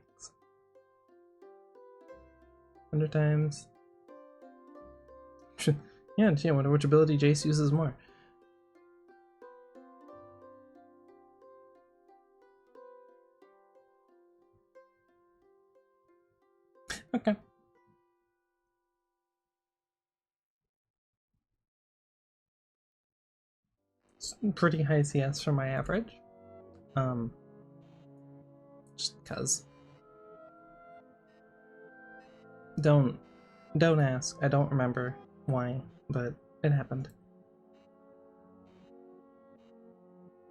100 times. Yeah, I wonder which ability Jace uses more. Okay. It's pretty high CS for my average. Just cause. Don't ask. I don't remember why, but it happened.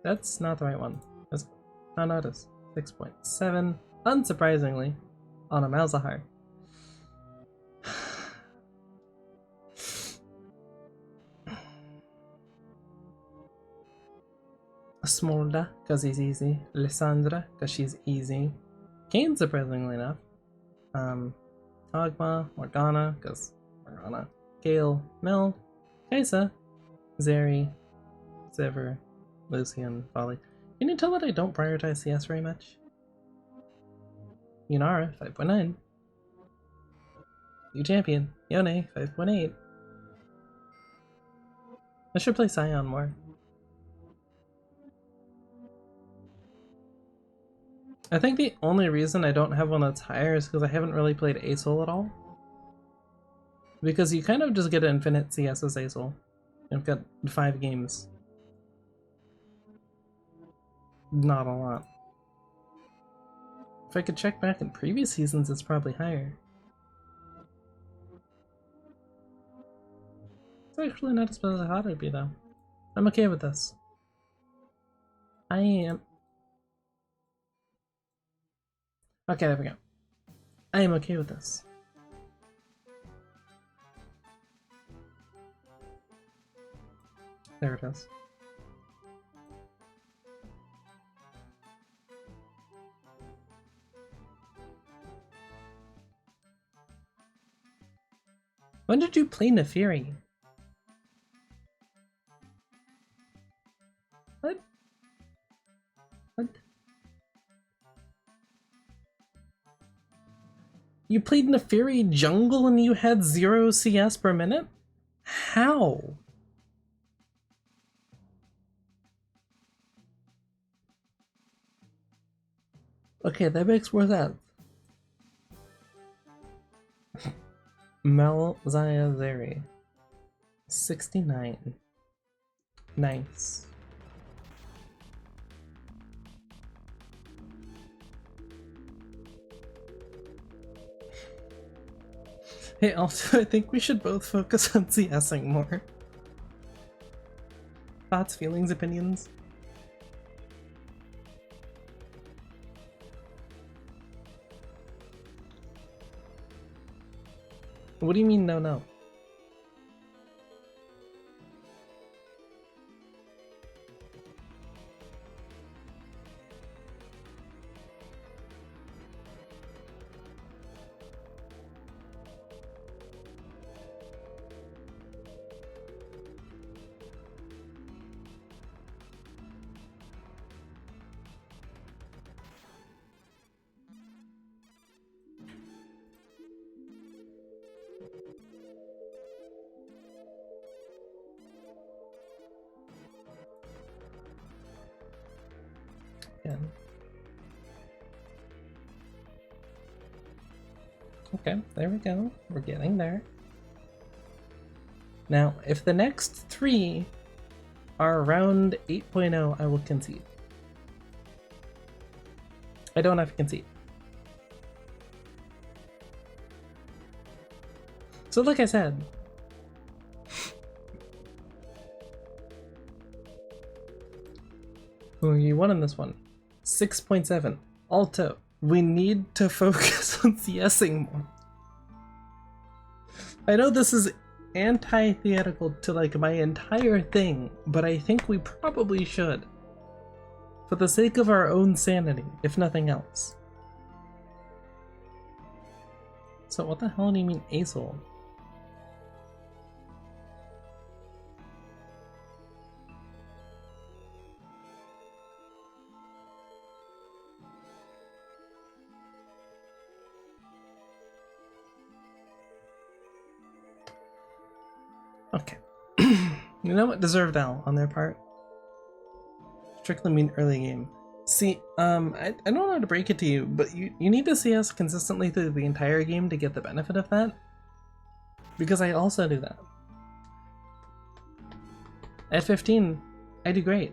That's not the right one. Oh no, it is. 6.7. Unsurprisingly, on a Malzahar. Smolda, because he's easy. Lissandra, because she's easy. Kane, surprisingly enough. Ogma, Morgana, because Morgana. Gale, Mel, Kaisa, Zeri, Sever, Lucian, Volley. Can you tell that I don't prioritize CS very much? Yunara, 5.9. You champion, Yone, 5.8. I should play Scion more. I think the only reason I don't have one that's higher is because I haven't really played Acel at all. Because you kind of just get infinite CS as Acel. I've got 5 games. Not a lot. If I could check back in previous seasons, it's probably higher. It's actually not as bad as I thought it'd be, though. I'm okay with this. I am... Okay, there we go. I am okay with this. There it is. When did you play Neferi? What? What? You played Neferi jungle and you had 0 CS per minute? How? Okay, that makes more sense. Mel Zayazeri. 69. Nice. Hey, also, I think we should both focus on CSing more. Thoughts, feelings, opinions? What do you mean, no? Yeah. Okay, there we go. We're getting there. Now, if the next 3 are around 8.0, I will concede. I don't have to concede. So like I said, you won in this one. 6.7. Alto, we need to focus on CSing more. I know this is antithetical to like my entire thing, but I think we probably should. For the sake of our own sanity, if nothing else. So what the hell do you mean asshole? Okay. You know what? Deserved L on their part. Strictly mean early game. See, I don't know how to break it to you, but you need to see us consistently through the entire game to get the benefit of that. Because I also do that. At 15, I do great.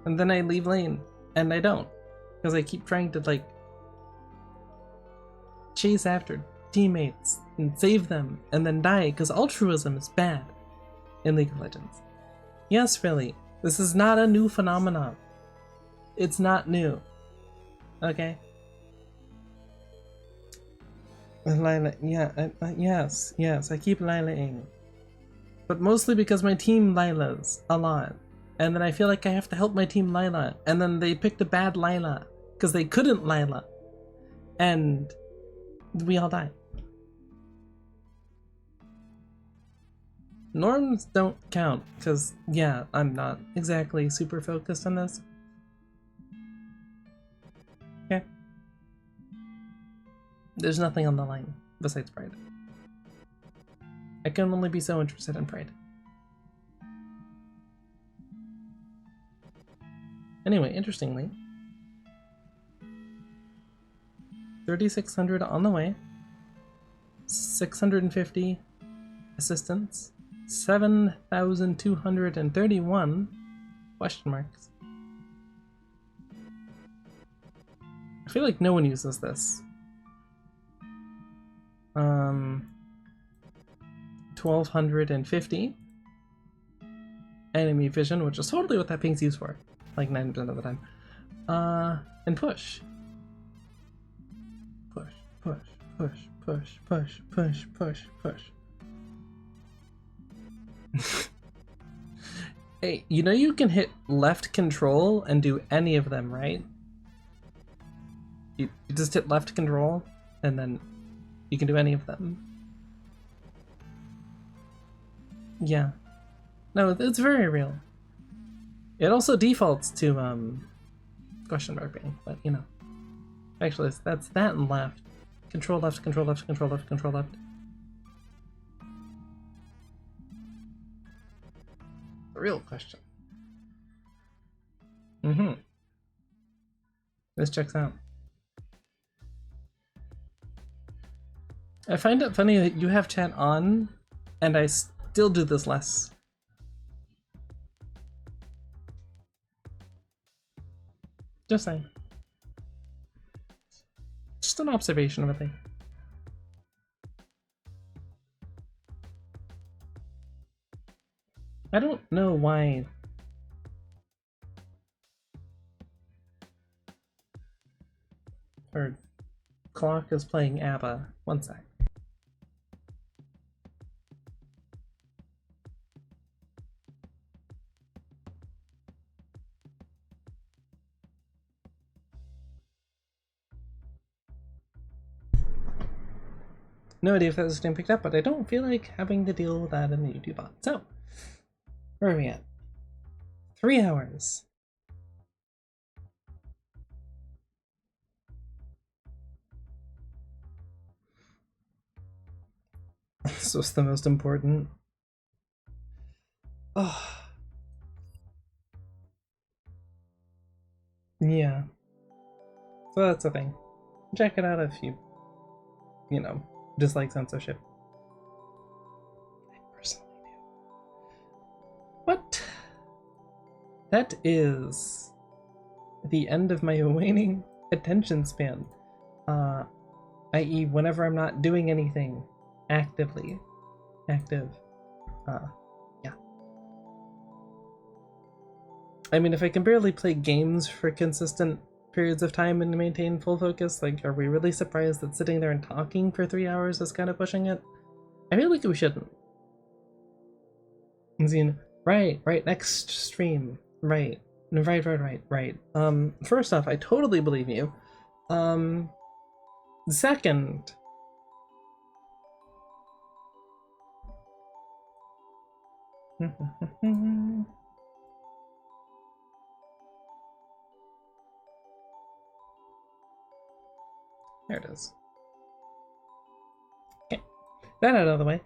And then I leave lane, and I don't. Because I keep trying to, like, chase after teammates and save them, and then die, because altruism is bad in League of Legends. Yes, really. This is not a new phenomenon. It's not new. Okay? Lila, yeah, yes, I keep Lilaing. But mostly because my team Lilas a lot. And then I feel like I have to help my team Lila. And then they picked a bad Lila. Because they couldn't Lila. And we all die. Norms don't count, because, yeah, I'm not exactly super focused on this. Okay. There's nothing on the line besides Pride. I can only be so interested in Pride. Anyway, interestingly, 3,600 on the way, 650 assistants, 7,231 question marks. I feel like no one uses this. 1,250 enemy vision, which is totally what that ping's used for. like 90% of the time. And push. Push, push, push, push, push, push, push, push. Hey, you know you can hit left control and do any of them, right? You just hit left control and then you can do any of them. Yeah. No, it's very real. It also defaults to question mark being, but you know. Actually, that's that and left. Control left, control left, control left, control left. The real question. Mm-hmm. This checks out. I find it funny that you have chat on, and I still do this less. Just saying. Just an observation of a thing. I don't know why. Her clock is playing ABBA. One sec. No idea if that was getting picked up, but I don't feel like having to deal with that in the YouTube bot. So, where are we at? 3 hours. This was the most important. Oh. Yeah. So that's the thing. Check it out if you know, dislike censorship. I personally do. But that is the end of my waning attention span. I.e., whenever I'm not doing anything actively. Active. Yeah. I mean, if I can barely play games for consistent periods of time and maintain full focus, like, are we really surprised that sitting there and talking for 3 hours is kind of pushing it? I feel like we shouldn't. Right, next stream. Right. First off, I totally believe you. Second, there it is. Okay, that out of the way.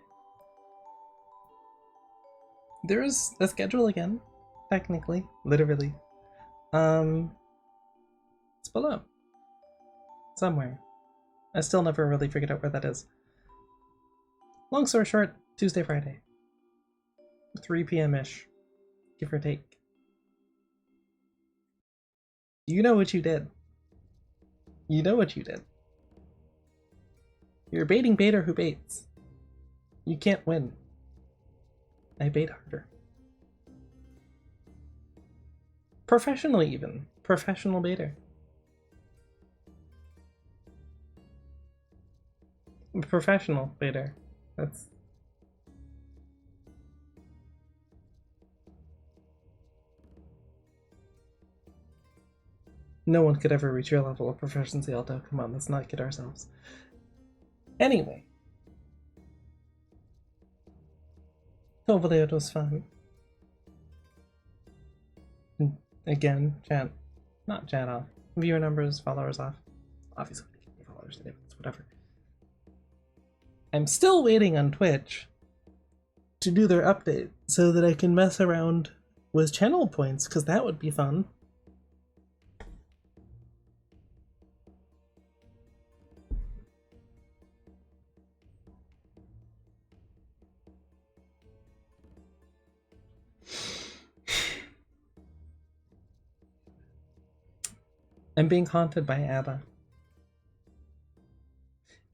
There's a schedule again, technically, literally. It's below. Somewhere. I still never really figured out where that is. Long story short, Tuesday, Friday. 3 p.m.-ish, give or take. You know what you did. You know what you did. You're baiting baiter who baits. You can't win. I bait harder. Professionally even. Professional baiter. Professional baiter. That's... No one could ever reach your level of proficiency, Aldo. Come on, let's not kid ourselves. Anyway. Hopefully it was fun. Again, chat. Not chat off. Viewer numbers, followers off. Obviously, followers today, but it's whatever. I'm still waiting on Twitch to do their update so that I can mess around with channel points, because that would be fun. I'm being haunted by ABBA.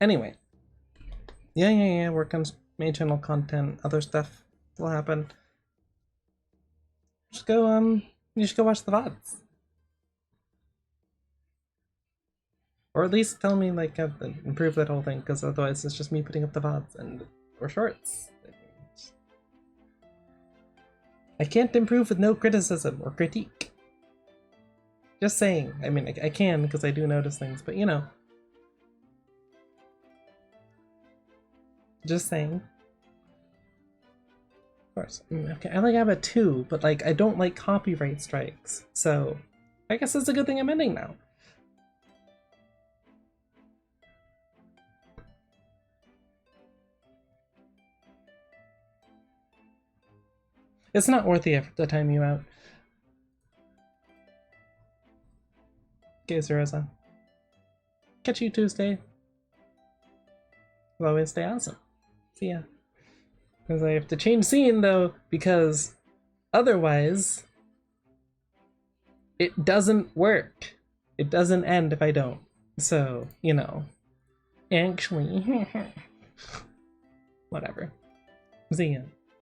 Anyway. Yeah, work on main channel content, other stuff will happen. Just go, You should go watch the VODs. Or at least tell me, like, how to improve that whole thing, because otherwise it's just me putting up the VODs or shorts. I can't improve with no criticism or critique. Just saying. I mean, I can, because I do notice things, but you know. Just saying. Of course. Okay, I have a 2, but like, I don't like copyright strikes, so I guess it's a good thing I'm ending now. It's not worth the effort to time you out. Okay, Rosa. Catch you Tuesday. As always, stay awesome. See ya. Because I have to change scene though, because otherwise it doesn't work. It doesn't end if I don't. So, you know. Actually. Whatever. See ya.